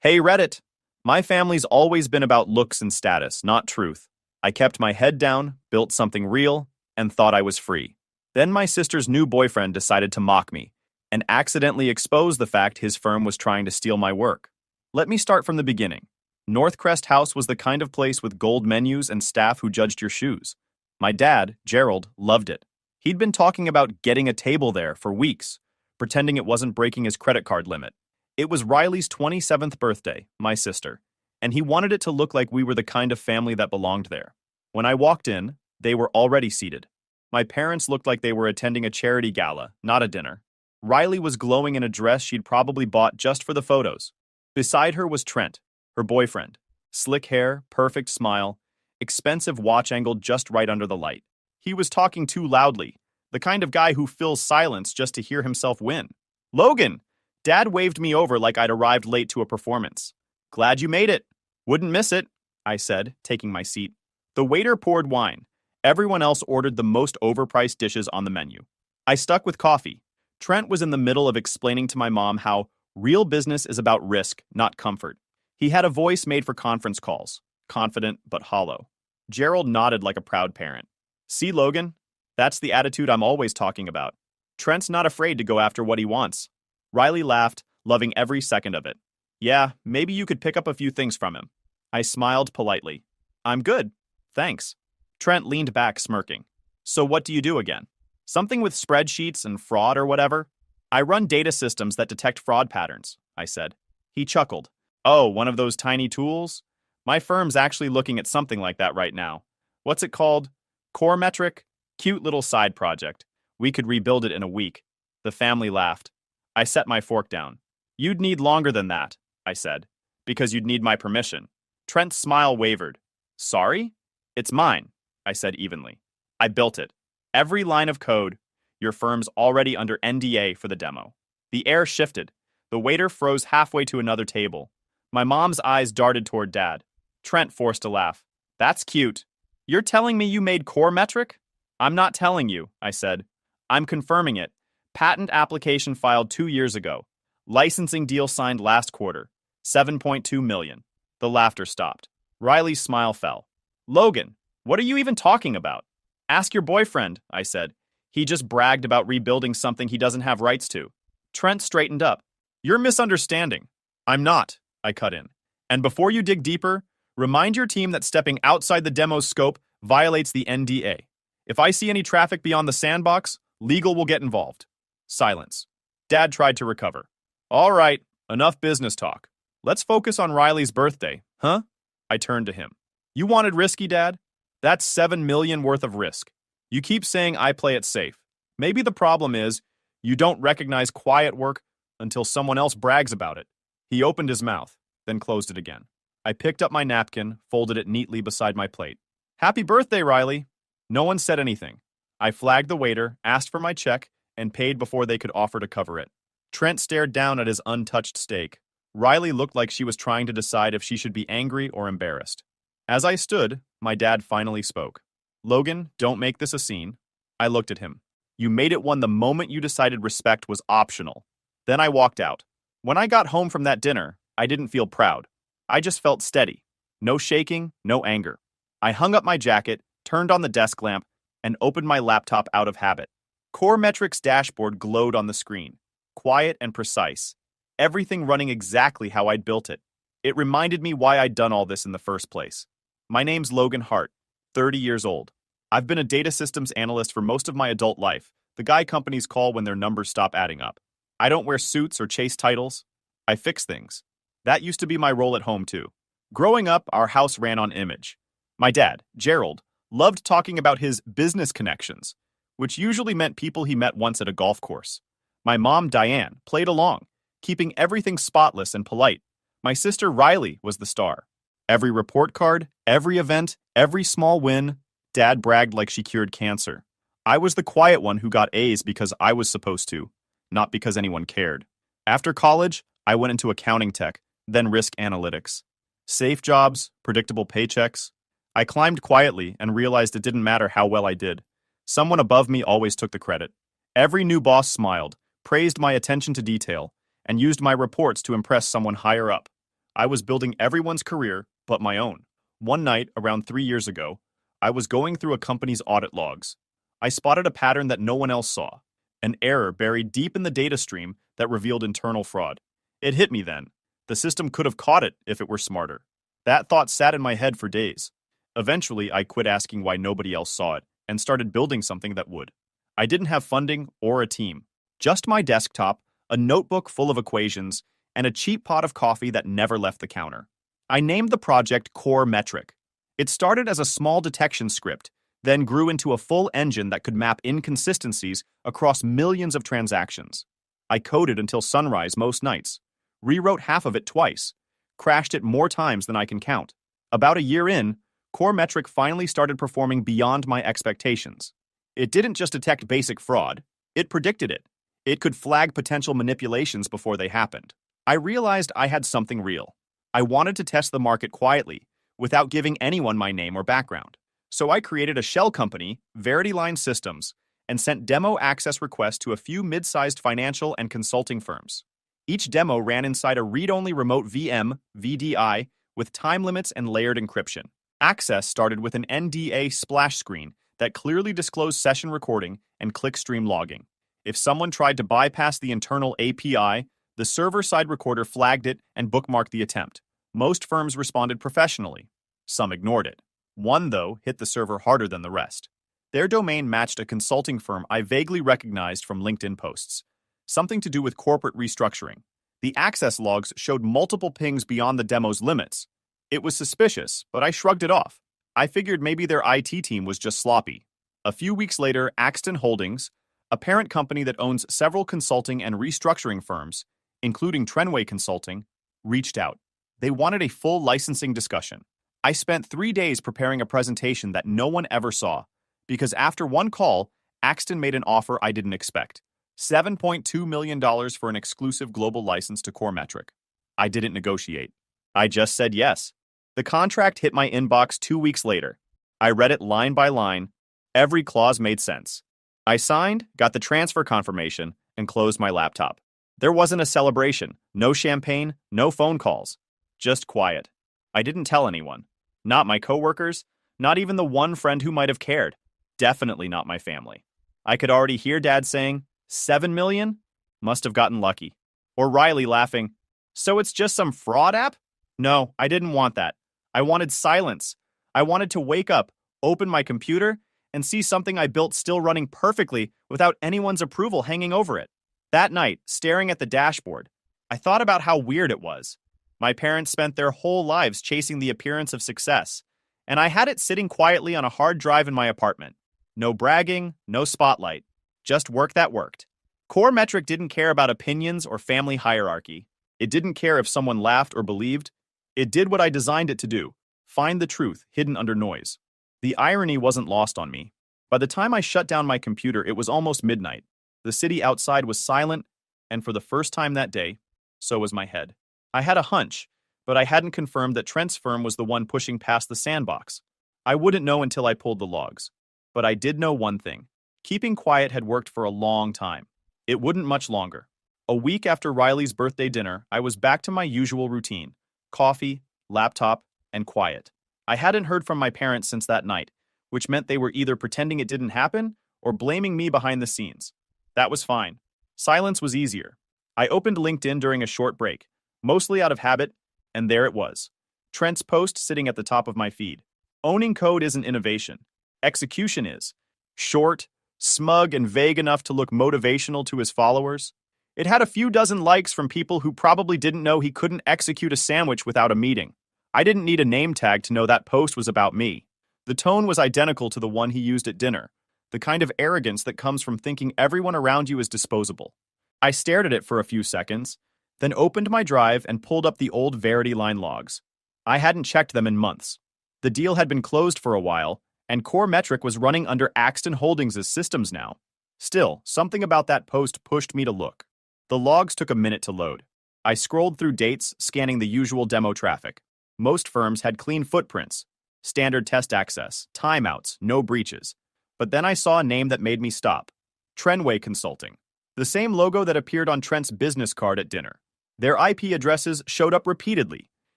Hey Reddit! My family's always been about looks and status, not truth. I kept my head down, built something real, and thought I was free. Then my sister's new boyfriend decided to mock me and accidentally expose the fact his firm was trying to steal my work. Let me start from the beginning. Northcrest House was the kind of place with gold menus and staff who judged your shoes. My dad, Gerald, loved it. He'd been talking about getting a table there for weeks, pretending it wasn't breaking his credit card limit. It was Riley's 27th birthday, my sister, and he wanted it to look like we were the kind of family that belonged there. When I walked in, they were already seated. My parents looked like they were attending a charity gala, not a dinner. Riley was glowing in a dress she'd probably bought just for the photos. Beside her was Trent, her boyfriend. Slick hair, perfect smile, expensive watch angled just right under the light. He was talking too loudly, the kind of guy who fills silence just to hear himself win. Logan! Dad waved me over like I'd arrived late to a performance. Glad you made it. Wouldn't miss it, I said, taking my seat. The waiter poured wine. Everyone else ordered the most overpriced dishes on the menu. I stuck with coffee. Trent was in the middle of explaining to my mom how real business is about risk, not comfort. He had a voice made for conference calls, confident but hollow. Gerald nodded like a proud parent. See, Logan? That's the attitude I'm always talking about. Trent's not afraid to go after what he wants. Riley laughed, loving every second of it. Yeah, maybe you could pick up a few things from him. I smiled politely. I'm good. Thanks. Trent leaned back, smirking. So what do you do again? Something with spreadsheets and fraud or whatever? I run data systems that detect fraud patterns, I said. He chuckled. Oh, one of those tiny tools? My firm's actually looking at something like that right now. What's it called? Core metric? Cute little side project. We could rebuild it in a week. The family laughed. I set my fork down. You'd need longer than that, I said, because you'd need my permission. Trent's smile wavered. Sorry? It's mine, I said evenly. I built it. Every line of code. Your firm's already under NDA for the demo. The air shifted. The waiter froze halfway to another table. My mom's eyes darted toward Dad. Trent forced a laugh. That's cute. You're telling me you made core metric? I'm not telling you, I said. I'm confirming it. Patent application filed 2 years ago. Licensing deal signed last quarter. 7.2 million. The laughter stopped. Riley's smile fell. Logan, what are you even talking about? Ask your boyfriend, I said. He just bragged about rebuilding something he doesn't have rights to. Trent straightened up. You're misunderstanding. I'm not, I cut in. And before you dig deeper, remind your team that stepping outside the demo's scope violates the NDA. If I see any traffic beyond the sandbox, legal will get involved. Silence. Dad tried to recover. All right, enough business talk. Let's focus on Riley's birthday, huh? I turned to him. You wanted risky, Dad? That's 7 million worth of risk. You keep saying I play it safe. Maybe the problem is you don't recognize quiet work until someone else brags about it. He opened his mouth, then closed it again. I picked up my napkin, folded it neatly beside my plate. Happy birthday, Riley. No one said anything. I flagged the waiter, asked for my check, and paid before they could offer to cover it. Trent stared down at his untouched steak. Riley looked like she was trying to decide if she should be angry or embarrassed. As I stood, my dad finally spoke. Logan, don't make this a scene. I looked at him. You made it one the moment you decided respect was optional. Then I walked out. When I got home from that dinner, I didn't feel proud. I just felt steady. No shaking, no anger. I hung up my jacket, turned on the desk lamp, and opened my laptop out of habit. Core Metrics' dashboard glowed on the screen. Quiet and precise. Everything running exactly how I'd built it. It reminded me why I'd done all this in the first place. My name's Logan Hart, 30 years old. I've been a data systems analyst for most of my adult life, the guy companies call when their numbers stop adding up. I don't wear suits or chase titles. I fix things. That used to be my role at home, too. Growing up, our house ran on image. My dad, Gerald, loved talking about his business connections, which usually meant people he met once at a golf course. My mom, Diane, played along, keeping everything spotless and polite. My sister, Riley, was the star. Every report card, every event, every small win, Dad bragged like she cured cancer. I was the quiet one who got A's because I was supposed to, not because anyone cared. After college, I went into accounting tech, then risk analytics. Safe jobs, predictable paychecks. I climbed quietly and realized it didn't matter how well I did. Someone above me always took the credit. Every new boss smiled, praised my attention to detail, and used my reports to impress someone higher up. I was building everyone's career but my own. One night, around 3 years ago, I was going through a company's audit logs. I spotted a pattern that no one else saw, an error buried deep in the data stream that revealed internal fraud. It hit me then. The system could have caught it if it were smarter. That thought sat in my head for days. Eventually, I quit asking why nobody else saw it and started building something that would. I didn't have funding or a team, just my desktop, a notebook full of equations, and a cheap pot of coffee that never left the counter. I named the project Core Metric. It started as a small detection script, then grew into a full engine that could map inconsistencies across millions of transactions. I coded until sunrise most nights, rewrote half of it twice, crashed it more times than I can count. About a year in, Core Metric finally started performing beyond my expectations. It didn't just detect basic fraud, it predicted it. It could flag potential manipulations before they happened. I realized I had something real. I wanted to test the market quietly, without giving anyone my name or background. So I created a shell company, VerityLine Systems, and sent demo access requests to a few mid-sized financial and consulting firms. Each demo ran inside a read-only remote VM, VDI, with time limits and layered encryption. Access started with an NDA splash screen that clearly disclosed session recording and clickstream logging. If someone tried to bypass the internal API, the server-side recorder flagged it and bookmarked the attempt. Most firms responded professionally. Some ignored it. One, though, hit the server harder than the rest. Their domain matched a consulting firm I vaguely recognized from LinkedIn posts. Something to do with corporate restructuring. The access logs showed multiple pings beyond the demo's limits. It was suspicious, but I shrugged it off. I figured maybe their IT team was just sloppy. A few weeks later, Axton Holdings, a parent company that owns several consulting and restructuring firms, including Trenway Consulting, reached out. They wanted a full licensing discussion. I spent 3 days preparing a presentation that no one ever saw, because after one call, Axton made an offer I didn't expect. $7.2 million for an exclusive global license to Core Metric. I didn't negotiate. I just said yes. The contract hit my inbox 2 weeks later. I read it line by line. Every clause made sense. I signed, got the transfer confirmation, and closed my laptop. There wasn't a celebration, no champagne, no phone calls. Just quiet. I didn't tell anyone. Not my coworkers, not even the one friend who might have cared. Definitely not my family. I could already hear Dad saying, 7 million? Must have gotten lucky. Or Riley laughing, so it's just some fraud app? No, I didn't want that. I wanted silence. I wanted to wake up, open my computer, and see something I built still running perfectly without anyone's approval hanging over it. That night, staring at the dashboard, I thought about how weird it was. My parents spent their whole lives chasing the appearance of success, and I had it sitting quietly on a hard drive in my apartment. No bragging, no spotlight, just work that worked. Core Metric didn't care about opinions or family hierarchy. It didn't care if someone laughed or believed. It did what I designed it to do, find the truth hidden under noise. The irony wasn't lost on me. By the time I shut down my computer, it was almost midnight. The city outside was silent, and for the first time that day, so was my head. I had a hunch, but I hadn't confirmed that Trent's firm was the one pushing past the sandbox. I wouldn't know until I pulled the logs. But I did know one thing. Keeping quiet had worked for a long time. It wouldn't much longer. A week after Riley's birthday dinner, I was back to my usual routine. Coffee, laptop, and quiet. I hadn't heard from my parents since that night, which meant they were either pretending it didn't happen or blaming me behind the scenes. That was fine. Silence was easier. I opened LinkedIn during a short break, mostly out of habit, and there it was. Trent's post sitting at the top of my feed. Owning code isn't innovation. Execution is. Short, smug, and vague enough to look motivational to his followers. It had a few dozen likes from people who probably didn't know he couldn't execute a sandwich without a meeting. I didn't need a name tag to know that post was about me. The tone was identical to the one he used at dinner, the kind of arrogance that comes from thinking everyone around you is disposable. I stared at it for a few seconds, then opened my drive and pulled up the old Verity line logs. I hadn't checked them in months. The deal had been closed for a while, and Core Metric was running under Axton Holdings' systems now. Still, something about that post pushed me to look. The logs took a minute to load. I scrolled through dates, scanning the usual demo traffic. Most firms had clean footprints, standard test access, timeouts, no breaches. But then I saw a name that made me stop. Trenway Consulting. The same logo that appeared on Trent's business card at dinner. Their IP addresses showed up repeatedly,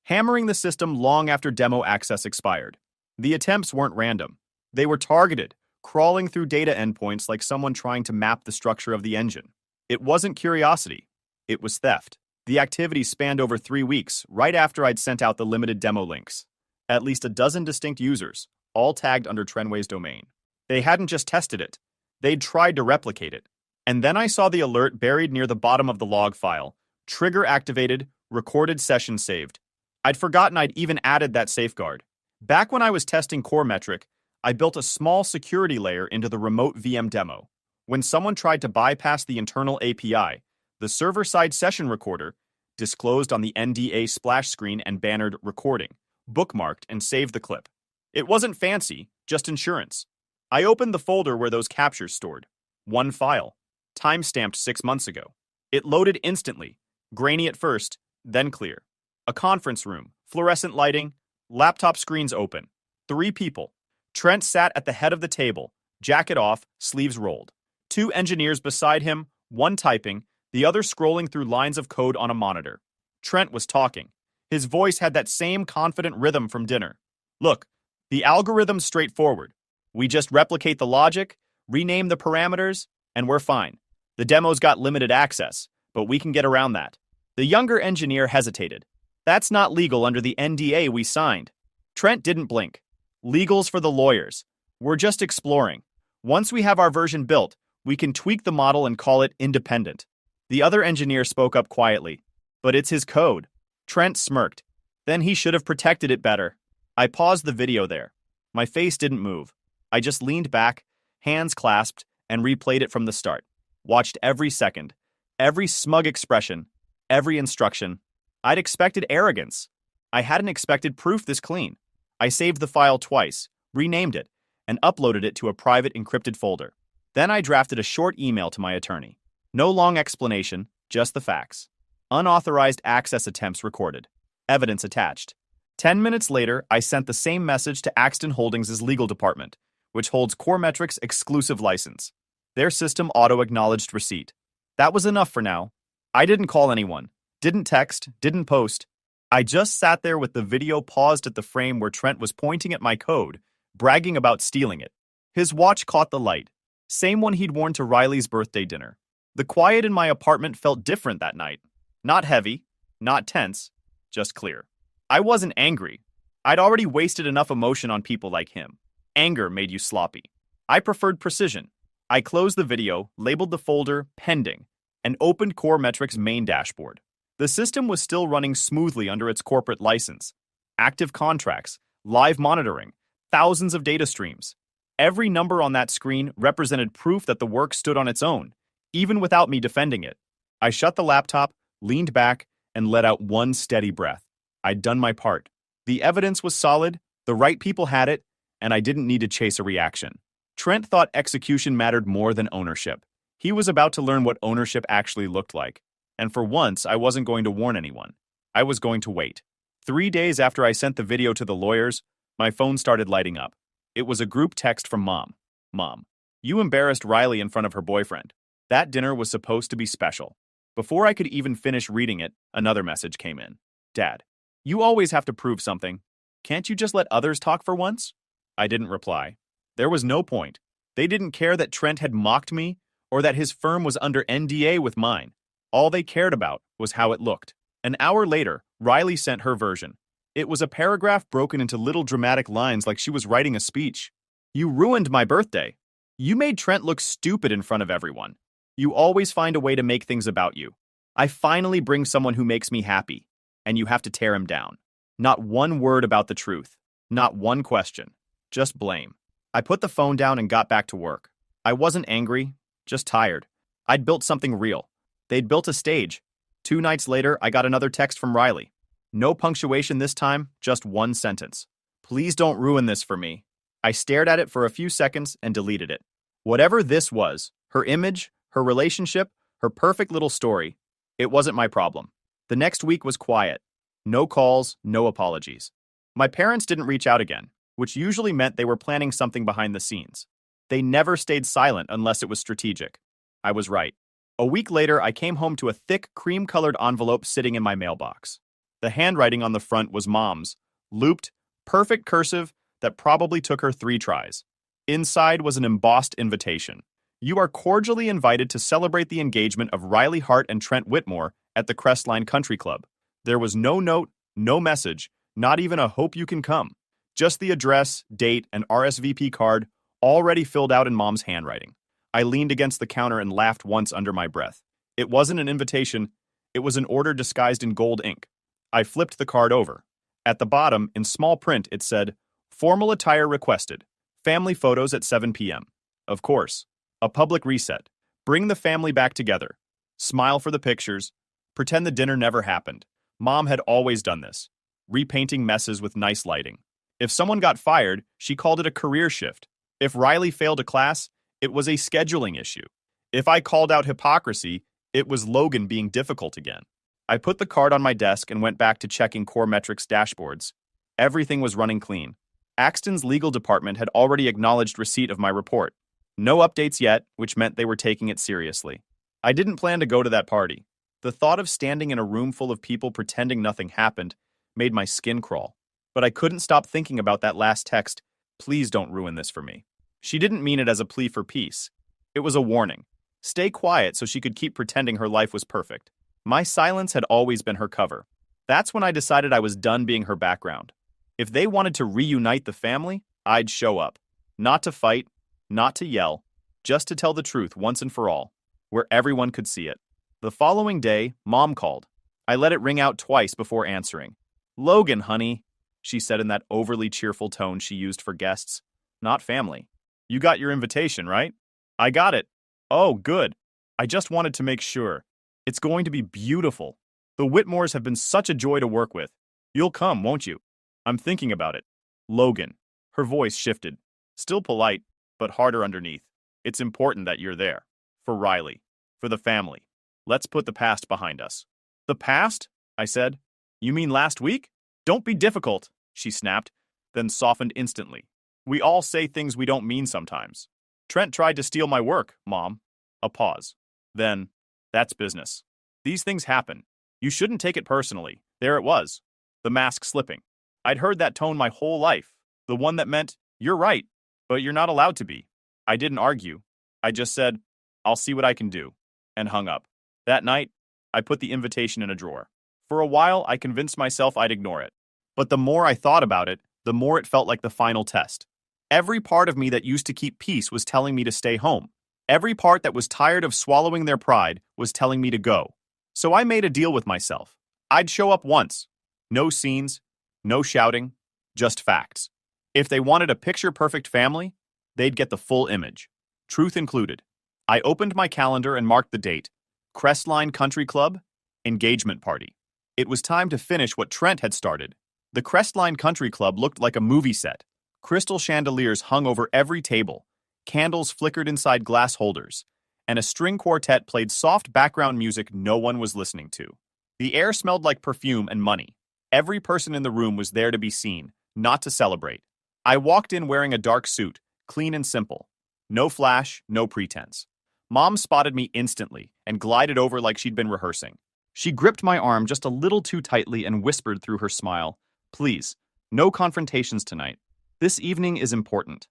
hammering the system long after demo access expired. The attempts weren't random. They were targeted, crawling through data endpoints like someone trying to map the structure of the engine. It wasn't curiosity. It was theft. The activity spanned over 3 weeks, right after I'd sent out the limited demo links. At least a dozen distinct users, all tagged under Trenway's domain. They hadn't just tested it. They'd tried to replicate it. And then I saw the alert buried near the bottom of the log file. Trigger activated, recorded session saved. I'd forgotten I'd even added that safeguard. Back when I was testing Core Metric, I built a small security layer into the remote VM demo. When someone tried to bypass the internal API, the server-side session recorder disclosed on the NDA splash screen and bannered recording, bookmarked and saved the clip. It wasn't fancy, just insurance. I opened the folder where those captures stored. One file, time-stamped 6 months ago. It loaded instantly, grainy at first, then clear. A conference room, fluorescent lighting, laptop screens open. 3 people. Trent sat at the head of the table, jacket off, sleeves rolled. 2 engineers beside him, one typing, the other scrolling through lines of code on a monitor. Trent was talking. His voice had that same confident rhythm from dinner. Look, the algorithm's straightforward. We just replicate the logic, rename the parameters, and we're fine. The demo's got limited access, but we can get around that. The younger engineer hesitated. That's not legal under the NDA we signed. Trent didn't blink. Legal's for the lawyers. We're just exploring. Once we have our version built, we can tweak the model and call it independent. The other engineer spoke up quietly. But it's his code. Trent smirked. Then he should have protected it better. I paused the video there. My face didn't move. I just leaned back, hands clasped, and replayed it from the start. Watched every second, every smug expression, every instruction. I'd expected arrogance. I hadn't expected proof this clean. I saved the file twice, renamed it, and uploaded it to a private encrypted folder. Then I drafted a short email to my attorney. No long explanation, just the facts. Unauthorized access attempts recorded. Evidence attached. 10 minutes later, I sent the same message to Axton Holdings' legal department, which holds Coremetric's exclusive license. Their system auto-acknowledged receipt. That was enough for now. I didn't call anyone, didn't text, didn't post. I just sat there with the video paused at the frame where Trent was pointing at my code, bragging about stealing it. His watch caught the light, same one he'd worn to Riley's birthday dinner. The quiet in my apartment felt different that night. Not heavy, not tense, just clear. I wasn't angry. I'd already wasted enough emotion on people like him. Anger made you sloppy. I preferred precision. I closed the video, labeled the folder pending, and opened Coremetric's main dashboard. The system was still running smoothly under its corporate license. Active contracts, live monitoring, thousands of data streams. Every number on that screen represented proof that the work stood on its own, even without me defending it. I shut the laptop, leaned back, and let out one steady breath. I'd done my part. The evidence was solid, the right people had it, and I didn't need to chase a reaction. Trent thought execution mattered more than ownership. He was about to learn what ownership actually looked like. And for once, I wasn't going to warn anyone. I was going to wait. 3 days after I sent the video to the lawyers, my phone started lighting up. It was a group text from Mom. Mom, you embarrassed Riley in front of her boyfriend. That dinner was supposed to be special. Before I could even finish reading it, another message came in. Dad, you always have to prove something. Can't you just let others talk for once? I didn't reply. There was no point. They didn't care that Trent had mocked me or that his firm was under NDA with mine. All they cared about was how it looked. An hour later, Riley sent her version. It was a paragraph broken into little dramatic lines like she was writing a speech. You ruined my birthday. You made Trent look stupid in front of everyone. You always find a way to make things about you. I finally bring someone who makes me happy, and you have to tear him down. Not one word about the truth. Not one question. Just blame. I put the phone down and got back to work. I wasn't angry, just tired. I'd built something real. They'd built a stage. 2 nights later, I got another text from Riley. No punctuation this time, just one sentence. Please don't ruin this for me. I stared at it for a few seconds and deleted it. Whatever this was, her image, her relationship, her perfect little story, it wasn't my problem. The next week was quiet. No calls, no apologies. My parents didn't reach out again, which usually meant they were planning something behind the scenes. They never stayed silent unless it was strategic. I was right. A week later, I came home to a thick, cream-colored envelope sitting in my mailbox. The handwriting on the front was Mom's, looped, perfect cursive that probably took her 3 tries. Inside was an embossed invitation. You are cordially invited to celebrate the engagement of Riley Hart and Trent Whitmore at the Crestline Country Club. There was no note, no message, not even a hope you can come. Just the address, date, and RSVP card, already filled out in Mom's handwriting. I leaned against the counter and laughed once under my breath. It wasn't an invitation, it was an order disguised in gold ink. I flipped the card over. At the bottom, in small print, it said, "Formal attire requested. Family photos at 7 p.m. Of course. A public reset. Bring the family back together. Smile for the pictures. Pretend the dinner never happened." Mom had always done this, repainting messes with nice lighting. If someone got fired, she called it a career shift. If Riley failed a class, it was a scheduling issue. If I called out hypocrisy, it was Logan being difficult again. I put the card on my desk and went back to checking Coremetric's dashboards. Everything was running clean. Axton's legal department had already acknowledged receipt of my report. No updates yet, which meant they were taking it seriously. I didn't plan to go to that party. The thought of standing in a room full of people pretending nothing happened made my skin crawl. But I couldn't stop thinking about that last text, "Please don't ruin this for me." She didn't mean it as a plea for peace. It was a warning. Stay quiet so she could keep pretending her life was perfect. My silence had always been her cover. That's when I decided I was done being her background. If they wanted to reunite the family, I'd show up. Not to fight, not to yell, just to tell the truth once and for all, where everyone could see it. The following day, Mom called. I let it ring out twice before answering. "Logan, honey," she said in that overly cheerful tone she used for guests, not family. "You got your invitation, right?" "I got it." "Oh, good. I just wanted to make sure. It's going to be beautiful. The Whitmores have been such a joy to work with. You'll come, won't you?" "I'm thinking about it." "Logan." Her voice shifted. Still polite, but harder underneath. "It's important that you're there. For Riley. For the family. Let's put the past behind us." "The past?" I said. You mean last week? Don't be difficult, she snapped, then softened instantly. We all say things we don't mean sometimes. Trent tried to steal my work, Mom. A pause. Then, that's business. These things happen. You shouldn't take it personally. There it was. The mask slipping. I'd heard that tone my whole life. The one that meant, you're right, but you're not allowed to be. I didn't argue. I just said, I'll see what I can do, and hung up. That night, I put the invitation in a drawer. For a while, I convinced myself I'd ignore it. But the more I thought about it, the more it felt like the final test. Every part of me that used to keep peace was telling me to stay home. Every part that was tired of swallowing their pride was telling me to go. So I made a deal with myself. I'd show up once. No scenes, no shouting, just facts. If they wanted a picture-perfect family, they'd get the full image, truth included. I opened my calendar and marked the date. Crestline Country Club, engagement party. It was time to finish what Trent had started. The Crestline Country Club looked like a movie set. Crystal chandeliers hung over every table, candles flickered inside glass holders, and a string quartet played soft background music no one was listening to. The air smelled like perfume and money. Every person in the room was there to be seen, not to celebrate. I walked in wearing a dark suit, clean and simple. No flash, no pretense. Mom spotted me instantly and glided over like she'd been rehearsing. She gripped my arm just a little too tightly and whispered through her smile, "Please, no confrontations tonight. This evening is important."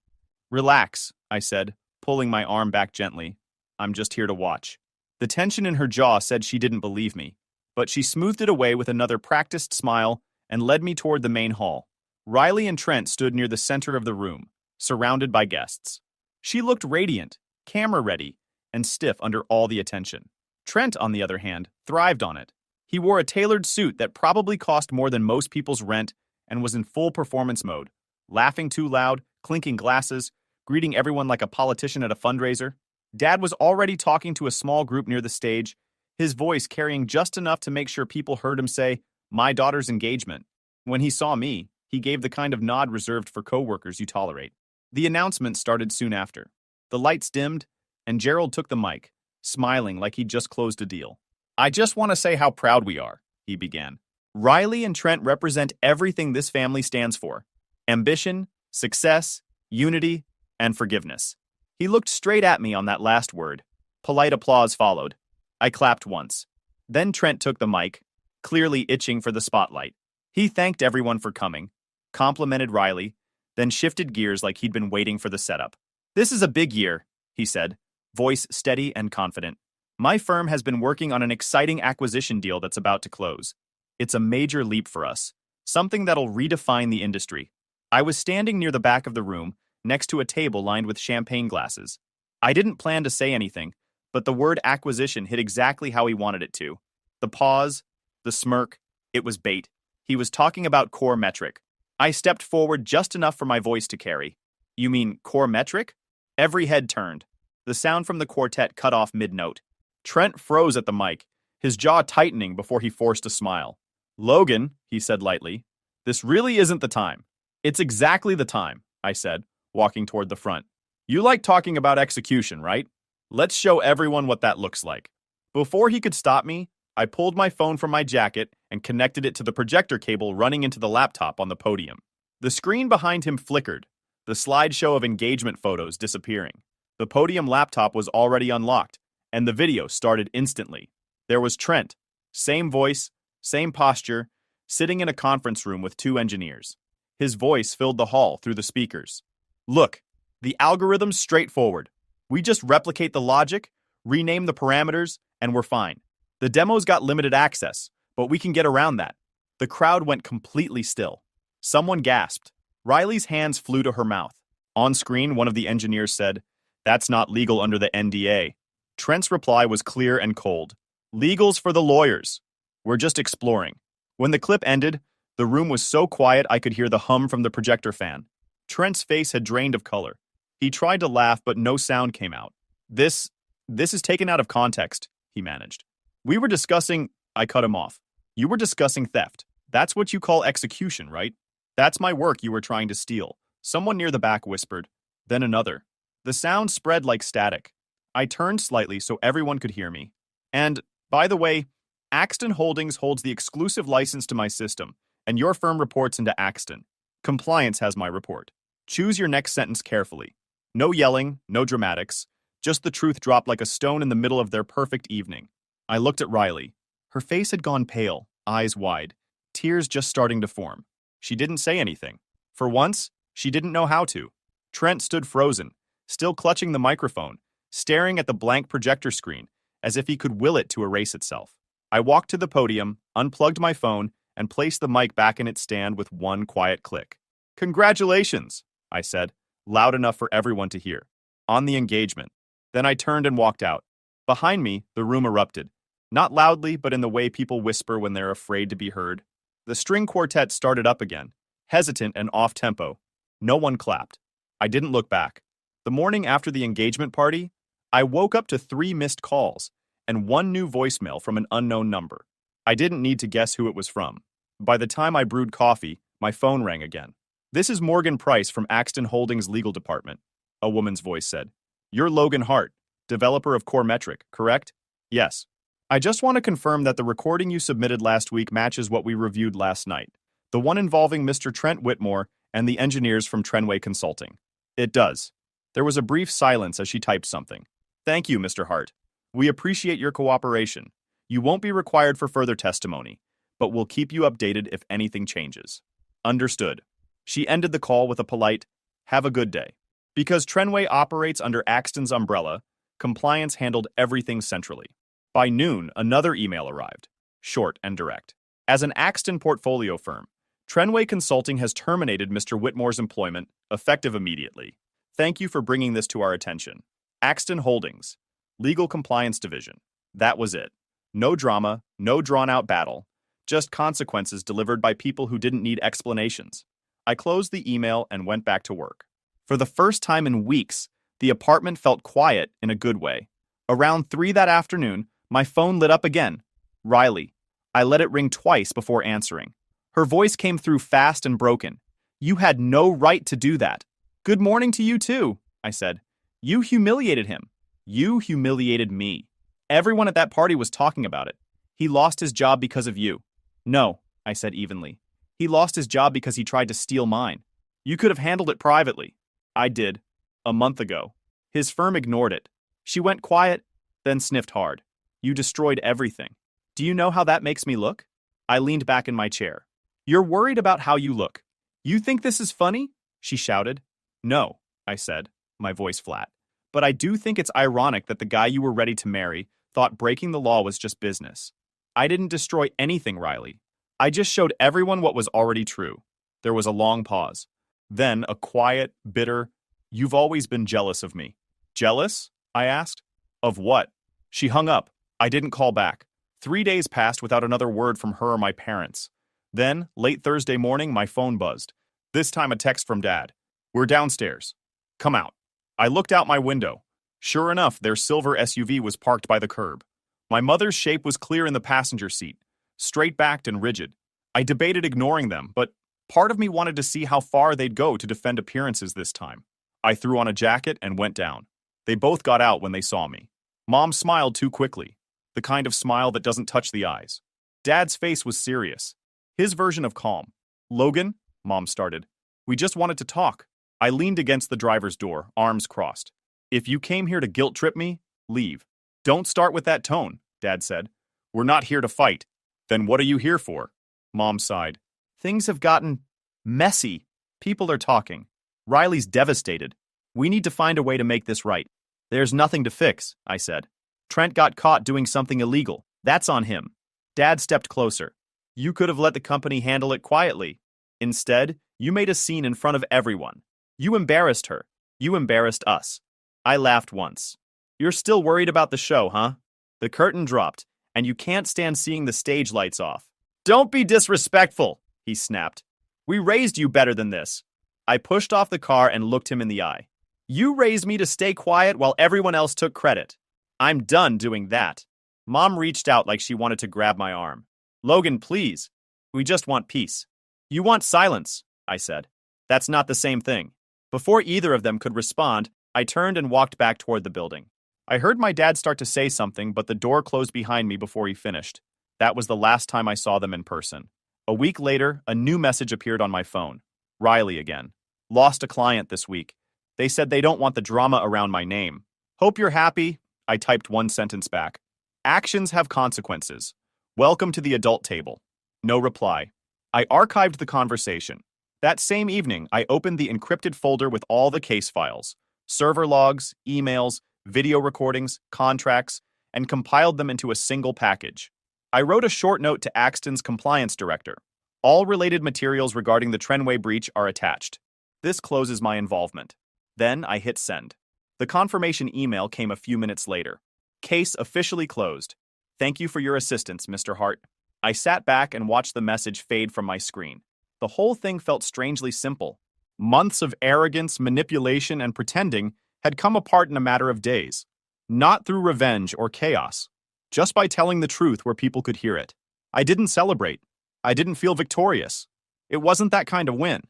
"Relax," I said, pulling my arm back gently. "I'm just here to watch." The tension in her jaw said she didn't believe me, but she smoothed it away with another practiced smile and led me toward the main hall. Riley and Trent stood near the center of the room, surrounded by guests. She looked radiant, camera-ready, and stiff under all the attention. Trent, on the other hand, thrived on it. He wore a tailored suit that probably cost more than most people's rent and was in full performance mode, laughing too loud, clinking glasses, greeting everyone like a politician at a fundraiser. Dad was already talking to a small group near the stage, his voice carrying just enough to make sure people heard him say, "My daughter's engagement." When he saw me, he gave the kind of nod reserved for coworkers you tolerate. The announcement started soon after. The lights dimmed, and Gerald took the mic, smiling like he'd just closed a deal. "I just want to say how proud we are," he began. "Riley and Trent represent everything this family stands for: ambition, success, unity, and forgiveness." He looked straight at me on that last word. Polite applause followed. I clapped once. Then Trent took the mic, clearly itching for the spotlight. He thanked everyone for coming, complimented Riley, then shifted gears like he'd been waiting for the setup. "This is a big year," he said, voice steady and confident. "My firm has been working on an exciting acquisition deal that's about to close. It's a major leap for us, something that'll redefine the industry." I was standing near the back of the room, next to a table lined with champagne glasses. I didn't plan to say anything, but the word acquisition hit exactly how he wanted it to. The pause, the smirk, it was bait. He was talking about core metric. I stepped forward just enough for my voice to carry. "You mean core metric?" Every head turned. The sound from the quartet cut off mid-note. Trent froze at the mic, his jaw tightening before he forced a smile. "Logan," he said lightly, "this really isn't the time." "It's exactly the time," I said, walking toward the front. "You like talking about execution, right? Let's show everyone what that looks like." Before he could stop me, I pulled my phone from my jacket and connected it to the projector cable running into the laptop on the podium. The screen behind him flickered, the slideshow of engagement photos disappearing. The podium laptop was already unlocked, and the video started instantly. There was Trent, same voice, same posture, sitting in a conference room with two engineers. His voice filled the hall through the speakers. "Look, the algorithm's straightforward. We just replicate the logic, rename the parameters, and we're fine. The demo's got limited access, but we can get around that." The crowd went completely still. Someone gasped. Riley's hands flew to her mouth. On screen, one of the engineers said, "That's not legal under the NDA." Trent's reply was clear and cold. "Legal's for the lawyers. We're just exploring." When the clip ended, the room was so quiet I could hear the hum from the projector fan. Trent's face had drained of color. He tried to laugh, but no sound came out. This is taken out of context," he managed. "We were discussing—" I cut him off. "You were discussing theft. That's what you call execution, right? That's my work you were trying to steal," someone near the back whispered. Then another. The sound spread like static. I turned slightly so everyone could hear me. "And, by the way, Axton Holdings holds the exclusive license to my system, and your firm reports into Axton. Compliance has my report. Choose your next sentence carefully. No yelling, no dramatics, just the truth dropped like a stone in the middle of their perfect evening. I looked at Riley. Her face had gone pale, eyes wide, tears just starting to form. She didn't say anything. For once, she didn't know how to. Trent stood frozen, still clutching the microphone, staring at the blank projector screen, as if he could will it to erase itself. I walked to the podium, unplugged my phone, and placed the mic back in its stand with one quiet click. "Congratulations," I said, loud enough for everyone to hear. "On the engagement." Then I turned and walked out. Behind me, the room erupted. Not loudly, but in the way people whisper when they're afraid to be heard. The string quartet started up again, hesitant and off-tempo. No one clapped. I didn't look back. The morning after the engagement party, I woke up to 3 missed calls and 1 new voicemail from an unknown number. I didn't need to guess who it was from. By the time I brewed coffee, my phone rang again. "This is Morgan Price from Axton Holdings Legal Department," a woman's voice said. "You're Logan Hart, developer of Core Metric, correct?" "Yes." "I just want to confirm that the recording you submitted last week matches what we reviewed last night, the one involving Mr. Trent Whitmore and the engineers from Trenway Consulting." "It does." There was a brief silence as she typed something. "Thank you, Mr. Hart. We appreciate your cooperation. You won't be required for further testimony, but we'll keep you updated if anything changes." "Understood." She ended the call with a polite, "Have a good day." Because Trenway operates under Axton's umbrella, compliance handled everything centrally. By noon, another email arrived, short and direct. "As an Axton portfolio firm, Trenway Consulting has terminated Mr. Whitmore's employment, effective immediately. Thank you for bringing this to our attention. Axton Holdings, Legal Compliance Division." That was it. No drama, no drawn-out battle, just consequences delivered by people who didn't need explanations. I closed the email and went back to work. For the first time in weeks, the apartment felt quiet in a good way. Around 3 that afternoon, my phone lit up again. Riley. I let it ring twice before answering. Her voice came through fast and broken. "You had no right to do that." "Good morning to you too," I said. "You humiliated him. You humiliated me. Everyone at that party was talking about it. He lost his job because of you." "No," I said evenly. "He lost his job because he tried to steal mine. You could have handled it privately." "I did. A month ago." His firm ignored it. She went quiet, then sniffed hard. "You destroyed everything. Do you know how that makes me look?" I leaned back in my chair. "You're worried about how you look. You think this is funny?" she shouted. "No," I said, my voice flat. "But I do think it's ironic that the guy you were ready to marry thought breaking the law was just business." "I didn't destroy anything, Riley. I just showed everyone what was already true." There was a long pause. Then a quiet, bitter, "You've always been jealous of me." "Jealous?" I asked. "Of what?" She hung up. I didn't call back. 3 days passed without another word from her or my parents. Then, late Thursday morning, my phone buzzed. This time a text from Dad. "We're downstairs. Come out." I looked out my window. Sure enough, their silver SUV was parked by the curb. My mother's shape was clear in the passenger seat, straight-backed and rigid. I debated ignoring them, but part of me wanted to see how far they'd go to defend appearances this time. I threw on a jacket and went down. They both got out when they saw me. Mom smiled too quickly, the kind of smile that doesn't touch the eyes. Dad's face was serious, his version of calm. "Logan," Mom started, "we just wanted to talk." I leaned against the driver's door, arms crossed. "If you came here to guilt-trip me, leave." "Don't start with that tone," Dad said. "We're not here to fight." "Then what are you here for?" Mom sighed. "Things have gotten messy. People are talking. Riley's devastated. We need to find a way to make this right." "There's nothing to fix," I said. "Trent got caught doing something illegal. That's on him." Dad stepped closer. "You could have let the company handle it quietly. Instead, you made a scene in front of everyone. You embarrassed her. You embarrassed us." I laughed once. "You're still worried about the show, huh? The curtain dropped, and you can't stand seeing the stage lights off." "Don't be disrespectful," he snapped. "We raised you better than this." I pushed off the car and looked him in the eye. "You raised me to stay quiet while everyone else took credit. I'm done doing that." Mom reached out like she wanted to grab my arm. "Logan, please. We just want peace." "You want silence," I said. "That's not the same thing." Before either of them could respond, I turned and walked back toward the building. I heard my dad start to say something, but the door closed behind me before he finished. That was the last time I saw them in person. A week later, a new message appeared on my phone. Riley again. Lost a client this week. They said they don't want the drama around my name. Hope you're happy. I typed one sentence back. Actions have consequences. Welcome to the adult table. No reply. I archived the conversation. That same evening, I opened the encrypted folder with all the case files, server logs, emails, video recordings, contracts, and compiled them into a single package. I wrote a short note to Axton's compliance director. All related materials regarding the Trenway breach are attached. This closes my involvement. Then I hit send. The confirmation email came a few minutes later. Case officially closed. Thank you for your assistance, Mr. Hart. I sat back and watched the message fade from my screen. The whole thing felt strangely simple. Months of arrogance, manipulation, and pretending had come apart in a matter of days. Not through revenge or chaos. Just by telling the truth where people could hear it. I didn't celebrate. I didn't feel victorious. It wasn't that kind of win.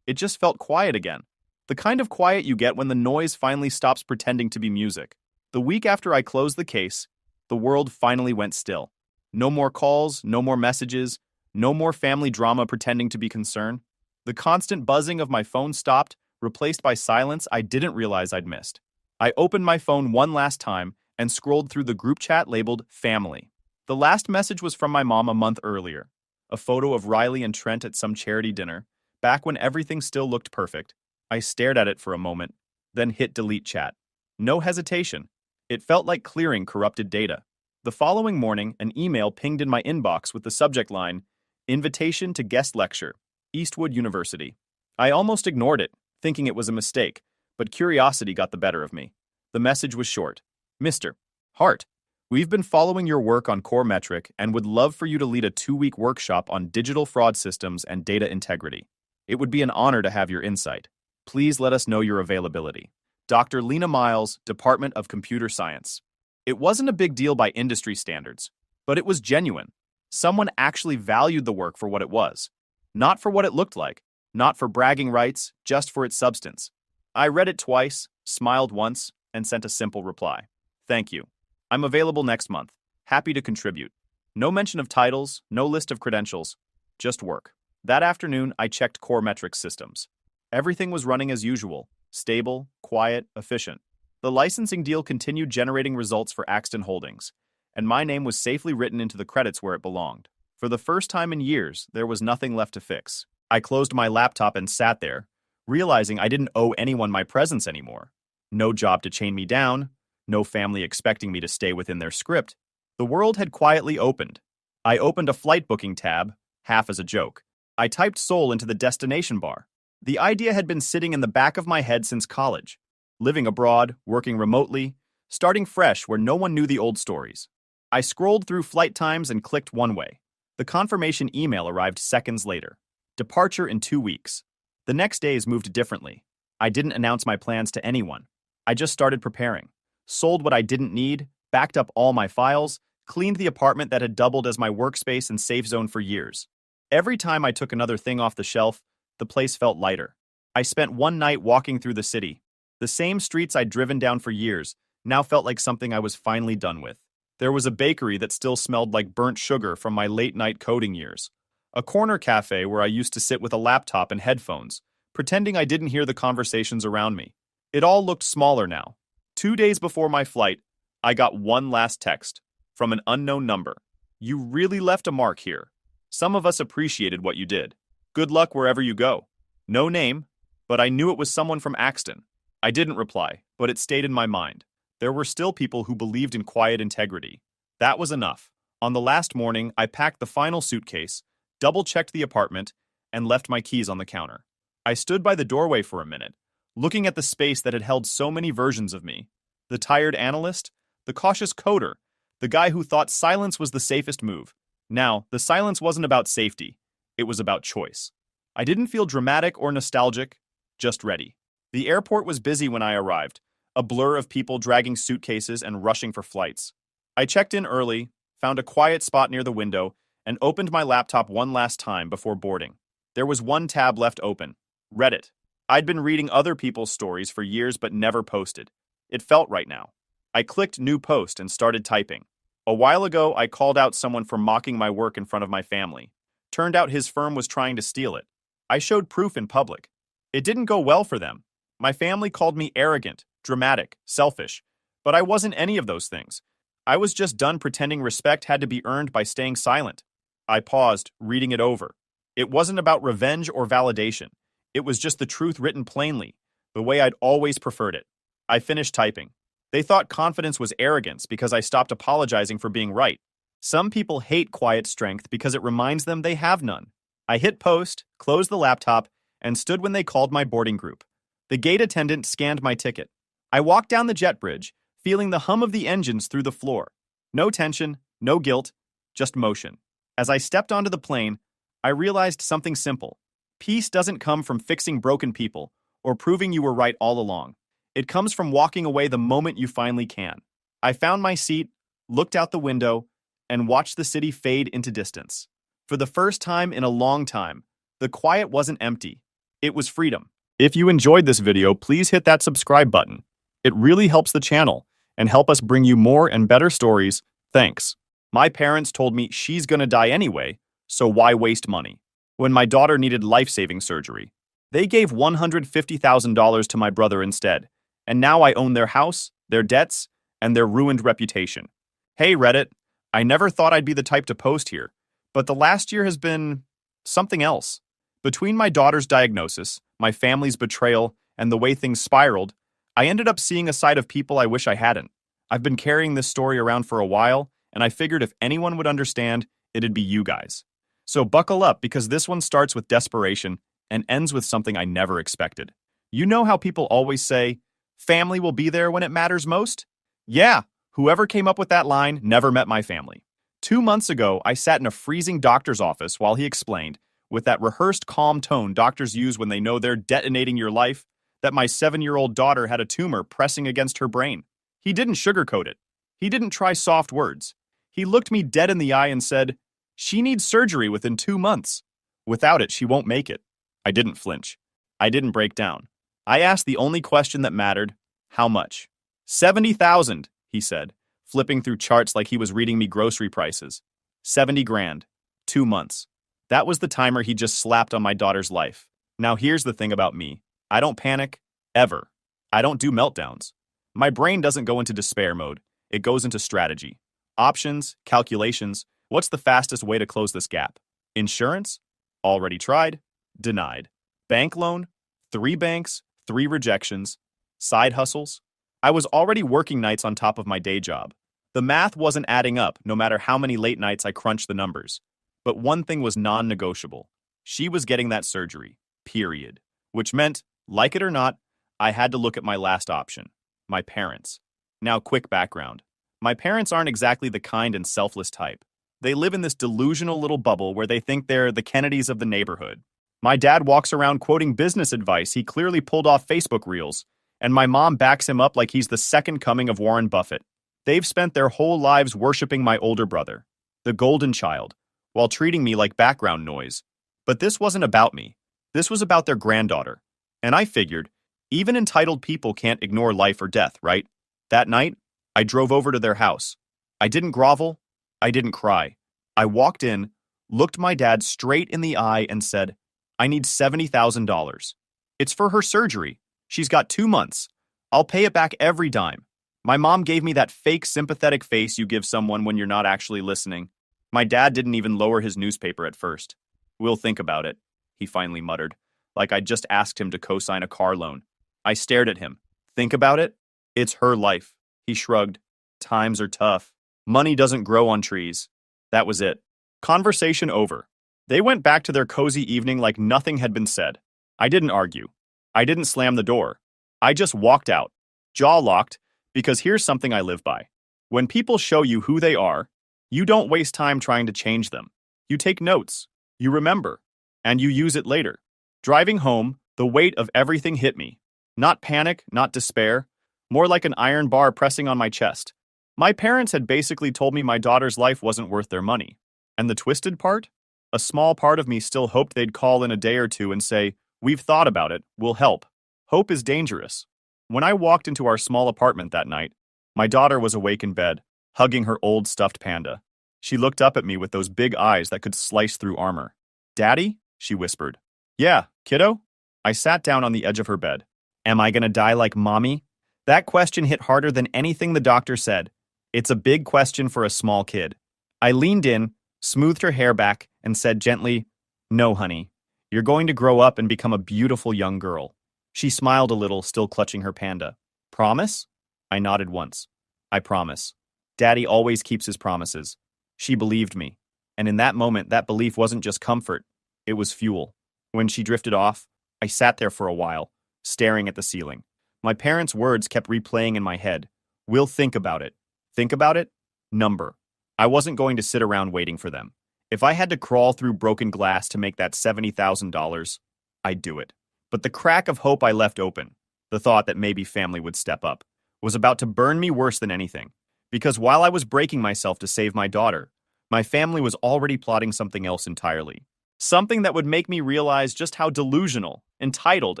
It just felt quiet again. The kind of quiet you get when the noise finally stops pretending to be music. The week after I closed the case, the world finally went still. No more calls, no more messages, no more family drama pretending to be concerned. The constant buzzing of my phone stopped, replaced by silence I didn't realize I'd missed. I opened my phone one last time and scrolled through the group chat labeled Family. The last message was from my mom a month earlier. A photo of Riley and Trent at some charity dinner, back when everything still looked perfect. I stared at it for a moment, then hit delete chat. No hesitation. It felt like clearing corrupted data. The following morning, an email pinged in my inbox with the subject line, Invitation to Guest Lecture, Eastwood University. I almost ignored it, thinking it was a mistake, but curiosity got the better of me. The message was short. Mr. Hart, we've been following your work on Core Metric and would love for you to lead a 2-week workshop on digital fraud systems and data integrity. It would be an honor to have your insight. Please let us know your availability. Dr. Lena Miles, Department of Computer Science. It wasn't a big deal by industry standards, but it was genuine. Someone actually valued the work for what it was. Not for what it looked like, not for bragging rights, just for its substance. I read it twice, smiled once, and sent a simple reply. Thank you. I'm available next month. Happy to contribute. No mention of titles, no list of credentials, just work. That afternoon, I checked Core Metrics systems. Everything was running as usual, stable, quiet, efficient. The licensing deal continued generating results for Axton Holdings, and my name was safely written into the credits where it belonged. For the first time in years, there was nothing left to fix. I closed my laptop and sat there, realizing I didn't owe anyone my presence anymore. No job to chain me down, no family expecting me to stay within their script. The world had quietly opened. I opened a flight booking tab, half as a joke. I typed Seoul into the destination bar. The idea had been sitting in the back of my head since college. Living abroad, working remotely, starting fresh where no one knew the old stories. I scrolled through flight times and clicked one way. The confirmation email arrived seconds later. Departure in 2 weeks. The next days moved differently. I didn't announce my plans to anyone. I just started preparing. Sold what I didn't need, backed up all my files, cleaned the apartment that had doubled as my workspace and safe zone for years. Every time I took another thing off the shelf, the place felt lighter. I spent one night walking through the city. The same streets I'd driven down for years now felt like something I was finally done with. There was a bakery that still smelled like burnt sugar from my late-night coding years. A corner cafe where I used to sit with a laptop and headphones, pretending I didn't hear the conversations around me. It all looked smaller now. 2 days before my flight, I got one last text from an unknown number. You really left a mark here. Some of us appreciated what you did. Good luck wherever you go. No name, but I knew it was someone from Axton. I didn't reply, but it stayed in my mind. There were still people who believed in quiet integrity. That was enough. On the last morning, I packed the final suitcase, double-checked the apartment, and left my keys on the counter. I stood by the doorway for a minute, looking at the space that had held so many versions of me. The tired analyst, the cautious coder, the guy who thought silence was the safest move. Now, the silence wasn't about safety. It was about choice. I didn't feel dramatic or nostalgic, just ready. The airport was busy when I arrived, a blur of people dragging suitcases and rushing for flights. I checked in early, found a quiet spot near the window, and opened my laptop one last time before boarding. There was one tab left open, Reddit. I'd been reading other people's stories for years but never posted. It felt right now. I clicked New Post and started typing. A while ago, I called out someone for mocking my work in front of my family. Turned out his firm was trying to steal it. I showed proof in public. It didn't go well for them. My family called me arrogant, dramatic, selfish. But I wasn't any of those things. I was just done pretending respect had to be earned by staying silent. I paused, reading it over. It wasn't about revenge or validation. It was just the truth written plainly, the way I'd always preferred it. I finished typing. They thought confidence was arrogance because I stopped apologizing for being right. Some people hate quiet strength because it reminds them they have none. I hit post, closed the laptop, and stood when they called my boarding group. The gate attendant scanned my ticket. I walked down the jet bridge, feeling the hum of the engines through the floor. No tension, no guilt, just motion. As I stepped onto the plane, I realized something simple. Peace doesn't come from fixing broken people or proving you were right all along. It comes from walking away the moment you finally can. I found my seat, looked out the window, and watched the city fade into distance. For the first time in a long time, the quiet wasn't empty. It was freedom. If you enjoyed this video, please hit that subscribe button. It really helps the channel and help us bring you more and better stories. Thanks. My parents told me she's gonna die anyway, so why waste money? When my daughter needed life-saving surgery, they gave $150,000 to my brother instead, and now I own their house, their debts, and their ruined reputation. Hey Reddit, I never thought I'd be the type to post here, but the last year has been something else. Between my daughter's diagnosis, my family's betrayal, and the way things spiraled, I ended up seeing a side of people I wish I hadn't. I've been carrying this story around for a while, and I figured if anyone would understand, it'd be you guys. So buckle up because this one starts with desperation and ends with something I never expected. You know how people always say, family will be there when it matters most? Yeah, whoever came up with that line never met my family. 2 months ago, I sat in a freezing doctor's office while he explained, with that rehearsed calm tone doctors use when they know they're detonating your life, that my 7-year-old daughter had a tumor pressing against her brain. He didn't sugarcoat it. He didn't try soft words. He looked me dead in the eye and said, she needs surgery within 2 months. Without it, she won't make it. I didn't flinch. I didn't break down. I asked the only question that mattered, how much? 70,000, he said, flipping through charts like he was reading me grocery prices. 70 grand. 2 months. That was the timer he just slapped on my daughter's life. Now here's the thing about me. I don't panic, ever. I don't do meltdowns. My brain doesn't go into despair mode. It goes into strategy. Options, calculations. What's the fastest way to close this gap? Insurance? Already tried. Denied. Bank loan? 3 banks, 3 rejections. Side hustles? I was already working nights on top of my day job. The math wasn't adding up no matter how many late nights I crunched the numbers. But one thing was non-negotiable. She was getting that surgery. Period. Which meant, like it or not, I had to look at my last option. My parents. Now, quick background. My parents aren't exactly the kind and selfless type. They live in this delusional little bubble where they think they're the Kennedys of the neighborhood. My dad walks around quoting business advice he clearly pulled off Facebook Reels, and my mom backs him up like he's the second coming of Warren Buffett. They've spent their whole lives worshiping my older brother, the golden child, while treating me like background noise. But this wasn't about me. This was about their granddaughter. And I figured, even entitled people can't ignore life or death, right? That night, I drove over to their house. I didn't grovel. I didn't cry. I walked in, looked my dad straight in the eye and said, I need $70,000. It's for her surgery. She's got 2 months. I'll pay it back every dime. My mom gave me that fake sympathetic face you give someone when you're not actually listening. My dad didn't even lower his newspaper at first. We'll think about it, he finally muttered, like I'd just asked him to co-sign a car loan. I stared at him. Think about it? It's her life. He shrugged. Times are tough. Money doesn't grow on trees. That was it. Conversation over. They went back to their cozy evening like nothing had been said. I didn't argue. I didn't slam the door. I just walked out, jaw locked, because here's something I live by. When people show you who they are, you don't waste time trying to change them. You take notes, you remember, and you use it later. Driving home, the weight of everything hit me. Not panic, not despair, more like an iron bar pressing on my chest. My parents had basically told me my daughter's life wasn't worth their money. And the twisted part? A small part of me still hoped they'd call in a day or two and say, we've thought about it, we'll help. Hope is dangerous. When I walked into our small apartment that night, my daughter was awake in bed, hugging her old stuffed panda. She looked up at me with those big eyes that could slice through armor. "Daddy?" she whispered. "Yeah, kiddo?" I sat down on the edge of her bed. "Am I gonna die like mommy?" That question hit harder than anything the doctor said. It's a big question for a small kid. I leaned in, smoothed her hair back, and said gently, "No, honey. You're going to grow up and become a beautiful young girl." She smiled a little, still clutching her panda. "Promise?" I nodded once. "I promise. Daddy always keeps his promises." She believed me. And in that moment, that belief wasn't just comfort. It was fuel. When she drifted off, I sat there for a while, staring at the ceiling. My parents' words kept replaying in my head. "We'll think about it." Think about it? Number. I wasn't going to sit around waiting for them. If I had to crawl through broken glass to make that $70,000, I'd do it. But the crack of hope I left open, the thought that maybe family would step up, was about to burn me worse than anything. Because while I was breaking myself to save my daughter, my family was already plotting something else entirely. Something that would make me realize just how delusional, entitled,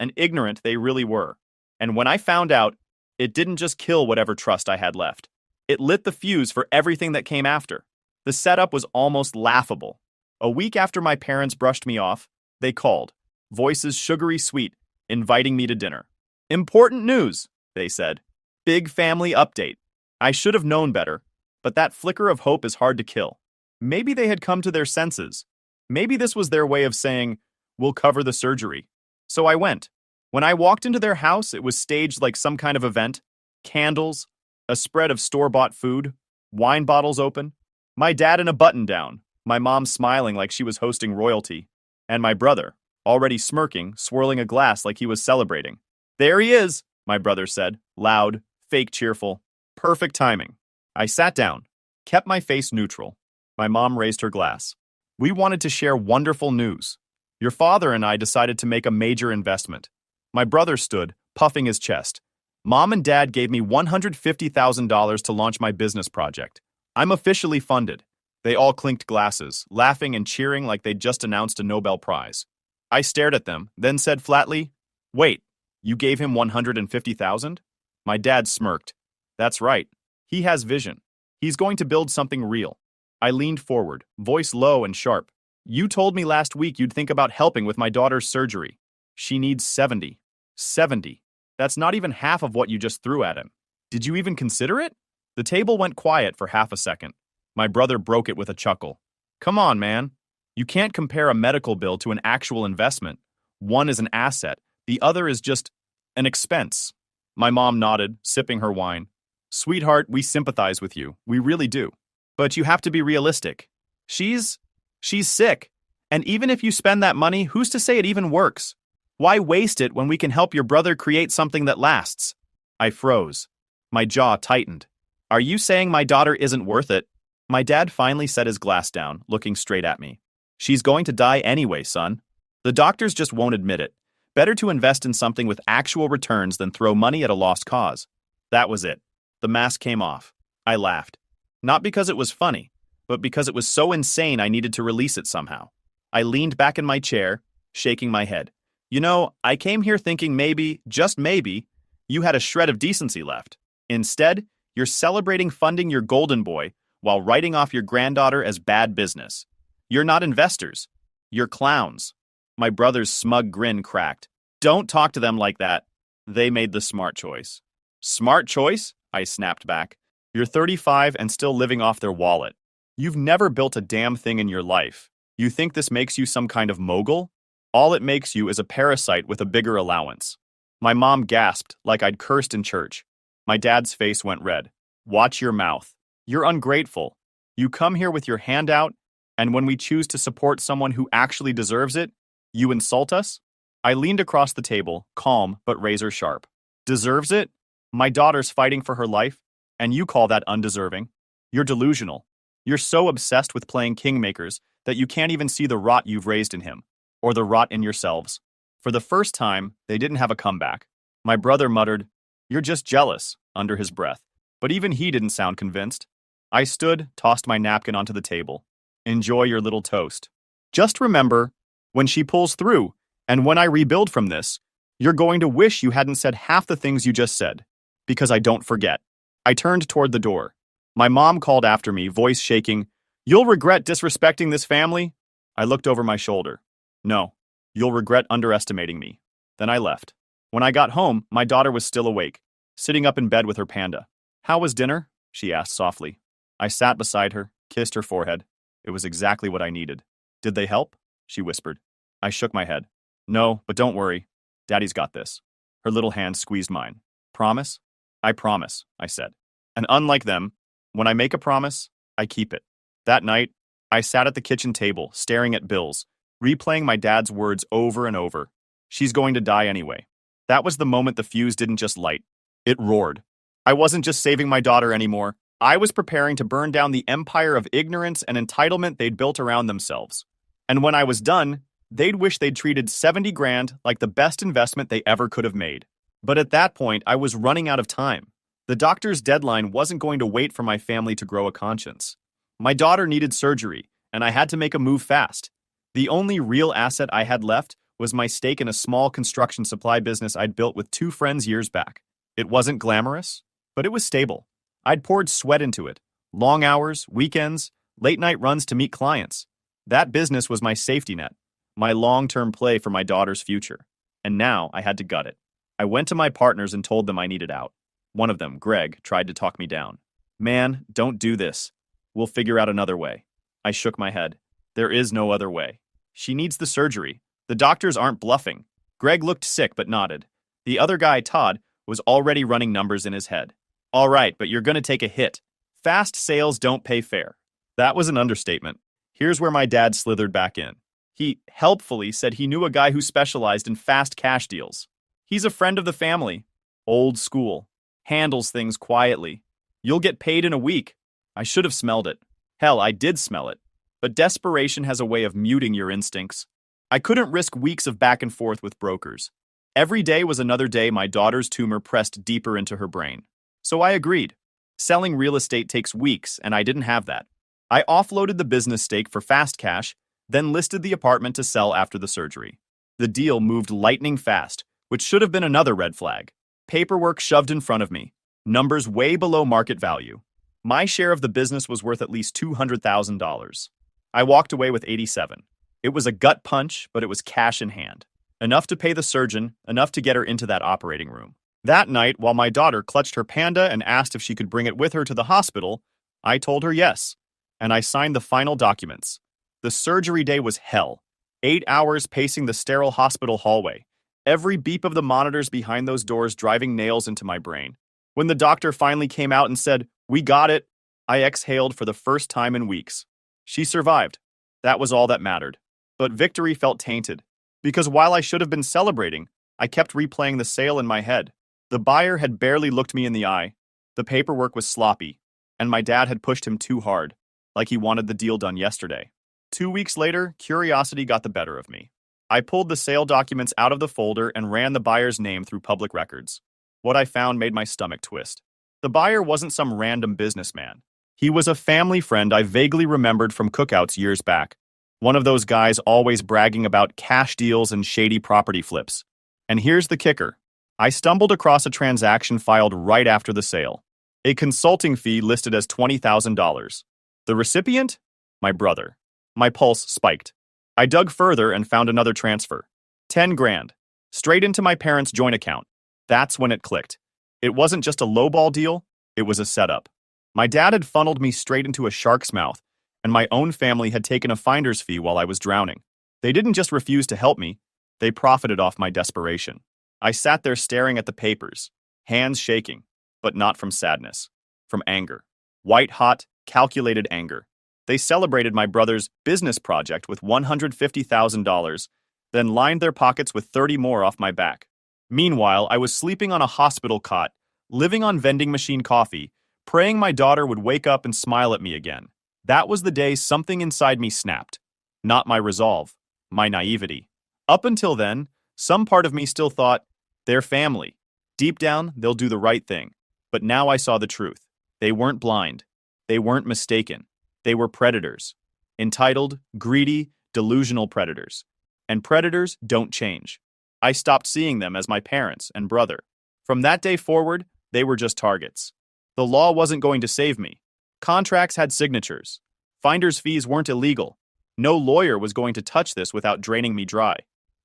and ignorant they really were. And when I found out, it didn't just kill whatever trust I had left. It lit the fuse for everything that came after. The setup was almost laughable. A week after my parents brushed me off, they called, voices sugary sweet, inviting me to dinner. "Important news," they said. "Big family update." I should have known better, but that flicker of hope is hard to kill. Maybe they had come to their senses. Maybe this was their way of saying, "We'll cover the surgery." So I went. When I walked into their house, it was staged like some kind of event. Candles, a spread of store-bought food, wine bottles open, my dad in a button-down, my mom smiling like she was hosting royalty, and my brother, already smirking, swirling a glass like he was celebrating. "There he is," my brother said, loud, fake cheerful. Perfect timing. I sat down, kept my face neutral. My mom raised her glass. "We wanted to share wonderful news. Your father and I decided to make a major investment." My brother stood, puffing his chest. "Mom and Dad gave me $150,000 to launch my business project. I'm officially funded." They all clinked glasses, laughing and cheering like they'd just announced a Nobel Prize. I stared at them, then said flatly, "Wait, you gave him $150,000? My dad smirked. "That's right. He has vision. He's going to build something real." I leaned forward, voice low and sharp. "You told me last week you'd think about helping with my daughter's surgery. She needs 70. 70. That's not even half of what you just threw at him. Did you even consider it?" The table went quiet for half a second. My brother broke it with a chuckle. "Come on, man. You can't compare a medical bill to an actual investment. One is an asset. The other is just an expense." My mom nodded, sipping her wine. "Sweetheart, we sympathize with you. We really do. But you have to be realistic. She's sick. And even if you spend that money, who's to say it even works? Why waste it when we can help your brother create something that lasts?" I froze. My jaw tightened. "Are you saying my daughter isn't worth it?" My dad finally set his glass down, looking straight at me. "She's going to die anyway, son. The doctors just won't admit it. Better to invest in something with actual returns than throw money at a lost cause." That was it. The mask came off. I laughed. Not because it was funny, but because it was so insane I needed to release it somehow. I leaned back in my chair, shaking my head. "You know, I came here thinking maybe, just maybe, you had a shred of decency left. Instead, you're celebrating funding your golden boy while writing off your granddaughter as bad business. You're not investors. You're clowns." My brother's smug grin cracked. "Don't talk to them like that. They made the smart choice." "Smart choice?" I snapped back. "You're 35 and still living off their wallet. You've never built a damn thing in your life. You think this makes you some kind of mogul? All it makes you is a parasite with a bigger allowance." My mom gasped like I'd cursed in church. My dad's face went red. "Watch your mouth. You're ungrateful. You come here with your hand out, and when we choose to support someone who actually deserves it, you insult us?" I leaned across the table, calm but razor sharp. "Deserves it? My daughter's fighting for her life, and you call that undeserving? You're delusional. You're so obsessed with playing kingmakers that you can't even see the rot you've raised in him, or the rot in yourselves." For the first time, they didn't have a comeback. My brother muttered, "You're just jealous," under his breath, but even he didn't sound convinced. I stood, tossed my napkin onto the table. "Enjoy your little toast. Just remember, when she pulls through, and when I rebuild from this, you're going to wish you hadn't said half the things you just said, because I don't forget." I turned toward the door. My mom called after me, voice shaking. "You'll regret disrespecting this family." I looked over my shoulder. "No, you'll regret underestimating me." Then I left. When I got home, my daughter was still awake, sitting up in bed with her panda. "How was dinner?" she asked softly. I sat beside her, kissed her forehead. It was exactly what I needed. "Did they help?" she whispered. I shook my head. "No, but don't worry. Daddy's got this." Her little hand squeezed mine. "Promise?" "I promise," I said. And unlike them, when I make a promise, I keep it. That night, I sat at the kitchen table, staring at bills, replaying my dad's words over and over. "She's going to die anyway." That was the moment the fuse didn't just light. It roared. I wasn't just saving my daughter anymore. I was preparing to burn down the empire of ignorance and entitlement they'd built around themselves. And when I was done, they'd wish they'd treated 70 grand like the best investment they ever could have made. But at that point, I was running out of time. The doctor's deadline wasn't going to wait for my family to grow a conscience. My daughter needed surgery, and I had to make a move fast. The only real asset I had left was my stake in a small construction supply business I'd built with two friends years back. It wasn't glamorous, but it was stable. I'd poured sweat into it. Long hours, weekends, late-night runs to meet clients. That business was my safety net, my long-term play for my daughter's future. And now I had to gut it. I went to my partners and told them I needed out. One of them, Greg, tried to talk me down. "Man, don't do this. We'll figure out another way." I shook my head. There is no other way. She needs the surgery. The doctors aren't bluffing. Greg looked sick but nodded. The other guy, Todd, was already running numbers in his head. "All right, but you're going to take a hit. Fast sales don't pay fair." That was an understatement. Here's where my dad slithered back in. He helpfully said he knew a guy who specialized in fast cash deals. "He's a friend of the family. Old school. Handles things quietly. You'll get paid in a week." I should have smelled it. Hell, I did smell it. But desperation has a way of muting your instincts. I couldn't risk weeks of back and forth with brokers. Every day was another day my daughter's tumor pressed deeper into her brain. So I agreed. Selling real estate takes weeks, and I didn't have that. I offloaded the business stake for fast cash, then listed the apartment to sell after the surgery. The deal moved lightning fast, which should have been another red flag. Paperwork shoved in front of me. Numbers way below market value. My share of the business was worth at least $200,000. I walked away with 87. It was a gut punch, but it was cash in hand. Enough to pay the surgeon, enough to get her into that operating room. That night, while my daughter clutched her panda and asked if she could bring it with her to the hospital, I told her yes, and I signed the final documents. The surgery day was hell. 8 hours pacing the sterile hospital hallway. Every beep of the monitors behind those doors driving nails into my brain. When the doctor finally came out and said, "We got it," I exhaled for the first time in weeks. She survived. That was all that mattered. But victory felt tainted. Because while I should have been celebrating, I kept replaying the sale in my head. The buyer had barely looked me in the eye. The paperwork was sloppy. And my dad had pushed him too hard, like he wanted the deal done yesterday. 2 weeks later, curiosity got the better of me. I pulled the sale documents out of the folder and ran the buyer's name through public records. What I found made my stomach twist. The buyer wasn't some random businessman. He was a family friend I vaguely remembered from cookouts years back. One of those guys always bragging about cash deals and shady property flips. And here's the kicker. I stumbled across a transaction filed right after the sale. A consulting fee listed as $20,000. The recipient? My brother. My pulse spiked. I dug further and found another transfer. 10 grand. Straight into my parents' joint account. That's when it clicked. It wasn't just a lowball deal, it was a setup. My dad had funneled me straight into a shark's mouth, and my own family had taken a finder's fee while I was drowning. They didn't just refuse to help me, they profited off my desperation. I sat there staring at the papers, hands shaking, but not from sadness, from anger. White-hot, calculated anger. They celebrated my brother's business project with $150,000, then lined their pockets with 30 more off my back. Meanwhile, I was sleeping on a hospital cot, living on vending machine coffee, praying my daughter would wake up and smile at me again. That was the day something inside me snapped. Not my resolve, my naivety. Up until then, some part of me still thought, they're family. Deep down, they'll do the right thing. But now I saw the truth. They weren't blind. They weren't mistaken. They were predators. Entitled, greedy, delusional predators. And predators don't change. I stopped seeing them as my parents and brother. From that day forward, they were just targets. The law wasn't going to save me. Contracts had signatures. Finder's fees weren't illegal. No lawyer was going to touch this without draining me dry.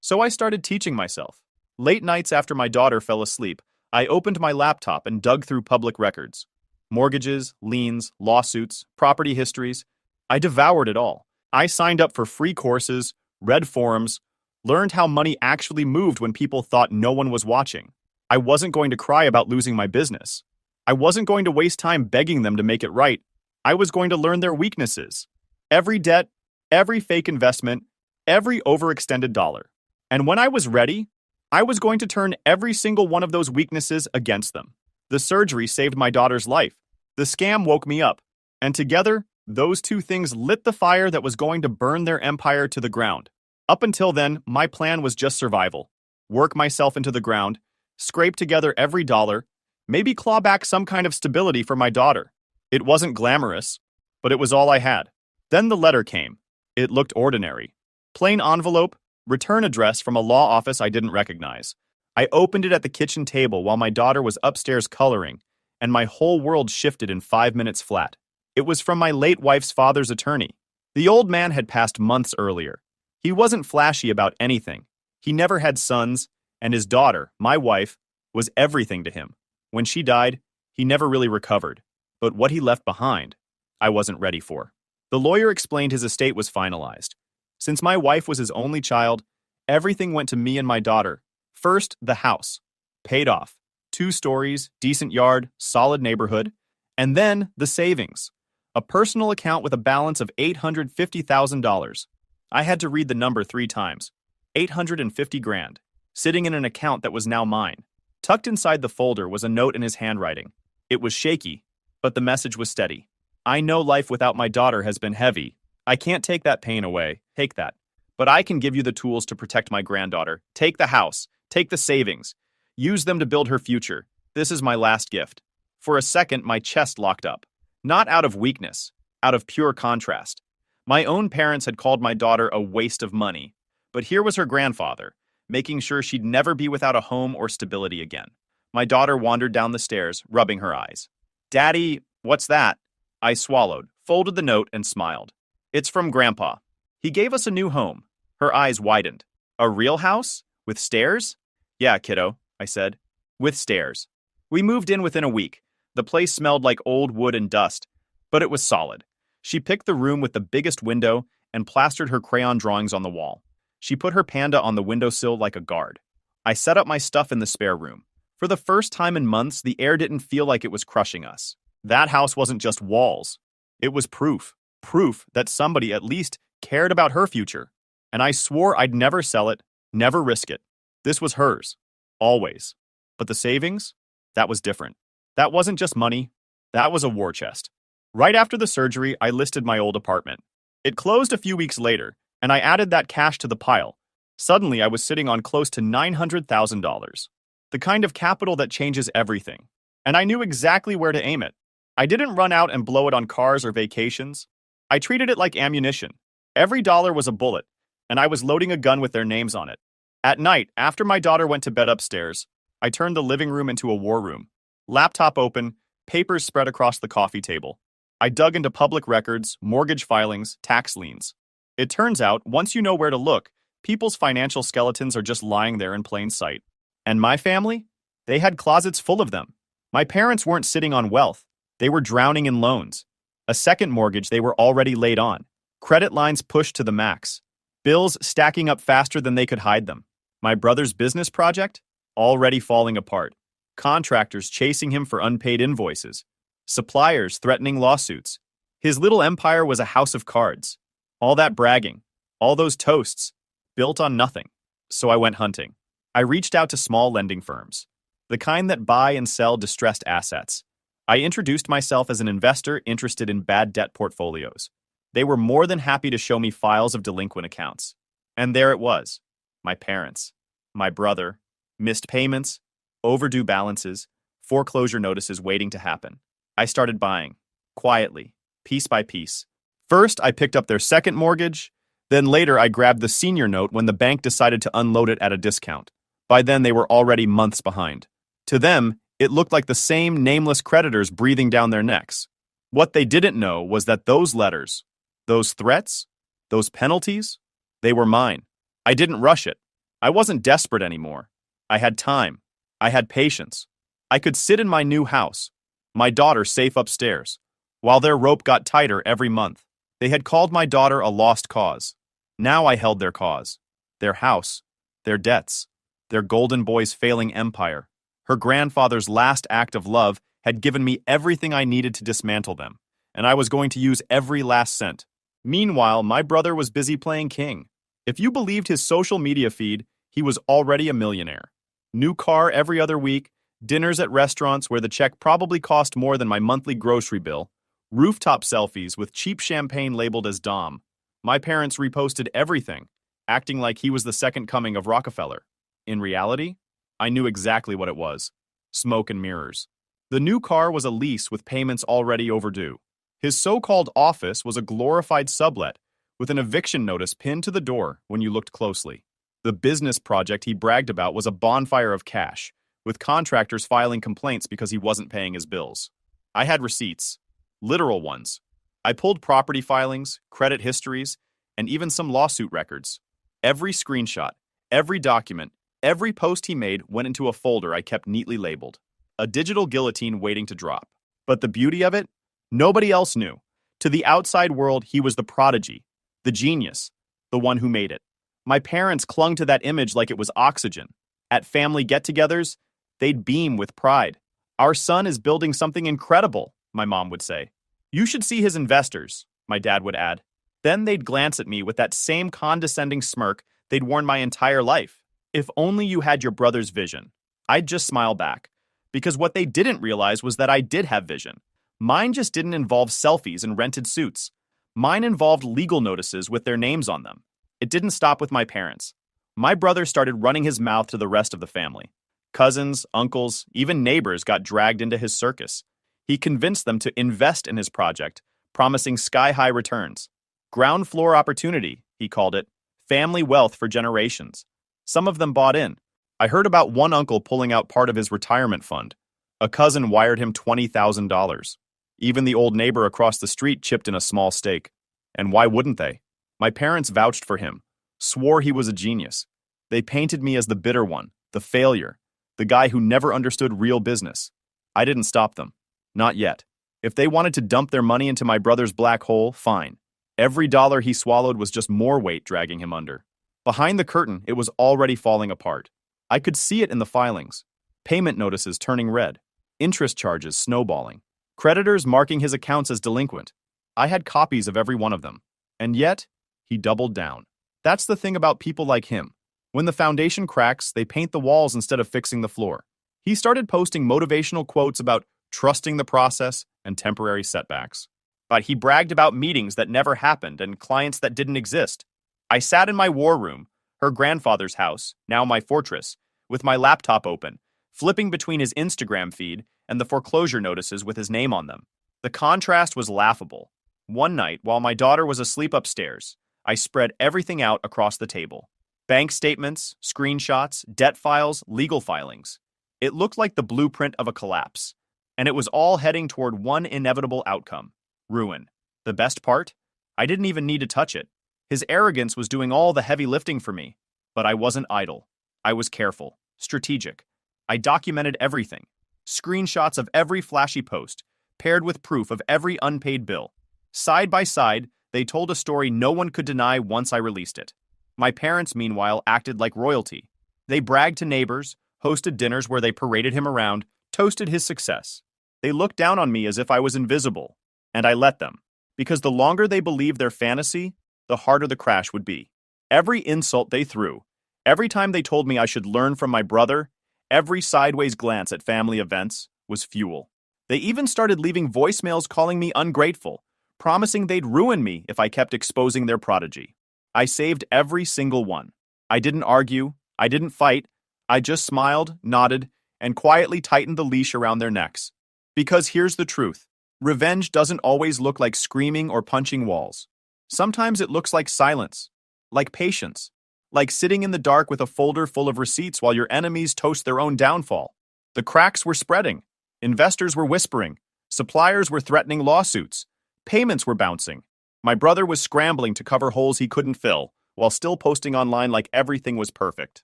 So I started teaching myself. Late nights after my daughter fell asleep, I opened my laptop and dug through public records. Mortgages, liens, lawsuits, property histories. I devoured it all. I signed up for free courses, read forums, learned how money actually moved when people thought no one was watching. I wasn't going to cry about losing my business. I wasn't going to waste time begging them to make it right. I was going to learn their weaknesses. Every debt, every fake investment, every overextended dollar. And when I was ready, I was going to turn every single one of those weaknesses against them. The surgery saved my daughter's life. The scam woke me up. And together, those two things lit the fire that was going to burn their empire to the ground. Up until then, my plan was just survival. Work myself into the ground, scrape together every dollar, maybe claw back some kind of stability for my daughter. It wasn't glamorous, but it was all I had. Then the letter came. It looked ordinary. Plain envelope, return address from a law office I didn't recognize. I opened it at the kitchen table while my daughter was upstairs coloring, and my whole world shifted in 5 minutes flat. It was from my late wife's father's attorney. The old man had passed months earlier. He wasn't flashy about anything. He never had sons, and his daughter, my wife, was everything to him. When she died, he never really recovered. But what he left behind, I wasn't ready for. The lawyer explained his estate was finalized. Since my wife was his only child, everything went to me and my daughter. First, the house. Paid off. 2 stories, decent yard, solid neighborhood. And then, the savings. A personal account with a balance of $850,000. I had to read the number 3 times. 850 grand. Sitting in an account that was now mine. Tucked inside the folder was a note in his handwriting. It was shaky, but the message was steady. I know life without my daughter has been heavy. I can't take that pain away. Take that. But I can give you the tools to protect my granddaughter. Take the house. Take the savings. Use them to build her future. This is my last gift. For a second, my chest locked up. Not out of weakness, out of pure contrast. My own parents had called my daughter a waste of money, but here was her grandfather, making sure she'd never be without a home or stability again. My daughter wandered down the stairs, rubbing her eyes. "Daddy, what's that?" I swallowed, folded the note, and smiled. "It's from Grandpa. He gave us a new home." Her eyes widened. "A real house? With stairs?" "Yeah, kiddo," I said. "With stairs." We moved in within a week. The place smelled like old wood and dust, but it was solid. She picked the room with the biggest window and plastered her crayon drawings on the wall. She put her panda on the windowsill like a guard. I set up my stuff in the spare room. For the first time in months, the air didn't feel like it was crushing us. That house wasn't just walls. It was proof. Proof that somebody at least cared about her future. And I swore I'd never sell it, never risk it. This was hers. Always. But the savings? That was different. That wasn't just money. That was a war chest. Right after the surgery, I listed my old apartment. It closed a few weeks later, and I added that cash to the pile. Suddenly, I was sitting on close to $900,000. The kind of capital that changes everything. And I knew exactly where to aim it. I didn't run out and blow it on cars or vacations. I treated it like ammunition. Every dollar was a bullet, and I was loading a gun with their names on it. At night, after my daughter went to bed upstairs, I turned the living room into a war room. Laptop open, papers spread across the coffee table. I dug into public records, mortgage filings, tax liens. It turns out, once you know where to look, people's financial skeletons are just lying there in plain sight. And my family? They had closets full of them. My parents weren't sitting on wealth. They were drowning in loans. A second mortgage they were already laid on. Credit lines pushed to the max. Bills stacking up faster than they could hide them. My brother's business project? Already falling apart. Contractors chasing him for unpaid invoices. Suppliers threatening lawsuits. His little empire was a house of cards. All that bragging, all those toasts, built on nothing. So I went hunting. I reached out to small lending firms, the kind that buy and sell distressed assets. I introduced myself as an investor interested in bad debt portfolios. They were more than happy to show me files of delinquent accounts. And there it was. My parents, my brother, missed payments, overdue balances, foreclosure notices waiting to happen. I started buying, quietly, piece by piece. First, I picked up their second mortgage. Then later, I grabbed the senior note when the bank decided to unload it at a discount. By then, they were already months behind. To them, it looked like the same nameless creditors breathing down their necks. What they didn't know was that those letters, those threats, those penalties, they were mine. I didn't rush it. I wasn't desperate anymore. I had time. I had patience. I could sit in my new house, my daughter safe upstairs, while their rope got tighter every month. They had called my daughter a lost cause. Now I held their cause, their house, their debts, their golden boy's failing empire. Her grandfather's last act of love had given me everything I needed to dismantle them, and I was going to use every last cent. Meanwhile, my brother was busy playing king. If you believed his social media feed, he was already a millionaire. New car every other week, dinners at restaurants where the check probably cost more than my monthly grocery bill, rooftop selfies with cheap champagne labeled as Dom. My parents reposted everything, acting like he was the second coming of Rockefeller. In reality, I knew exactly what it was: smoke and mirrors. The new car was a lease with payments already overdue. His so-called office was a glorified sublet with an eviction notice pinned to the door when you looked closely. The business project he bragged about was a bonfire of cash, with contractors filing complaints because he wasn't paying his bills. I had receipts, literal ones. I pulled property filings, credit histories, and even some lawsuit records. Every screenshot, every document, every post he made went into a folder I kept neatly labeled. A digital guillotine waiting to drop. But the beauty of it? Nobody else knew. To the outside world, he was the prodigy, the genius, the one who made it. My parents clung to that image like it was oxygen. At family get-togethers, they'd beam with pride. "Our son is building something incredible," my mom would say. "You should see his investors," my dad would add. Then they'd glance at me with that same condescending smirk they'd worn my entire life. "If only you had your brother's vision." I'd just smile back, because what they didn't realize was that I did have vision. Mine just didn't involve selfies and rented suits. Mine involved legal notices with their names on them. It didn't stop with my parents. My brother started running his mouth to the rest of the family. Cousins, uncles, even neighbors got dragged into his circus. He convinced them to invest in his project, promising sky-high returns. Ground floor opportunity, he called it. Family wealth for generations. Some of them bought in. I heard about one uncle pulling out part of his retirement fund. A cousin wired him $20,000. Even the old neighbor across the street chipped in a small stake. And why wouldn't they? My parents vouched for him, swore he was a genius. They painted me as the bitter one, the failure, the guy who never understood real business. I didn't stop them. Not yet. If they wanted to dump their money into my brother's black hole, fine. Every dollar he swallowed was just more weight dragging him under. Behind the curtain, it was already falling apart. I could see it in the filings. Payment notices turning red. Interest charges snowballing. Creditors marking his accounts as delinquent. I had copies of every one of them. And yet, he doubled down. That's the thing about people like him. When the foundation cracks, they paint the walls instead of fixing the floor. He started posting motivational quotes about trusting the process and temporary setbacks. But he bragged about meetings that never happened and clients that didn't exist. I sat in my war room, her grandfather's house, now my fortress, with my laptop open, flipping between his Instagram feed and the foreclosure notices with his name on them. The contrast was laughable. One night, while my daughter was asleep upstairs, I spread everything out across the table. Bank statements, screenshots, debt files, legal filings. It looked like the blueprint of a collapse, and it was all heading toward one inevitable outcome: ruin. The best part? I didn't even need to touch it. His arrogance was doing all the heavy lifting for me. But I wasn't idle. I was careful, strategic. I documented everything. Screenshots of every flashy post, paired with proof of every unpaid bill. Side by side, they told a story no one could deny once I released it. My parents, meanwhile, acted like royalty. They bragged to neighbors, hosted dinners where they paraded him around, toasted his success. They looked down on me as if I was invisible, and I let them, because the longer they believed their fantasy, the harder the crash would be. Every insult they threw, every time they told me I should learn from my brother, every sideways glance at family events was fuel. They even started leaving voicemails calling me ungrateful, promising they'd ruin me if I kept exposing their prodigy. I saved every single one. I didn't argue, I didn't fight, I just smiled, nodded, and quietly tightened the leash around their necks. Because here's the truth. Revenge doesn't always look like screaming or punching walls. Sometimes it looks like silence, like patience, like sitting in the dark with a folder full of receipts while your enemies toast their own downfall. The cracks were spreading. Investors were whispering. Suppliers were threatening lawsuits. Payments were bouncing. My brother was scrambling to cover holes he couldn't fill, while still posting online like everything was perfect.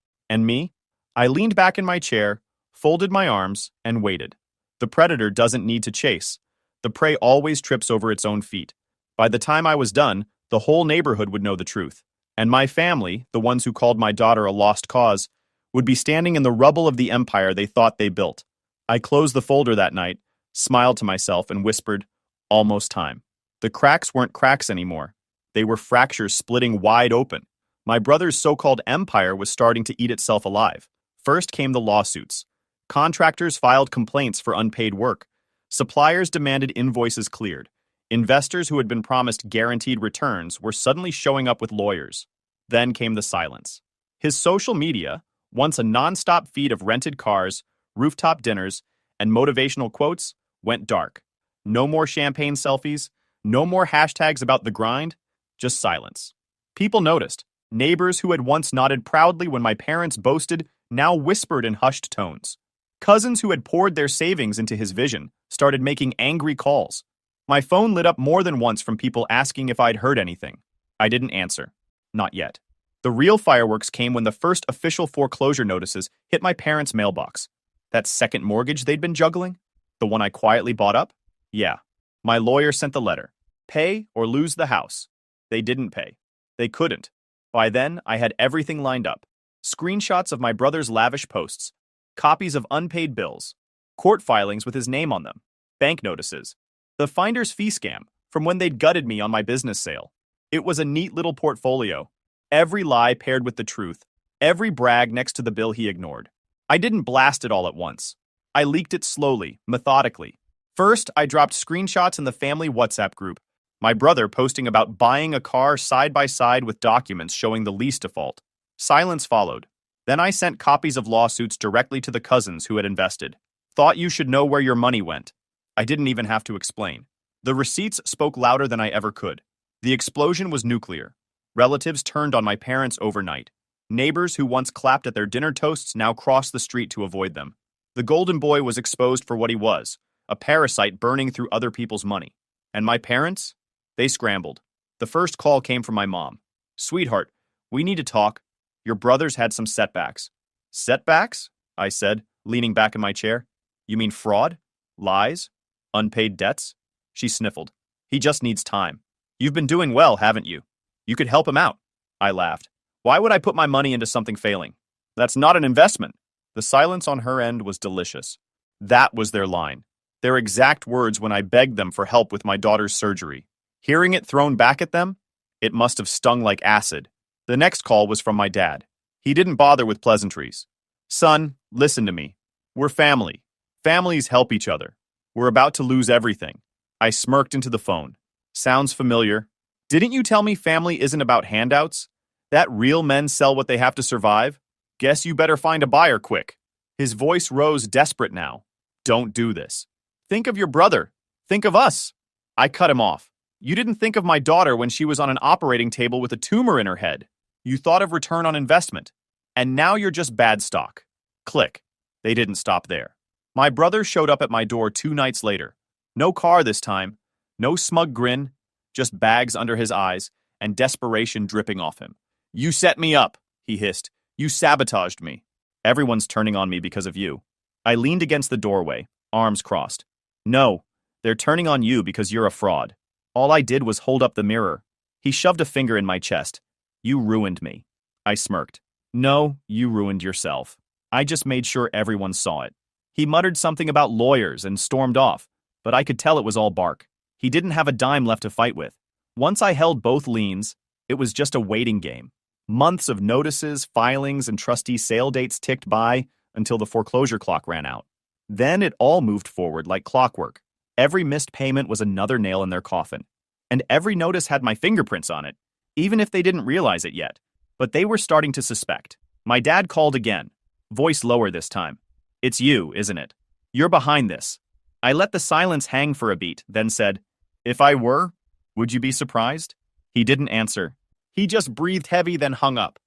And me? I leaned back in my chair, folded my arms, and waited. The predator doesn't need to chase. The prey always trips over its own feet. By the time I was done, the whole neighborhood would know the truth. And my family, the ones who called my daughter a lost cause, would be standing in the rubble of the empire they thought they built. I closed the folder that night, smiled to myself, and whispered, "Almost time." The cracks weren't cracks anymore. They were fractures splitting wide open. My brother's so-called empire was starting to eat itself alive. First came the lawsuits. Contractors filed complaints for unpaid work. Suppliers demanded invoices cleared. Investors who had been promised guaranteed returns were suddenly showing up with lawyers. Then came the silence. His social media, once a non-stop feed of rented cars, rooftop dinners, and motivational quotes, went dark. No more champagne selfies, no more hashtags about the grind, just silence. People noticed. Neighbors who had once nodded proudly when my parents boasted now whispered in hushed tones. Cousins who had poured their savings into his vision started making angry calls. My phone lit up more than once from people asking if I'd heard anything. I didn't answer. Not yet. The real fireworks came when the first official foreclosure notices hit my parents' mailbox. That second mortgage they'd been juggling? The one I quietly bought up? Yeah. My lawyer sent the letter. Pay or lose the house. They didn't pay. They couldn't. By then, I had everything lined up. Screenshots of my brother's lavish posts, copies of unpaid bills, court filings with his name on them, bank notices, the finder's fee scam from when they'd gutted me on my business sale. It was a neat little portfolio. Every lie paired with the truth, every brag next to the bill he ignored. I didn't blast it all at once. I leaked it slowly, methodically. First, I dropped screenshots in the family WhatsApp group, my brother posting about buying a car side by side with documents showing the lease default. Silence followed. Then I sent copies of lawsuits directly to the cousins who had invested. Thought you should know where your money went. I didn't even have to explain. The receipts spoke louder than I ever could. The explosion was nuclear. Relatives turned on my parents overnight. Neighbors who once clapped at their dinner toasts now crossed the street to avoid them. The golden boy was exposed for what he was, a parasite burning through other people's money. And my parents? They scrambled. The first call came from my mom. "Sweetheart, we need to talk. Your brother's had some setbacks." "Setbacks?" I said, leaning back in my chair. "You mean fraud? Lies? Unpaid debts?" She sniffled. "He just needs time. You've been doing well, haven't you? You could help him out." I laughed. "Why would I put my money into something failing? That's not an investment." The silence on her end was delicious. That was their line. Their exact words when I begged them for help with my daughter's surgery. Hearing it thrown back at them, it must have stung like acid. The next call was from my dad. He didn't bother with pleasantries. "Son, listen to me. We're family. Families help each other. We're about to lose everything." I smirked into the phone. "Sounds familiar. Didn't you tell me family isn't about handouts? That real men sell what they have to survive? Guess you better find a buyer quick." His voice rose desperate now. "Don't do this. Think of your brother. Think of us." I cut him off. "You didn't think of my daughter when she was on an operating table with a tumor in her head. You thought of return on investment. And now you're just bad stock." Click. They didn't stop there. My brother showed up at my door 2 nights later. No car this time. No smug grin. Just bags under his eyes and desperation dripping off him. "You set me up," he hissed. "You sabotaged me. Everyone's turning on me because of you." I leaned against the doorway, arms crossed. "No, they're turning on you because you're a fraud. All I did was hold up the mirror." He shoved a finger in my chest. "You ruined me." I smirked. "No, you ruined yourself. I just made sure everyone saw it." He muttered something about lawyers and stormed off, but I could tell it was all bark. He didn't have a dime left to fight with. Once I held both liens, it was just a waiting game. Months of notices, filings, and trustee sale dates ticked by until the foreclosure clock ran out. Then it all moved forward like clockwork. Every missed payment was another nail in their coffin. And every notice had my fingerprints on it, even if they didn't realize it yet. But they were starting to suspect. My dad called again, voice lower this time. "It's you, isn't it? You're behind this." I let the silence hang for a beat, then said, "If I were, would you be surprised?" He didn't answer. He just breathed heavy, then hung up.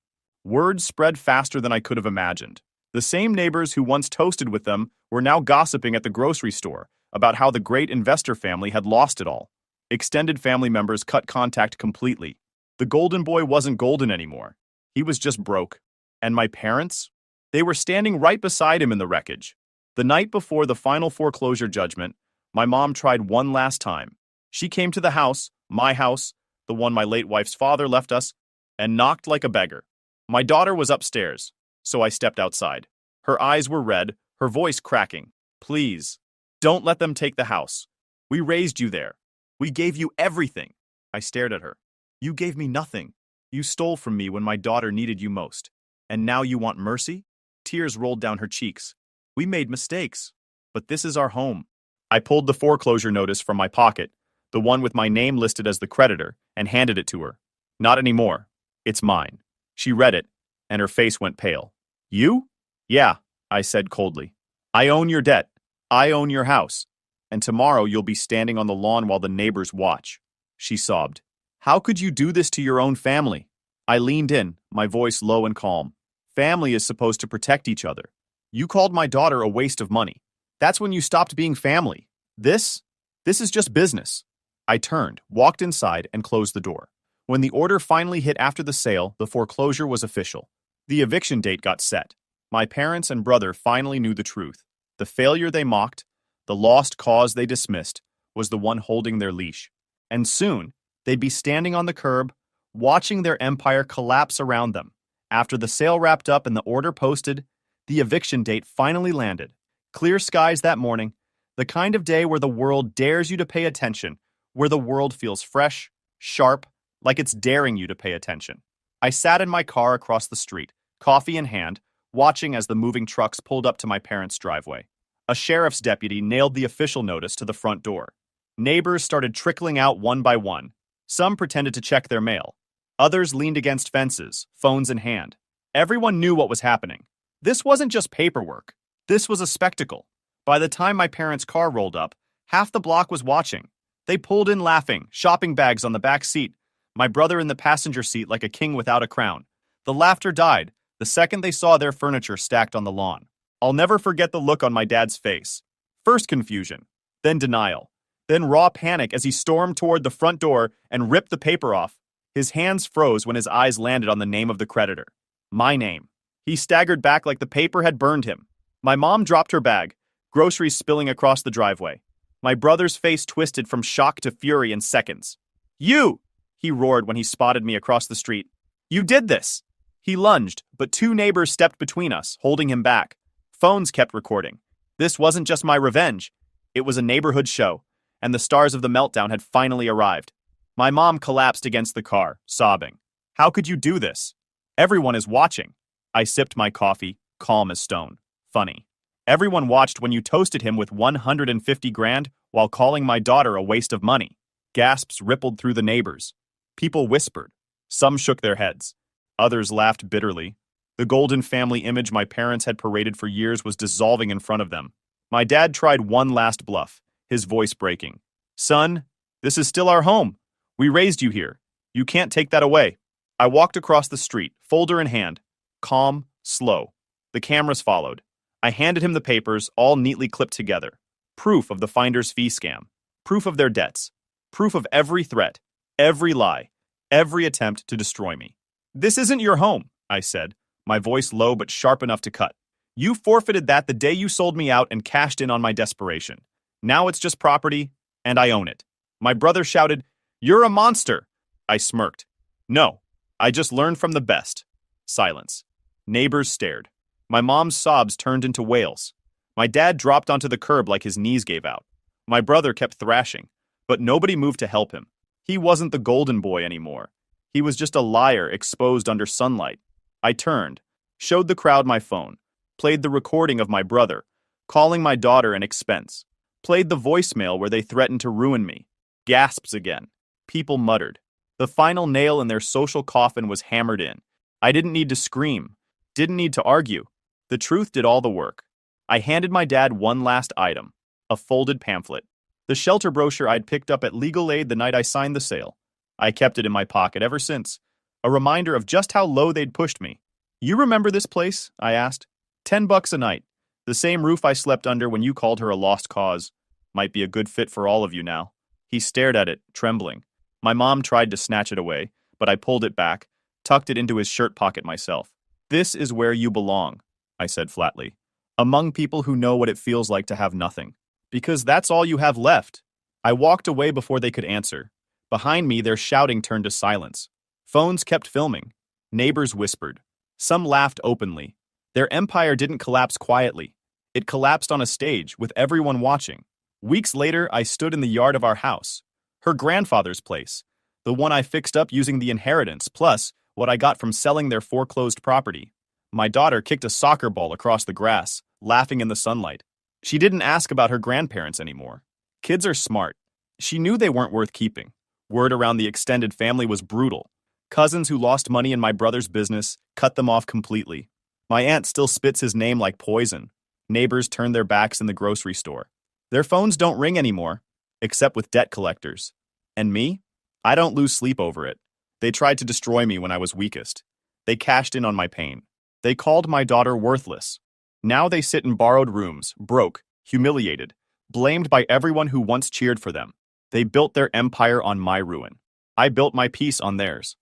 Words spread faster than I could have imagined. The same neighbors who once toasted with them were now gossiping at the grocery store about how the great investor family had lost it all. Extended family members cut contact completely. The golden boy wasn't golden anymore. He was just broke. And my parents? They were standing right beside him in the wreckage. The night before the final foreclosure judgment, my mom tried one last time. She came to the house, my house, the one my late wife's father left us, and knocked like a beggar. My daughter was upstairs, so I stepped outside. Her eyes were red, her voice cracking. Please, don't let them take the house. We raised you there. We gave you everything. I stared at her. You gave me nothing. You stole from me when my daughter needed you most. And now you want mercy? Tears rolled down her cheeks. We made mistakes, but this is our home. I pulled the foreclosure notice from my pocket, the one with my name listed as the creditor, and handed it to her. Not anymore. It's mine. She read it, and her face went pale. You? Yeah, I said coldly. I own your debt. I own your house. And tomorrow you'll be standing on the lawn while the neighbors watch. She sobbed. How could you do this to your own family? I leaned in, my voice low and calm. Family is supposed to protect each other. You called my daughter a waste of money. That's when you stopped being family. This is just business. I turned, walked inside, and closed the door. When the order finally hit after the sale, the foreclosure was official. The eviction date got set. My parents and brother finally knew the truth. The failure they mocked, the lost cause they dismissed, was the one holding their leash. And soon, they'd be standing on the curb, watching their empire collapse around them. After the sale wrapped up and the order posted, the eviction date finally landed. Clear skies that morning, the kind of day where the world dares you to pay attention, where the world feels fresh, sharp, like it's daring you to pay attention. I sat in my car across the street, coffee in hand, watching as the moving trucks pulled up to my parents' driveway. A sheriff's deputy nailed the official notice to the front door. Neighbors started trickling out one by one. Some pretended to check their mail. Others leaned against fences, phones in hand. Everyone knew what was happening. This wasn't just paperwork. This was a spectacle. By the time my parents' car rolled up, half the block was watching. They pulled in laughing, shopping bags on the back seat, my brother in the passenger seat like a king without a crown. The laughter died the second they saw their furniture stacked on the lawn. I'll never forget the look on my dad's face. First confusion, then denial, then raw panic as he stormed toward the front door and ripped the paper off. His hands froze when his eyes landed on the name of the creditor. My name. He staggered back like the paper had burned him. My mom dropped her bag, groceries spilling across the driveway. My brother's face twisted from shock to fury in seconds. You! He roared when he spotted me across the street. You did this! He lunged, but two neighbors stepped between us, holding him back. Phones kept recording. This wasn't just my revenge. It was a neighborhood show, and the stars of the meltdown had finally arrived. My mom collapsed against the car, sobbing. How could you do this? Everyone is watching. I sipped my coffee, calm as stone. Funny. Everyone watched when you toasted him with 150 grand while calling my daughter a waste of money. Gasps rippled through the neighbors. People whispered. Some shook their heads. Others laughed bitterly. The golden family image my parents had paraded for years was dissolving in front of them. My dad tried one last bluff, his voice breaking. Son, this is still our home. We raised you here. You can't take that away. I walked across the street, folder in hand. Calm, slow. The cameras followed. I handed him the papers, all neatly clipped together. Proof of the finder's fee scam. Proof of their debts. Proof of every threat, every lie, every attempt to destroy me. This isn't your home, I said, my voice low but sharp enough to cut. You forfeited that the day you sold me out and cashed in on my desperation. Now it's just property, and I own it. My brother shouted, You're a monster. I smirked. No, I just learned from the best. Silence. Neighbors stared. My mom's sobs turned into wails. My dad dropped onto the curb like his knees gave out. My brother kept thrashing, but nobody moved to help him. He wasn't the golden boy anymore. He was just a liar exposed under sunlight. I turned, showed the crowd my phone, played the recording of my brother, calling my daughter an expense, played the voicemail where they threatened to ruin me. Gasps again. People muttered. The final nail in their social coffin was hammered in. I didn't need to scream, didn't need to argue. The truth did all the work. I handed my dad one last item, a folded pamphlet. The shelter brochure I'd picked up at Legal Aid the night I signed the sale. I kept it in my pocket ever since, a reminder of just how low they'd pushed me. You remember this place? I asked. $10 a night, the same roof I slept under when you called her a lost cause. Might be a good fit for all of you now. He stared at it, trembling. My mom tried to snatch it away, but I pulled it back, tucked it into his shirt pocket myself. This is where you belong, I said flatly. Among people who know what it feels like to have nothing. Because that's all you have left. I walked away before they could answer. Behind me, their shouting turned to silence. Phones kept filming. Neighbors whispered. Some laughed openly. Their empire didn't collapse quietly. It collapsed on a stage, with everyone watching. Weeks later, I stood in the yard of our house. Her grandfather's place. The one I fixed up using the inheritance, plus what I got from selling their foreclosed property. My daughter kicked a soccer ball across the grass, laughing in the sunlight. She didn't ask about her grandparents anymore. Kids are smart. She knew they weren't worth keeping. Word around the extended family was brutal. Cousins who lost money in my brother's business cut them off completely. My aunt still spits his name like poison. Neighbors turn their backs in the grocery store. Their phones don't ring anymore, except with debt collectors. And me? I don't lose sleep over it. They tried to destroy me when I was weakest. They cashed in on my pain. They called my daughter worthless. Now they sit in borrowed rooms, broke, humiliated, blamed by everyone who once cheered for them. They built their empire on my ruin. I built my peace on theirs.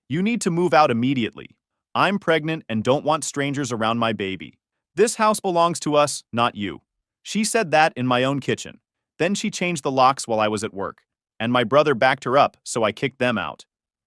You need to move out immediately. I'm pregnant and don't want strangers around my baby. This house belongs to us, not you. She said that in my own kitchen. Then she changed the locks while I was at work. And my brother backed her up, so I kicked them out.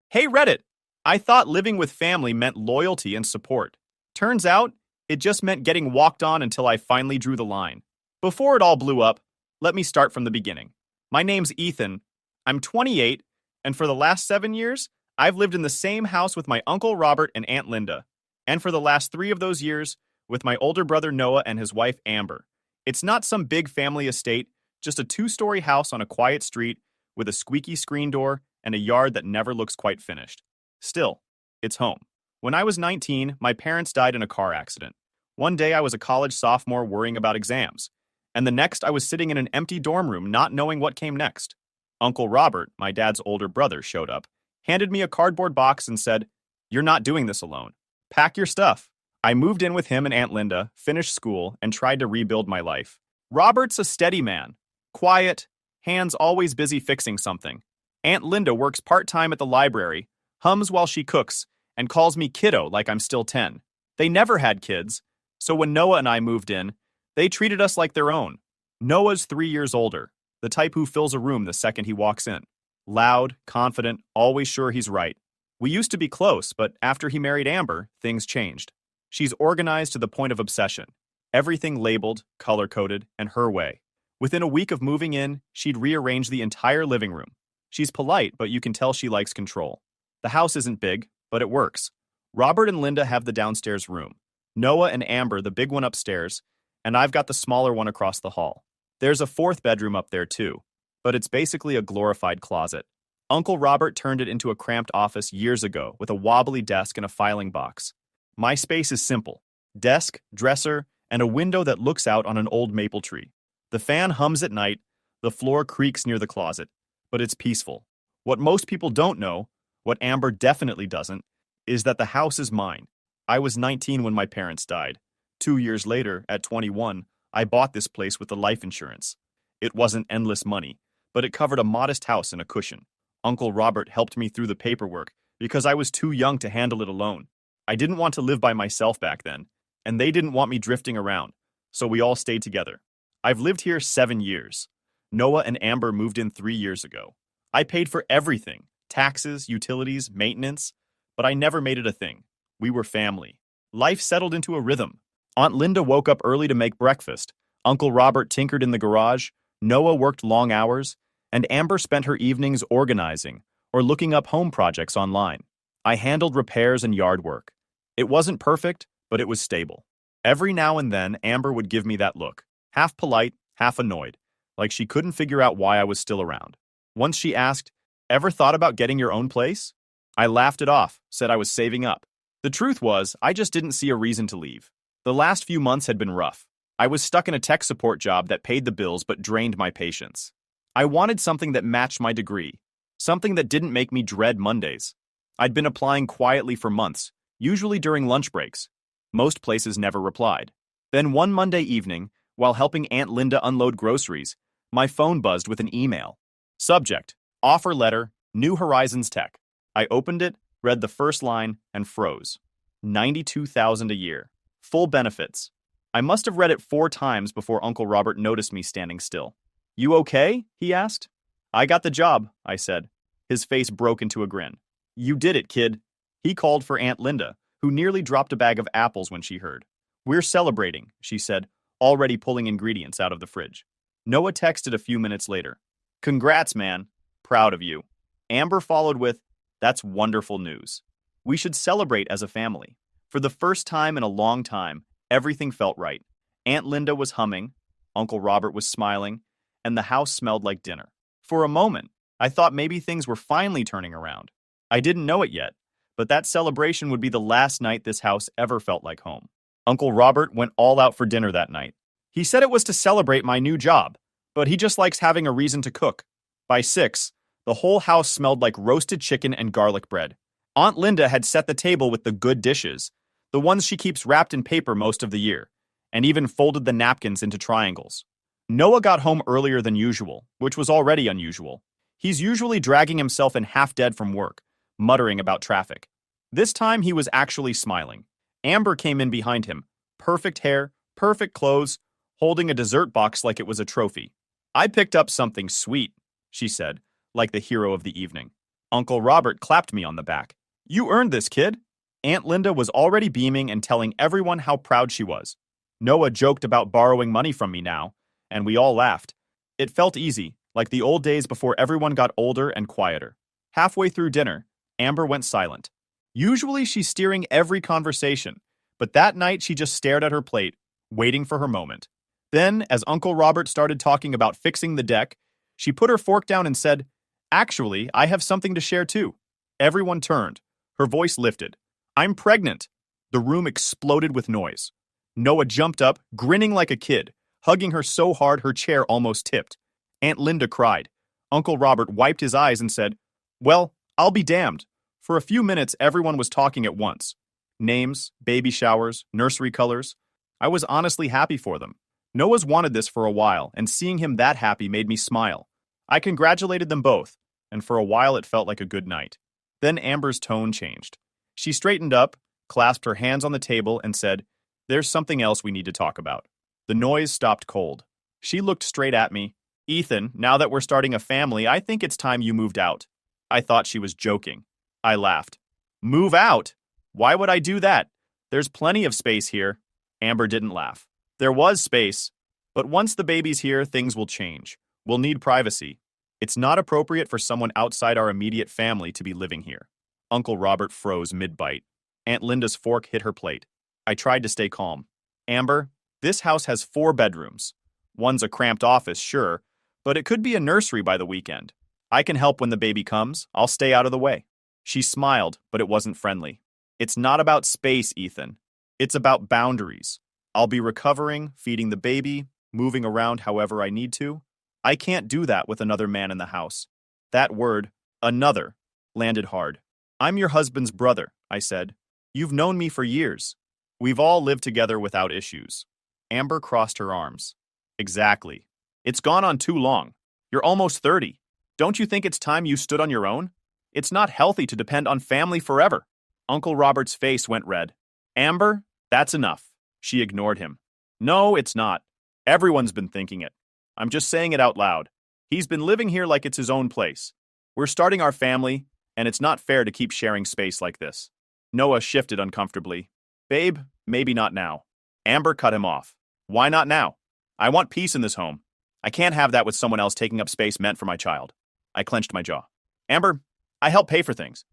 Hey Reddit! I thought living with family meant loyalty and support. Turns out, it just meant getting walked on until I finally drew the line. Before it all blew up, let me start from the beginning. My name's Ethan. I'm 28, and for the last 7 years, I've lived in the same house with my Uncle Robert and Aunt Linda. And for the last 3 of those years, with my older brother Noah and his wife Amber. It's not some big family estate, just a 2-story house on a quiet street with a squeaky screen door and a yard that never looks quite finished. Still, it's home. When I was 19, my parents died in a car accident. One day I was a college sophomore worrying about exams, and the next I was sitting in an empty dorm room not knowing what came next. Uncle Robert, my dad's older brother, showed up, handed me a cardboard box and said, "You're not doing this alone. Pack your stuff." I moved in with him and Aunt Linda, finished school, and tried to rebuild my life. Robert's a steady man. Quiet, hands always busy fixing something. Aunt Linda works part-time at the library, hums while she cooks, and calls me kiddo like I'm still 10. They never had kids, so when Noah and I moved in, they treated us like their own. Noah's 3 years older, the type who fills a room the second he walks in. Loud, confident, always sure he's right. We used to be close, but after he married Amber, things changed. She's organized to the point of obsession. Everything labeled, color-coded, and her way. Within a week of moving in, she'd rearrange the entire living room. She's polite, but you can tell she likes control. The house isn't big, but it works. Robert and Linda have the downstairs room. Noah and Amber the big one upstairs, and I've got the smaller one across the hall. There's a 4th bedroom up there too, but it's basically a glorified closet. Uncle Robert turned it into a cramped office years ago with a wobbly desk and a filing box. My space is simple. Desk, dresser, and a window that looks out on an old maple tree. The fan hums at night, the floor creaks near the closet, but it's peaceful. What most people don't know, what Amber definitely doesn't, is that the house is mine. I was 19 when my parents died. 2 years later, at 21, I bought this place with the life insurance. It wasn't endless money, but it covered a modest house and a cushion. Uncle Robert helped me through the paperwork because I was too young to handle it alone. I didn't want to live by myself back then, and they didn't want me drifting around, so we all stayed together. I've lived here 7 years. Noah and Amber moved in 3 years ago. I paid for everything, taxes, utilities, maintenance, but I never made it a thing. We were family. Life settled into a rhythm. Aunt Linda woke up early to make breakfast. Uncle Robert tinkered in the garage. Noah worked long hours, and Amber spent her evenings organizing or looking up home projects online. I handled repairs and yard work. It wasn't perfect, but it was stable. Every now and then, Amber would give me that look, half polite, half annoyed, like she couldn't figure out why I was still around. Once she asked, "Ever thought about getting your own place?" I laughed it off, said I was saving up. The truth was, I just didn't see a reason to leave. The last few months had been rough. I was stuck in a tech support job that paid the bills but drained my patience. I wanted something that matched my degree, something that didn't make me dread Mondays. I'd been applying quietly for months, usually during lunch breaks. Most places never replied. Then one Monday evening, while helping Aunt Linda unload groceries, My phone buzzed with an email. Subject: Offer letter, New Horizons Tech. I opened it, read the first line, and froze. 92,000 a year. Full benefits. I must have read it 4 times before Uncle Robert noticed me standing still. You okay? He asked. I got the job, I said. His face broke into a grin. You did it, kid. He called for Aunt Linda, who nearly dropped a bag of apples when she heard. We're celebrating, she said, already pulling ingredients out of the fridge. Noah texted a few minutes later. Congrats, man. Proud of you. Amber followed with, That's wonderful news. We should celebrate as a family. For the first time in a long time, everything felt right. Aunt Linda was humming, Uncle Robert was smiling, and the house smelled like dinner. For a moment, I thought maybe things were finally turning around. I didn't know it yet, but that celebration would be the last night this house ever felt like home. Uncle Robert went all out for dinner that night. He said it was to celebrate my new job, but he just likes having a reason to cook. By 6, the whole house smelled like roasted chicken and garlic bread. Aunt Linda had set the table with the good dishes, the ones she keeps wrapped in paper most of the year, and even folded the napkins into triangles. Noah got home earlier than usual, which was already unusual. He's usually dragging himself in half dead from work, muttering about traffic. This time he was actually smiling. Amber came in behind him, perfect hair, perfect clothes, holding a dessert box like it was a trophy. I picked up something sweet, she said, like the hero of the evening. Uncle Robert clapped me on the back. You earned this, kid. Aunt Linda was already beaming and telling everyone how proud she was. Noah joked about borrowing money from me now, and we all laughed. It felt easy, like the old days before everyone got older and quieter. Halfway through dinner, Amber went silent. Usually she's steering every conversation, but that night she just stared at her plate, waiting for her moment. Then, as Uncle Robert started talking about fixing the deck, she put her fork down and said, Actually, I have something to share too. Everyone turned. Her voice lifted. I'm pregnant. The room exploded with noise. Noah jumped up, grinning like a kid, hugging her so hard her chair almost tipped. Aunt Linda cried. Uncle Robert wiped his eyes and said, Well, I'll be damned. For a few minutes, everyone was talking at once. Names, baby showers, nursery colors. I was honestly happy for them. Noah's wanted this for a while, and seeing him that happy made me smile. I congratulated them both, and for a while it felt like a good night. Then Amber's tone changed. She straightened up, clasped her hands on the table, and said, There's something else we need to talk about. The noise stopped cold. She looked straight at me. Ethan, now that we're starting a family, I think it's time you moved out. I thought she was joking. I laughed. Move out? Why would I do that? There's plenty of space here. Amber didn't laugh. There was space, but once the baby's here, things will change. We'll need privacy. It's not appropriate for someone outside our immediate family to be living here. Uncle Robert froze mid-bite. Aunt Linda's fork hit her plate. I tried to stay calm. Amber, this house has 4 bedrooms. One's a cramped office, sure, but it could be a nursery by the weekend. I can help when the baby comes. I'll stay out of the way. She smiled, but it wasn't friendly. It's not about space, Ethan. It's about boundaries. I'll be recovering, feeding the baby, moving around however I need to. I can't do that with another man in the house. That word, another, landed hard. I'm your husband's brother, I said. You've known me for years. We've all lived together without issues. Amber crossed her arms. Exactly. It's gone on too long. You're almost 30. Don't you think it's time you stood on your own? It's not healthy to depend on family forever. Uncle Robert's face went red. Amber, that's enough. She ignored him. No, it's not. Everyone's been thinking it. I'm just saying it out loud. He's been living here like it's his own place. We're starting our family, and it's not fair to keep sharing space like this. Noah shifted uncomfortably. Babe, maybe not now. Amber cut him off. Why not now? I want peace in this home. I can't have that with someone else taking up space meant for my child. I clenched my jaw. Amber, I help pay for things.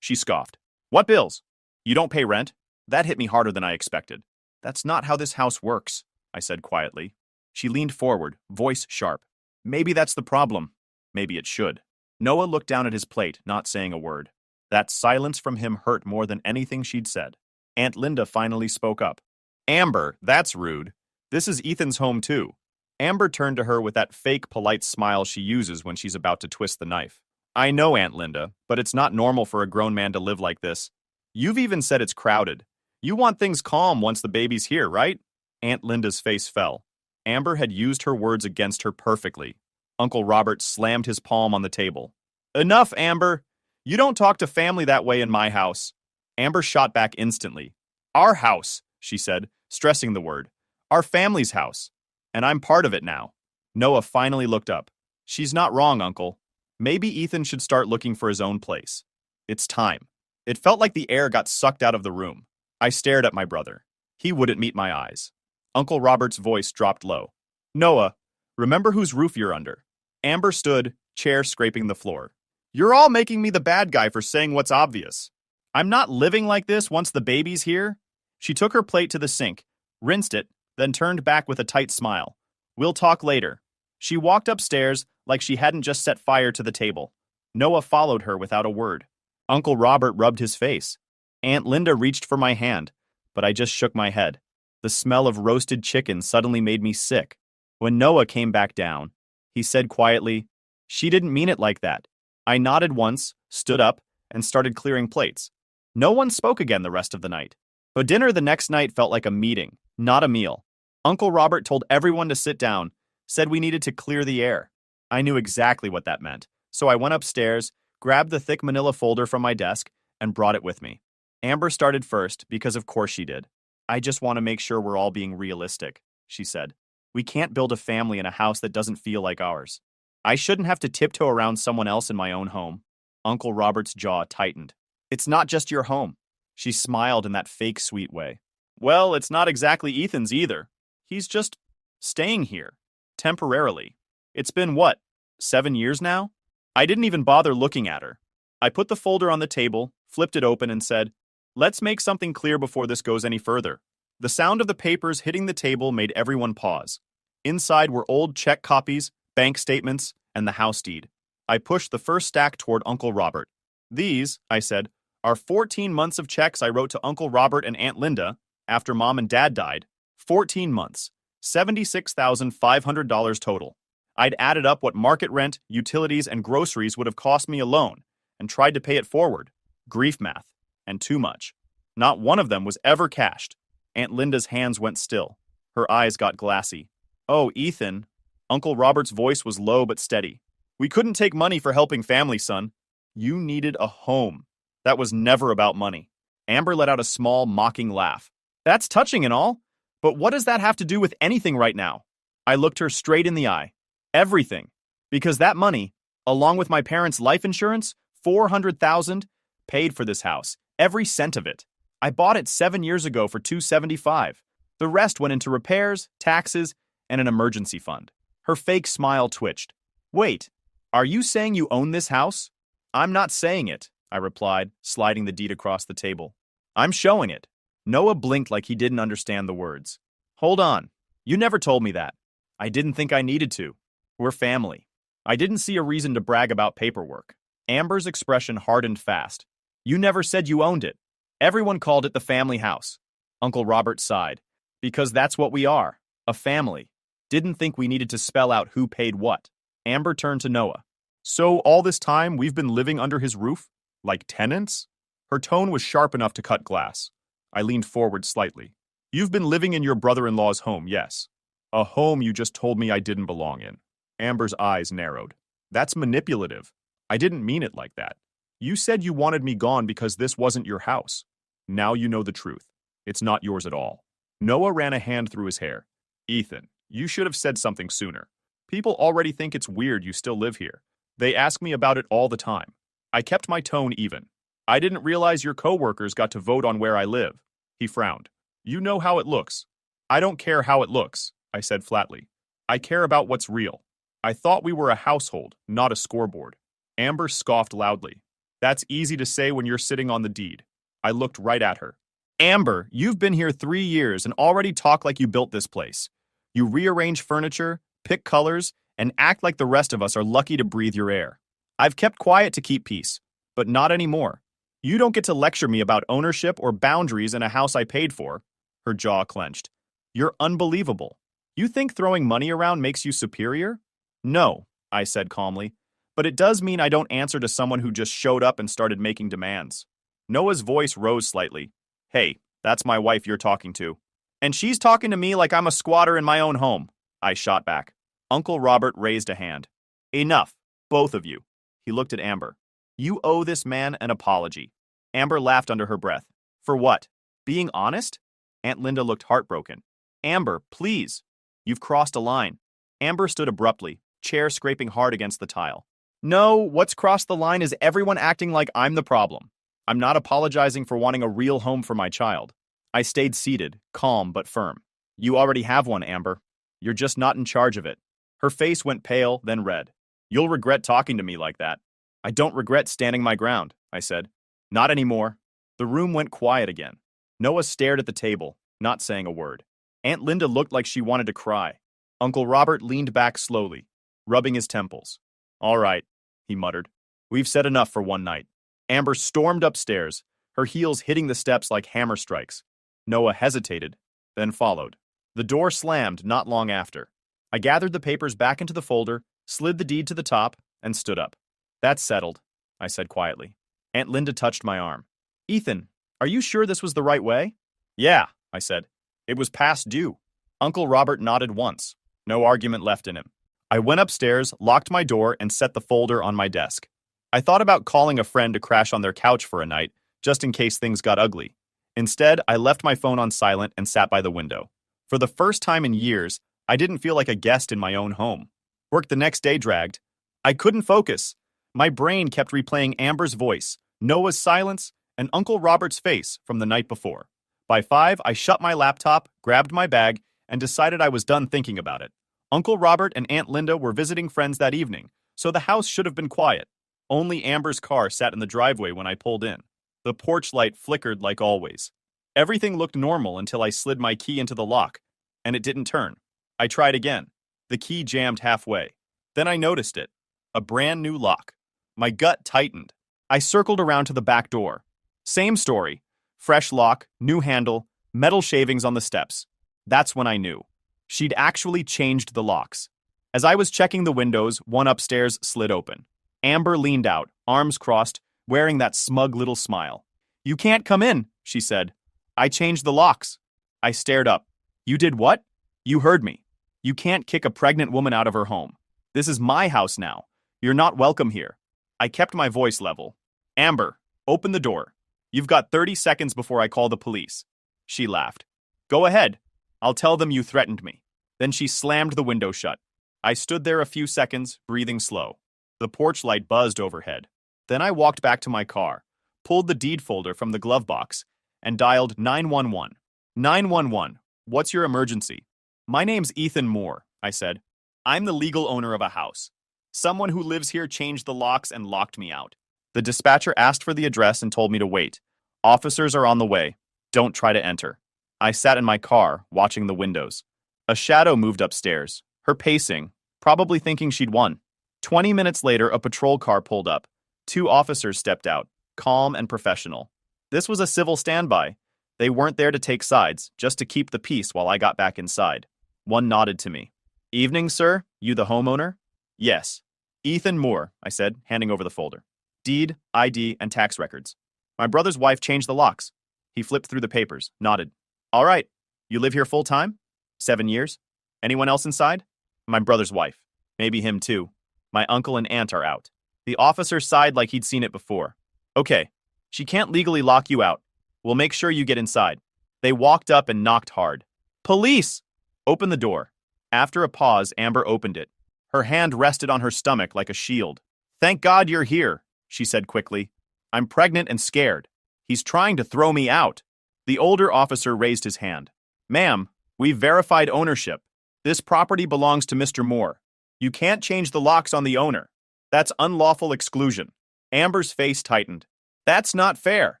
She scoffed. What bills? You don't pay rent? That hit me harder than I expected. That's not how this house works, I said quietly. She leaned forward, voice sharp. Maybe that's the problem. Maybe it should. Noah looked down at his plate, not saying a word. That silence from him hurt more than anything she'd said. Aunt Linda finally spoke up. Amber, that's rude. This is Ethan's home too. Amber turned to her with that fake polite smile she uses when she's about to twist the knife. I know, Aunt Linda, but it's not normal for a grown man to live like this. You've even said it's crowded. You want things calm once the baby's here, right? Aunt Linda's face fell. Amber had used her words against her perfectly. Uncle Robert slammed his palm on the table. Enough, Amber! You don't talk to family that way in my house. Amber shot back instantly. Our house, she said, stressing the word. Our family's house. And I'm part of it now. Noah finally looked up. She's not wrong, Uncle. Maybe Ethan should start looking for his own place. It's time. It felt like the air got sucked out of the room. I stared at my brother. He wouldn't meet my eyes. Uncle Robert's voice dropped low. Noah, remember whose roof you're under. Amber stood, chair scraping the floor. You're all making me the bad guy for saying what's obvious. I'm not living like this once the baby's here. She took her plate to the sink, rinsed it, then turned back with a tight smile. We'll talk later. She walked upstairs like she hadn't just set fire to the table. Noah followed her without a word. Uncle Robert rubbed his face. Aunt Linda reached for my hand, but I just shook my head. The smell of roasted chicken suddenly made me sick. When Noah came back down, he said quietly, She didn't mean it like that. I nodded once, stood up, and started clearing plates. No one spoke again the rest of the night. But dinner the next night felt like a meeting, not a meal. Uncle Robert told everyone to sit down, said we needed to clear the air. I knew exactly what that meant, so I went upstairs, grabbed the thick manila folder from my desk, and brought it with me. Amber started first, because of course she did. I just want to make sure we're all being realistic, she said. We can't build a family in a house that doesn't feel like ours. I shouldn't have to tiptoe around someone else in my own home. Uncle Robert's jaw tightened. It's not just your home. She smiled in that fake sweet way. Well, it's not exactly Ethan's either. He's just staying here. Temporarily. It's been what, 7 years now? I didn't even bother looking at her. I put the folder on the table, flipped it open, and said, Let's make something clear before this goes any further. The sound of the papers hitting the table made everyone pause. Inside were old check copies, bank statements, and the house deed. I pushed the first stack toward Uncle Robert. These, I said, are 14 months of checks I wrote to Uncle Robert and Aunt Linda after Mom and Dad died. 14 months. $76,500 total. I'd added up what market rent, utilities, and groceries would have cost me alone and tried to pay it forward. Grief math. And too much. Not one of them was ever cashed. Aunt Linda's hands went still. Her eyes got glassy. Oh, Ethan. Uncle Robert's voice was low but steady. We couldn't take money for helping family, son. You needed a home. That was never about money. Amber let out a small, mocking laugh. That's touching and all, but what does that have to do with anything right now? I looked her straight in the eye. Everything. Because that money, along with my parents' life insurance, $400,000, paid for this house. Every cent of it. I bought it 7 years ago for $275. The rest went into repairs, taxes, and an emergency fund. Her fake smile twitched. Wait, are you saying you own this house? I'm not saying it, I replied, sliding the deed across the table. I'm showing it. Noah blinked like he didn't understand the words. Hold on. You never told me that. I didn't think I needed to. We're family. I didn't see a reason to brag about paperwork. Amber's expression hardened fast. You never said you owned it. Everyone called it the family house. Uncle Robert sighed. Because that's what we are. A family. Didn't think we needed to spell out who paid what. Amber turned to Noah. So all this time we've been living under his roof? Like tenants? Her tone was sharp enough to cut glass. I leaned forward slightly. You've been living in your brother-in-law's home, yes. A home you just told me I didn't belong in. Amber's eyes narrowed. That's manipulative. I didn't mean it like that. You said you wanted me gone because this wasn't your house. Now you know the truth. It's not yours at all. Noah ran a hand through his hair. Ethan, you should have said something sooner. People already think it's weird you still live here. They ask me about it all the time. I kept my tone even. I didn't realize your coworkers got to vote on where I live. He frowned. You know how it looks. I don't care how it looks, I said flatly. I care about what's real. I thought we were a household, not a scoreboard. Amber scoffed loudly. That's easy to say when you're sitting on the deed. I looked right at her. Amber, you've been here 3 years and already talk like you built this place. You rearrange furniture, pick colors, and act like the rest of us are lucky to breathe your air. I've kept quiet to keep peace, but not anymore. You don't get to lecture me about ownership or boundaries in a house I paid for. Her jaw clenched. You're unbelievable. You think throwing money around makes you superior? No, I said calmly. But it does mean I don't answer to someone who just showed up and started making demands. Noah's voice rose slightly. Hey, that's my wife you're talking to. And she's talking to me like I'm a squatter in my own home. I shot back. Uncle Robert raised a hand. Enough, both of you. He looked at Amber. You owe this man an apology. Amber laughed under her breath. For what? Being honest? Aunt Linda looked heartbroken. Amber, please. You've crossed a line. Amber stood abruptly, chair scraping hard against the tile. No, what's crossed the line is everyone acting like I'm the problem. I'm not apologizing for wanting a real home for my child. I stayed seated, calm but firm. You already have one, Amber. You're just not in charge of it. Her face went pale, then red. You'll regret talking to me like that. I don't regret standing my ground, I said. Not anymore. The room went quiet again. Noah stared at the table, not saying a word. Aunt Linda looked like she wanted to cry. Uncle Robert leaned back slowly, rubbing his temples. All right, he muttered. We've said enough for one night. Amber stormed upstairs, her heels hitting the steps like hammer strikes. Noah hesitated, then followed. The door slammed not long after. I gathered the papers back into the folder, slid the deed to the top, and stood up. That's settled, I said quietly. Aunt Linda touched my arm. Ethan, are you sure this was the right way? Yeah, I said. It was past due. Uncle Robert nodded once. No argument left in him. I went upstairs, locked my door, and set the folder on my desk. I thought about calling a friend to crash on their couch for a night, just in case things got ugly. Instead, I left my phone on silent and sat by the window. For the first time in years, I didn't feel like a guest in my own home. Work the next day dragged. I couldn't focus. My brain kept replaying Amber's voice, Noah's silence, and Uncle Robert's face from the night before. By 5, I shut my laptop, grabbed my bag, and decided I was done thinking about it. Uncle Robert and Aunt Linda were visiting friends that evening, so the house should have been quiet. Only Amber's car sat in the driveway when I pulled in. The porch light flickered like always. Everything looked normal until I slid my key into the lock, and it didn't turn. I tried again. The key jammed halfway. Then I noticed it. A brand new lock. My gut tightened. I circled around to the back door. Same story. Fresh lock, new handle, metal shavings on the steps. That's when I knew. She'd actually changed the locks. As I was checking the windows, one upstairs slid open. Amber leaned out, arms crossed, wearing that smug little smile. You can't come in, she said. I changed the locks. I stared up. You did what? You heard me. You can't kick a pregnant woman out of her home. This is my house now. You're not welcome here. I kept my voice level. Amber, open the door. You've got 30 seconds before I call the police. She laughed. Go ahead. I'll tell them you threatened me. Then she slammed the window shut. I stood there a few seconds, breathing slow. The porch light buzzed overhead. Then I walked back to my car, pulled the deed folder from the glove box, and dialed 911. 911, what's your emergency? My name's Ethan Moore, I said. I'm the legal owner of a house. Someone who lives here changed the locks and locked me out. The dispatcher asked for the address and told me to wait. Officers are on the way. Don't try to enter. I sat in my car, watching the windows. A shadow moved upstairs, her pacing, probably thinking she'd won. 20 minutes later, a patrol car pulled up. 2 officers stepped out, calm and professional. This was a civil standby. They weren't there to take sides, just to keep the peace while I got back inside. One nodded to me. Evening, sir. You the homeowner? Yes. Ethan Moore, I said, handing over the folder. Deed, ID, and tax records. My brother's wife changed the locks. He flipped through the papers, nodded. All right. You live here full time? 7 years. Anyone else inside? My brother's wife. Maybe him too. My uncle and aunt are out. The officer sighed like he'd seen it before. Okay. She can't legally lock you out. We'll make sure you get inside. They walked up and knocked hard. Police! Open the door. After a pause, Amber opened it. Her hand rested on her stomach like a shield. Thank God you're here, she said quickly. I'm pregnant and scared. He's trying to throw me out. The older officer raised his hand. Ma'am, we've verified ownership. This property belongs to Mr. Moore. You can't change the locks on the owner. That's unlawful exclusion. Amber's face tightened. That's not fair.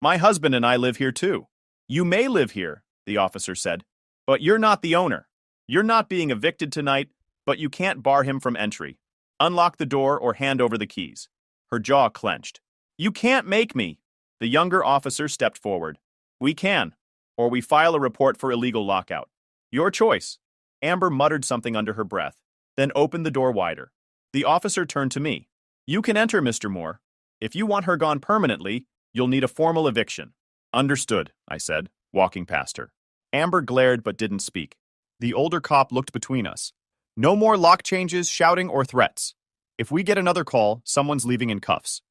My husband and I live here too. You may live here, the officer said, but you're not the owner. You're not being evicted tonight, but you can't bar him from entry. Unlock the door or hand over the keys. Her jaw clenched. You can't make me. The younger officer stepped forward. We can, or we file a report for illegal lockout. Your choice. Amber muttered something under her breath, then opened the door wider. The officer turned to me. You can enter, Mr. Moore. If you want her gone permanently, you'll need a formal eviction. Understood, I said, walking past her. Amber glared but didn't speak. The older cop looked between us. No more lock changes, shouting, or threats. If we get another call, someone's leaving in cuffs.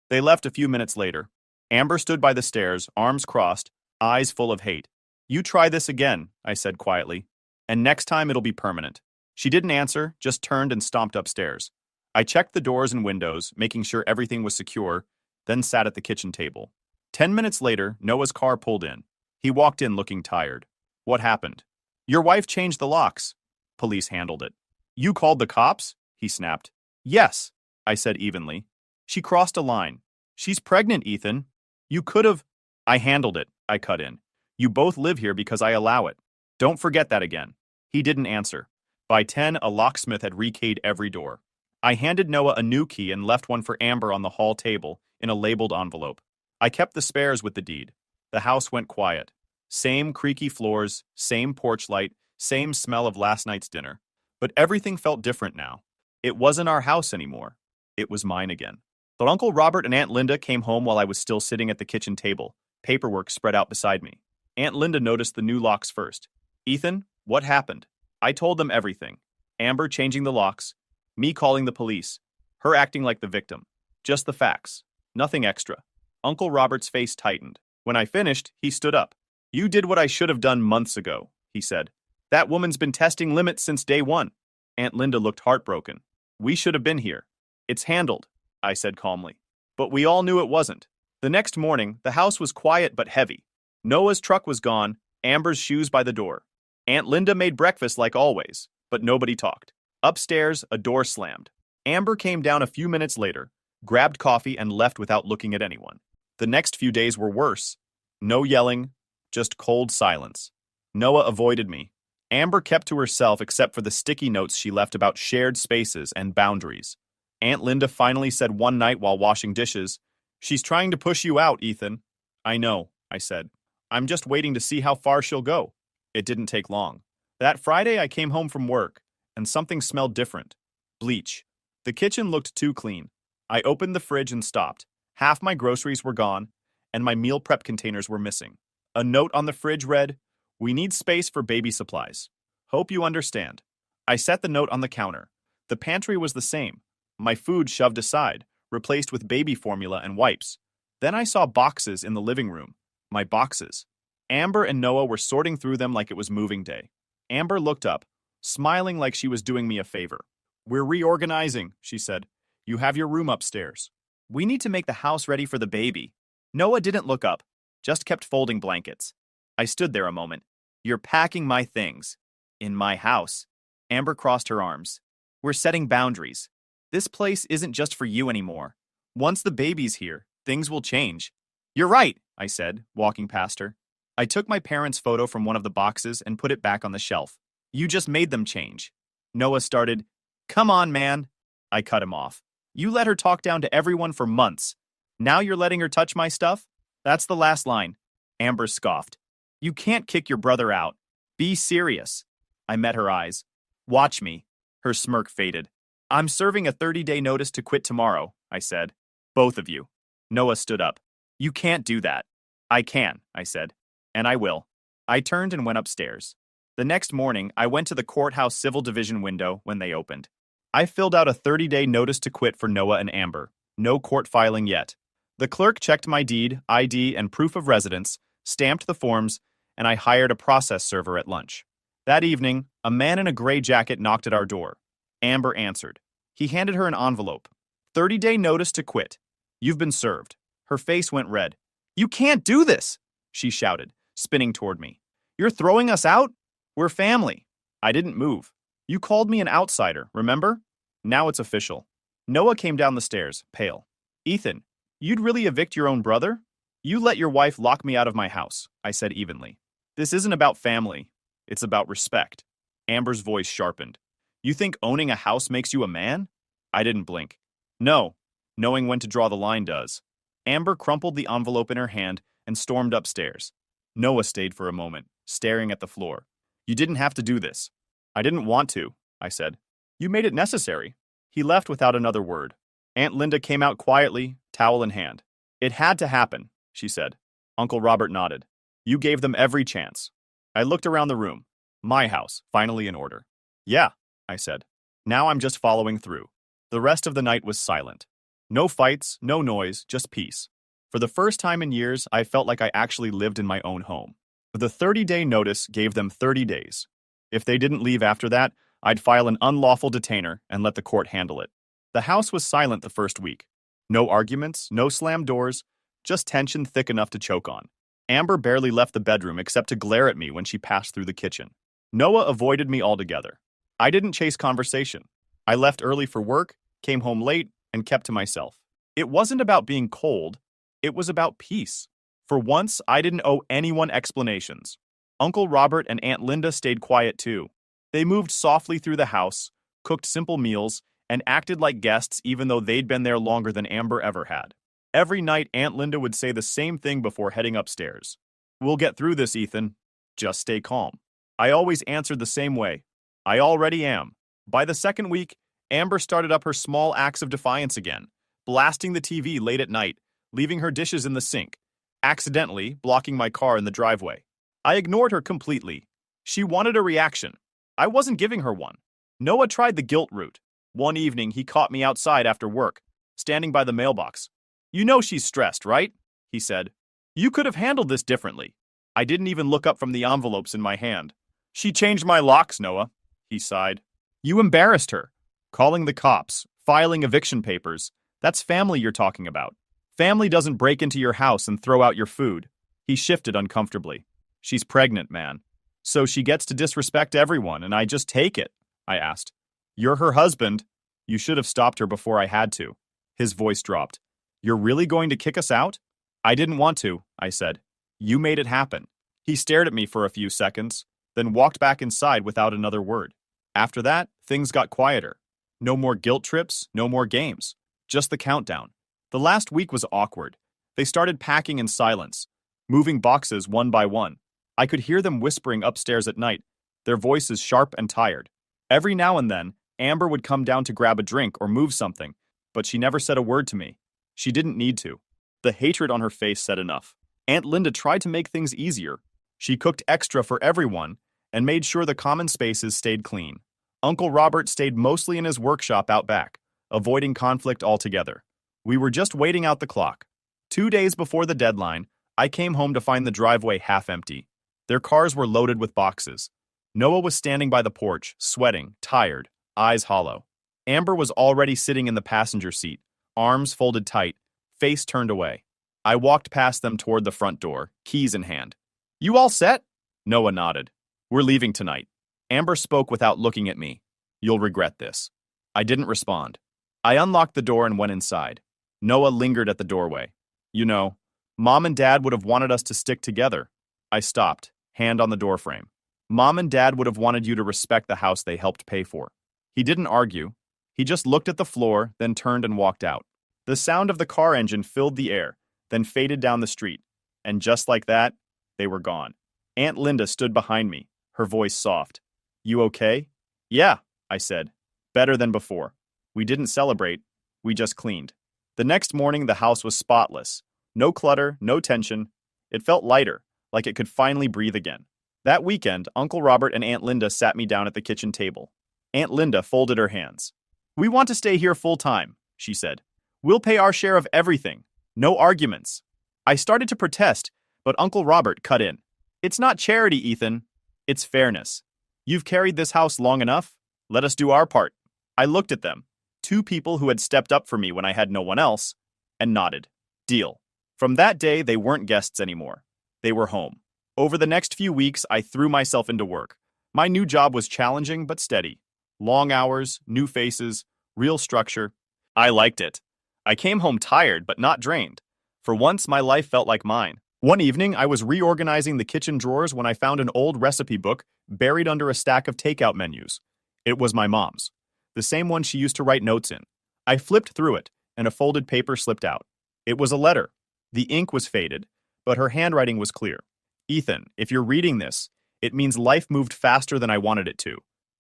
They left a few minutes later. Amber stood by the stairs, arms crossed, eyes full of hate. You try this again, I said quietly, and next time it'll be permanent. She didn't answer, just turned and stomped upstairs. I checked the doors and windows, making sure everything was secure, then sat at the kitchen table. 10 minutes later, Noah's car pulled in. He walked in looking tired. What happened? Your wife changed the locks. Police handled it. You called the cops? He snapped. Yes, I said evenly. She crossed a line. She's pregnant, Ethan. You could have. I handled it, I cut in. You both live here because I allow it. Don't forget that again. He didn't answer. By 10, a locksmith had rekeyed every door. I handed Noah a new key and left one for Amber on the hall table in a labeled envelope. I kept the spares with the deed. The house went quiet. Same creaky floors, same porch light, same smell of last night's dinner. But everything felt different now. It wasn't our house anymore. It was mine again. But Uncle Robert and Aunt Linda came home while I was still sitting at the kitchen table, paperwork spread out beside me. Aunt Linda noticed the new locks first. Ethan, what happened? I told them everything. Amber changing the locks, me calling the police, her acting like the victim. Just the facts. Nothing extra. Uncle Robert's face tightened. When I finished, he stood up. You did what I should have done months ago, he said. That woman's been testing limits since day one. Aunt Linda looked heartbroken. We should have been here. It's handled, I said calmly. But we all knew it wasn't. The next morning, the house was quiet but heavy. Noah's truck was gone, Amber's shoes by the door. Aunt Linda made breakfast like always, but nobody talked. Upstairs, a door slammed. Amber came down a few minutes later, grabbed coffee and left without looking at anyone. The next few days were worse. No yelling, just cold silence. Noah avoided me. Amber kept to herself except for the sticky notes she left about shared spaces and boundaries. Aunt Linda finally said one night while washing dishes, "She's trying to push you out, Ethan." I know, I said. I'm just waiting to see how far she'll go. It didn't take long. That Friday I came home from work, and something smelled different. Bleach. The kitchen looked too clean. I opened the fridge and stopped. Half my groceries were gone, and my meal prep containers were missing. A note on the fridge read, "We need space for baby supplies. Hope you understand." I set the note on the counter. The pantry was the same. My food shoved aside, replaced with baby formula and wipes. Then I saw boxes in the living room. My boxes. Amber and Noah were sorting through them like it was moving day. Amber looked up, smiling like she was doing me a favor. "We're reorganizing," she said. "You have your room upstairs. We need to make the house ready for the baby." Noah didn't look up, just kept folding blankets. I stood there a moment. "You're packing my things. In my house." Amber crossed her arms. "We're setting boundaries. This place isn't just for you anymore. Once the baby's here, things will change." "You're right," I said, walking past her. I took my parents' photo from one of the boxes and put it back on the shelf. "You just made them change." Noah started, "Come on, man." I cut him off. "You let her talk down to everyone for months. Now you're letting her touch my stuff? That's the last line." Amber scoffed. "You can't kick your brother out. Be serious." I met her eyes. "Watch me." Her smirk faded. "I'm serving a 30-day notice to quit tomorrow," I said. "Both of you." Noah stood up. "You can't do that." "I can," I said. "And I will." I turned and went upstairs. The next morning, I went to the courthouse civil division window when they opened. I filled out a 30-day notice to quit for Noah and Amber. No court filing yet. The clerk checked my deed, ID, and proof of residence, stamped the forms, and I hired a process server at lunch. That evening, a man in a gray jacket knocked at our door. Amber answered. He handed her an envelope. 30-day notice to quit. You've been served. Her face went red. "You can't do this," she shouted, spinning toward me. "You're throwing us out? We're family." I didn't move. "You called me an outsider, remember? Now it's official." Noah came down the stairs, pale. "Ethan, you'd really evict your own brother?" "You let your wife lock me out of my house," I said evenly. "This isn't about family. It's about respect." Amber's voice sharpened. "You think owning a house makes you a man?" I didn't blink. "No, knowing when to draw the line does." Amber crumpled the envelope in her hand and stormed upstairs. Noah stayed for a moment, staring at the floor. "You didn't have to do this." "I didn't want to," I said. "You made it necessary." He left without another word. Aunt Linda came out quietly, towel in hand. "It had to happen," she said. Uncle Robert nodded. "You gave them every chance." I looked around the room. My house, finally in order. Yeah, I said. Now I'm just following through. The rest of the night was silent. No fights, no noise, just peace. For the first time in years, I felt like I actually lived in my own home. The 30-day notice gave them 30 days. If they didn't leave after that, I'd file an unlawful detainer and let the court handle it. The house was silent the first week. No arguments, no slammed doors, just tension thick enough to choke on. Amber barely left the bedroom except to glare at me when she passed through the kitchen. Noah avoided me altogether. I didn't chase conversation. I left early for work, came home late, and kept to myself. It wasn't about being cold, it was about peace. For once, I didn't owe anyone explanations. Uncle Robert and Aunt Linda stayed quiet too. They moved softly through the house, cooked simple meals, and acted like guests even though they'd been there longer than Amber ever had. Every night, Aunt Linda would say the same thing before heading upstairs. "We'll get through this, Ethan. Just stay calm." I always answered the same way. "I already am." By the second week, Amber started up her small acts of defiance again, blasting the TV late at night, leaving her dishes in the sink, accidentally blocking my car in the driveway. I ignored her completely. She wanted a reaction. I wasn't giving her one. Noah tried the guilt route. One evening, he caught me outside after work, standing by the mailbox. "You know she's stressed, right?" he said. "You could have handled this differently." I didn't even look up from the envelopes in my hand. "She changed my locks, Noah," he sighed. "You embarrassed her. Calling the cops, filing eviction papers. That's family you're talking about. Family doesn't break into your house and throw out your food." He shifted uncomfortably. "She's pregnant, man. So she gets to disrespect everyone, and I just take it," I asked. "You're her husband. You should have stopped her before I had to." His voice dropped. "You're really going to kick us out?" "I didn't want to," I said. "You made it happen." He stared at me for a few seconds, then walked back inside without another word. After that, things got quieter. No more guilt trips, no more games. Just the countdown. The last week was awkward. They started packing in silence, moving boxes one by one. I could hear them whispering upstairs at night, their voices sharp and tired. Every now and then, Amber would come down to grab a drink or move something, but she never said a word to me. She didn't need to. The hatred on her face said enough. Aunt Linda tried to make things easier. She cooked extra for everyone and made sure the common spaces stayed clean. Uncle Robert stayed mostly in his workshop out back, avoiding conflict altogether. We were just waiting out the clock. 2 days before the deadline, I came home to find the driveway half empty. Their cars were loaded with boxes. Noah was standing by the porch, sweating, tired, eyes hollow. Amber was already sitting in the passenger seat, arms folded tight, face turned away. I walked past them toward the front door, keys in hand. "You all set?" Noah nodded. "We're leaving tonight." Amber spoke without looking at me. "You'll regret this." I didn't respond. I unlocked the door and went inside. Noah lingered at the doorway. "You know, Mom and Dad would have wanted us to stick together." I stopped, hand on the doorframe. "Mom and Dad would have wanted you to respect the house they helped pay for." He didn't argue. He just looked at the floor, then turned and walked out. The sound of the car engine filled the air, then faded down the street. And just like that, they were gone. Aunt Linda stood behind me, her voice soft. "You okay?" "Yeah," I said. "Better than before." We didn't celebrate. We just cleaned. The next morning, the house was spotless. No clutter, no tension. It felt lighter, like it could finally breathe again. That weekend, Uncle Robert and Aunt Linda sat me down at the kitchen table. Aunt Linda folded her hands. "We want to stay here full time," she said. "We'll pay our share of everything. No arguments." I started to protest, but Uncle Robert cut in. "It's not charity, Ethan. It's fairness. You've carried this house long enough. Let us do our part." I looked at them, two people who had stepped up for me when I had no one else, and nodded. Deal. From that day, they weren't guests anymore. They were home. Over the next few weeks, I threw myself into work. My new job was challenging but steady. Long hours, new faces, real structure. I liked it. I came home tired but not drained. For once, my life felt like mine. One evening, I was reorganizing the kitchen drawers when I found an old recipe book buried under a stack of takeout menus. It was my mom's, the same one she used to write notes in. I flipped through it, and a folded paper slipped out. It was a letter. The ink was faded, but her handwriting was clear. "Ethan, if you're reading this, it means life moved faster than I wanted it to.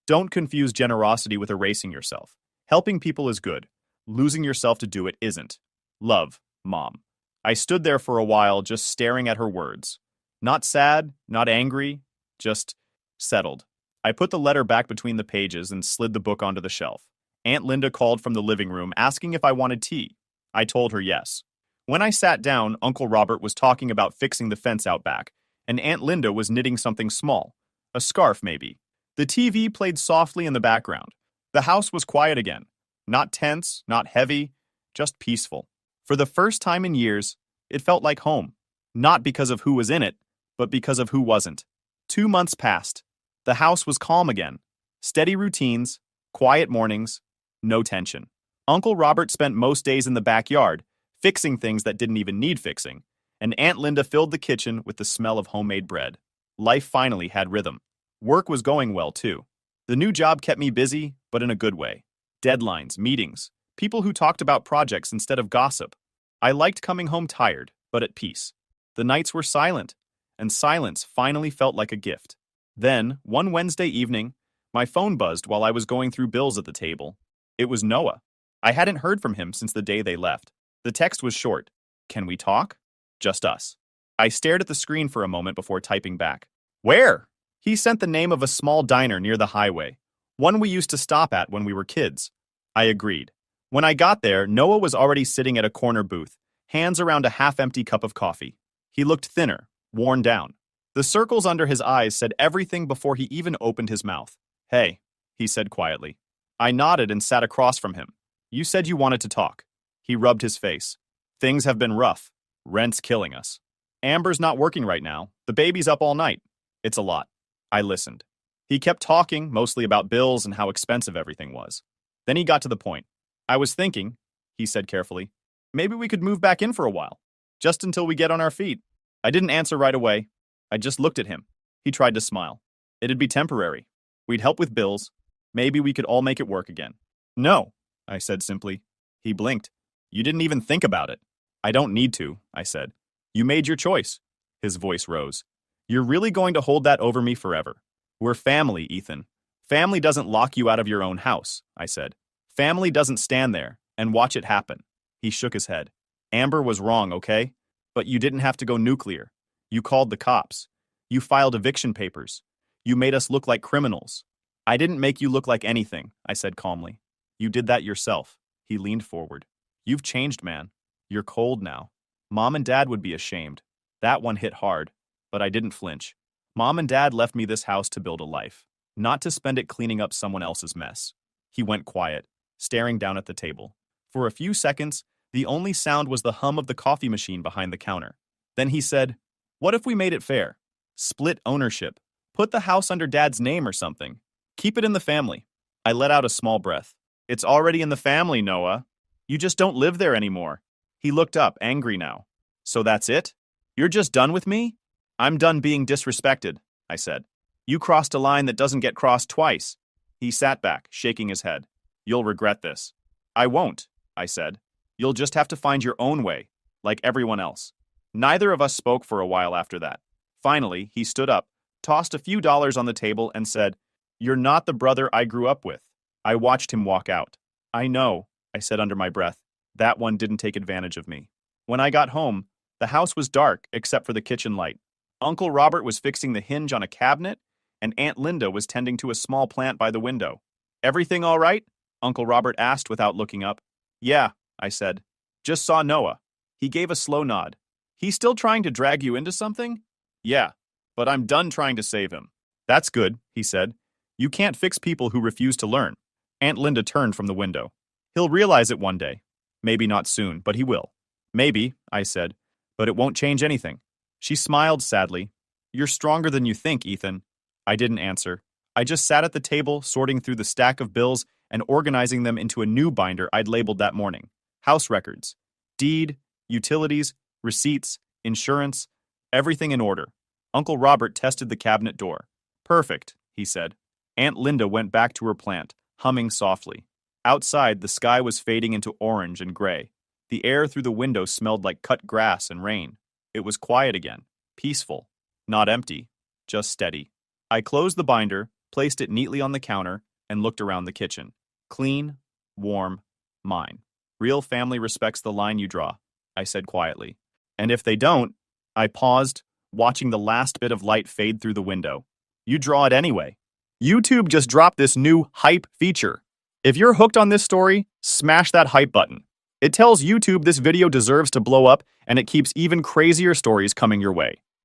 Don't confuse generosity with erasing yourself. Helping people is good. Losing yourself to do it isn't. Love, Mom." I stood there for a while just staring at her words. Not sad, not angry, just settled. I put the letter back between the pages and slid the book onto the shelf. Aunt Linda called from the living room asking if I wanted tea. I told her yes. When I sat down, Uncle Robert was talking about fixing the fence out back, and Aunt Linda was knitting something small. A scarf, maybe. The TV played softly in the background. The house was quiet again. Not tense, not heavy, just peaceful. For the first time in years, it felt like home. Not because of who was in it, but because of who wasn't. 2 months passed. The house was calm again. Steady routines, quiet mornings, no tension. Uncle Robert spent most days in the backyard, fixing things that didn't even need fixing, and Aunt Linda filled the kitchen with the smell of homemade bread. Life finally had rhythm. Work was going well, too. The new job kept me busy, but in a good way. Deadlines, meetings, people who talked about projects instead of gossip. I liked coming home tired, but at peace. The nights were silent, and silence finally felt like a gift. Then, one Wednesday evening, my phone buzzed while I was going through bills at the table. It was Noah. I hadn't heard from him since the day they left. The text was short. "Can we talk?" Just us. I stared at the screen for a moment before typing back. "Where?" He sent the name of a small diner near the highway, one we used to stop at when we were kids. I agreed. When I got there, Noah was already sitting at a corner booth, hands around a half-empty cup of coffee. He looked thinner, worn down. The circles under his eyes said everything before he even opened his mouth. "Hey," he said quietly. I nodded and sat across from him. "You said you wanted to talk." He rubbed his face. "Things have been rough. Rent's killing us. Amber's not working right now. The baby's up all night. It's a lot." I listened. He kept talking, mostly about bills and how expensive everything was. Then he got to the point. "I was thinking," he said carefully, "maybe we could move back in for a while, just until we get on our feet." I didn't answer right away. I just looked at him. He tried to smile. "It'd be temporary. We'd help with bills. Maybe we could all make it work again." "No," I said simply. He blinked. "You didn't even think about it." "I don't need to," I said. "You made your choice." His voice rose. "You're really going to hold that over me forever?" "We're family, Ethan. Family doesn't lock you out of your own house," I said. "Family doesn't stand there and watch it happen." He shook his head. "Amber was wrong, okay? But you didn't have to go nuclear. You called the cops. You filed eviction papers. You made us look like criminals." "I didn't make you look like anything," I said calmly. "You did that yourself." He leaned forward. "You've changed, man. You're cold now. Mom and Dad would be ashamed." That one hit hard, but I didn't flinch. Mom and Dad left me this house to build a life, not to spend it cleaning up someone else's mess. He went quiet, staring down at the table. For a few seconds, the only sound was the hum of the coffee machine behind the counter. Then he said, "What if we made it fair? Split ownership. Put the house under Dad's name or something. Keep it in the family." I let out a small breath. "It's already in the family, Noah. You just don't live there anymore." He looked up, angry now. "So that's it? You're just done with me?" "I'm done being disrespected," I said. "You crossed a line that doesn't get crossed twice." He sat back, shaking his head. "You'll regret this." "I won't," I said. "You'll just have to find your own way, like everyone else." Neither of us spoke for a while after that. Finally, he stood up, tossed a few dollars on the table, and said, "You're not the brother I grew up with." I watched him walk out. "I know," I said under my breath. "That one didn't take advantage of me." When I got home, the house was dark except for the kitchen light. Uncle Robert was fixing the hinge on a cabinet, and Aunt Linda was tending to a small plant by the window. "Everything all right?" Uncle Robert asked without looking up. "Yeah," I said. "Just saw Noah." He gave a slow nod. "He's still trying to drag you into something?" "Yeah, but I'm done trying to save him." "That's good," he said. "You can't fix people who refuse to learn." Aunt Linda turned from the window. "He'll realize it one day. Maybe not soon, but he will." "Maybe," I said, "but it won't change anything." She smiled sadly. "You're stronger than you think, Ethan." I didn't answer. I just sat at the table, sorting through the stack of bills and organizing them into a new binder I'd labeled that morning. House records, deed, utilities, receipts, insurance, everything in order. Uncle Robert tested the cabinet door. "Perfect," he said. Aunt Linda went back to her plant, humming softly. Outside, the sky was fading into orange and gray. The air through the window smelled like cut grass and rain. It was quiet again, peaceful, not empty, just steady. I closed the binder, placed it neatly on the counter, and looked around the kitchen. Clean, warm, mine. "Real family respects the line you draw," I said quietly. "And if they don't," I paused, watching the last bit of light fade through the window. "You draw it anyway." YouTube just dropped this new hype feature. If you're hooked on this story, smash that hype button. It tells YouTube this video deserves to blow up, and it keeps even crazier stories coming your way.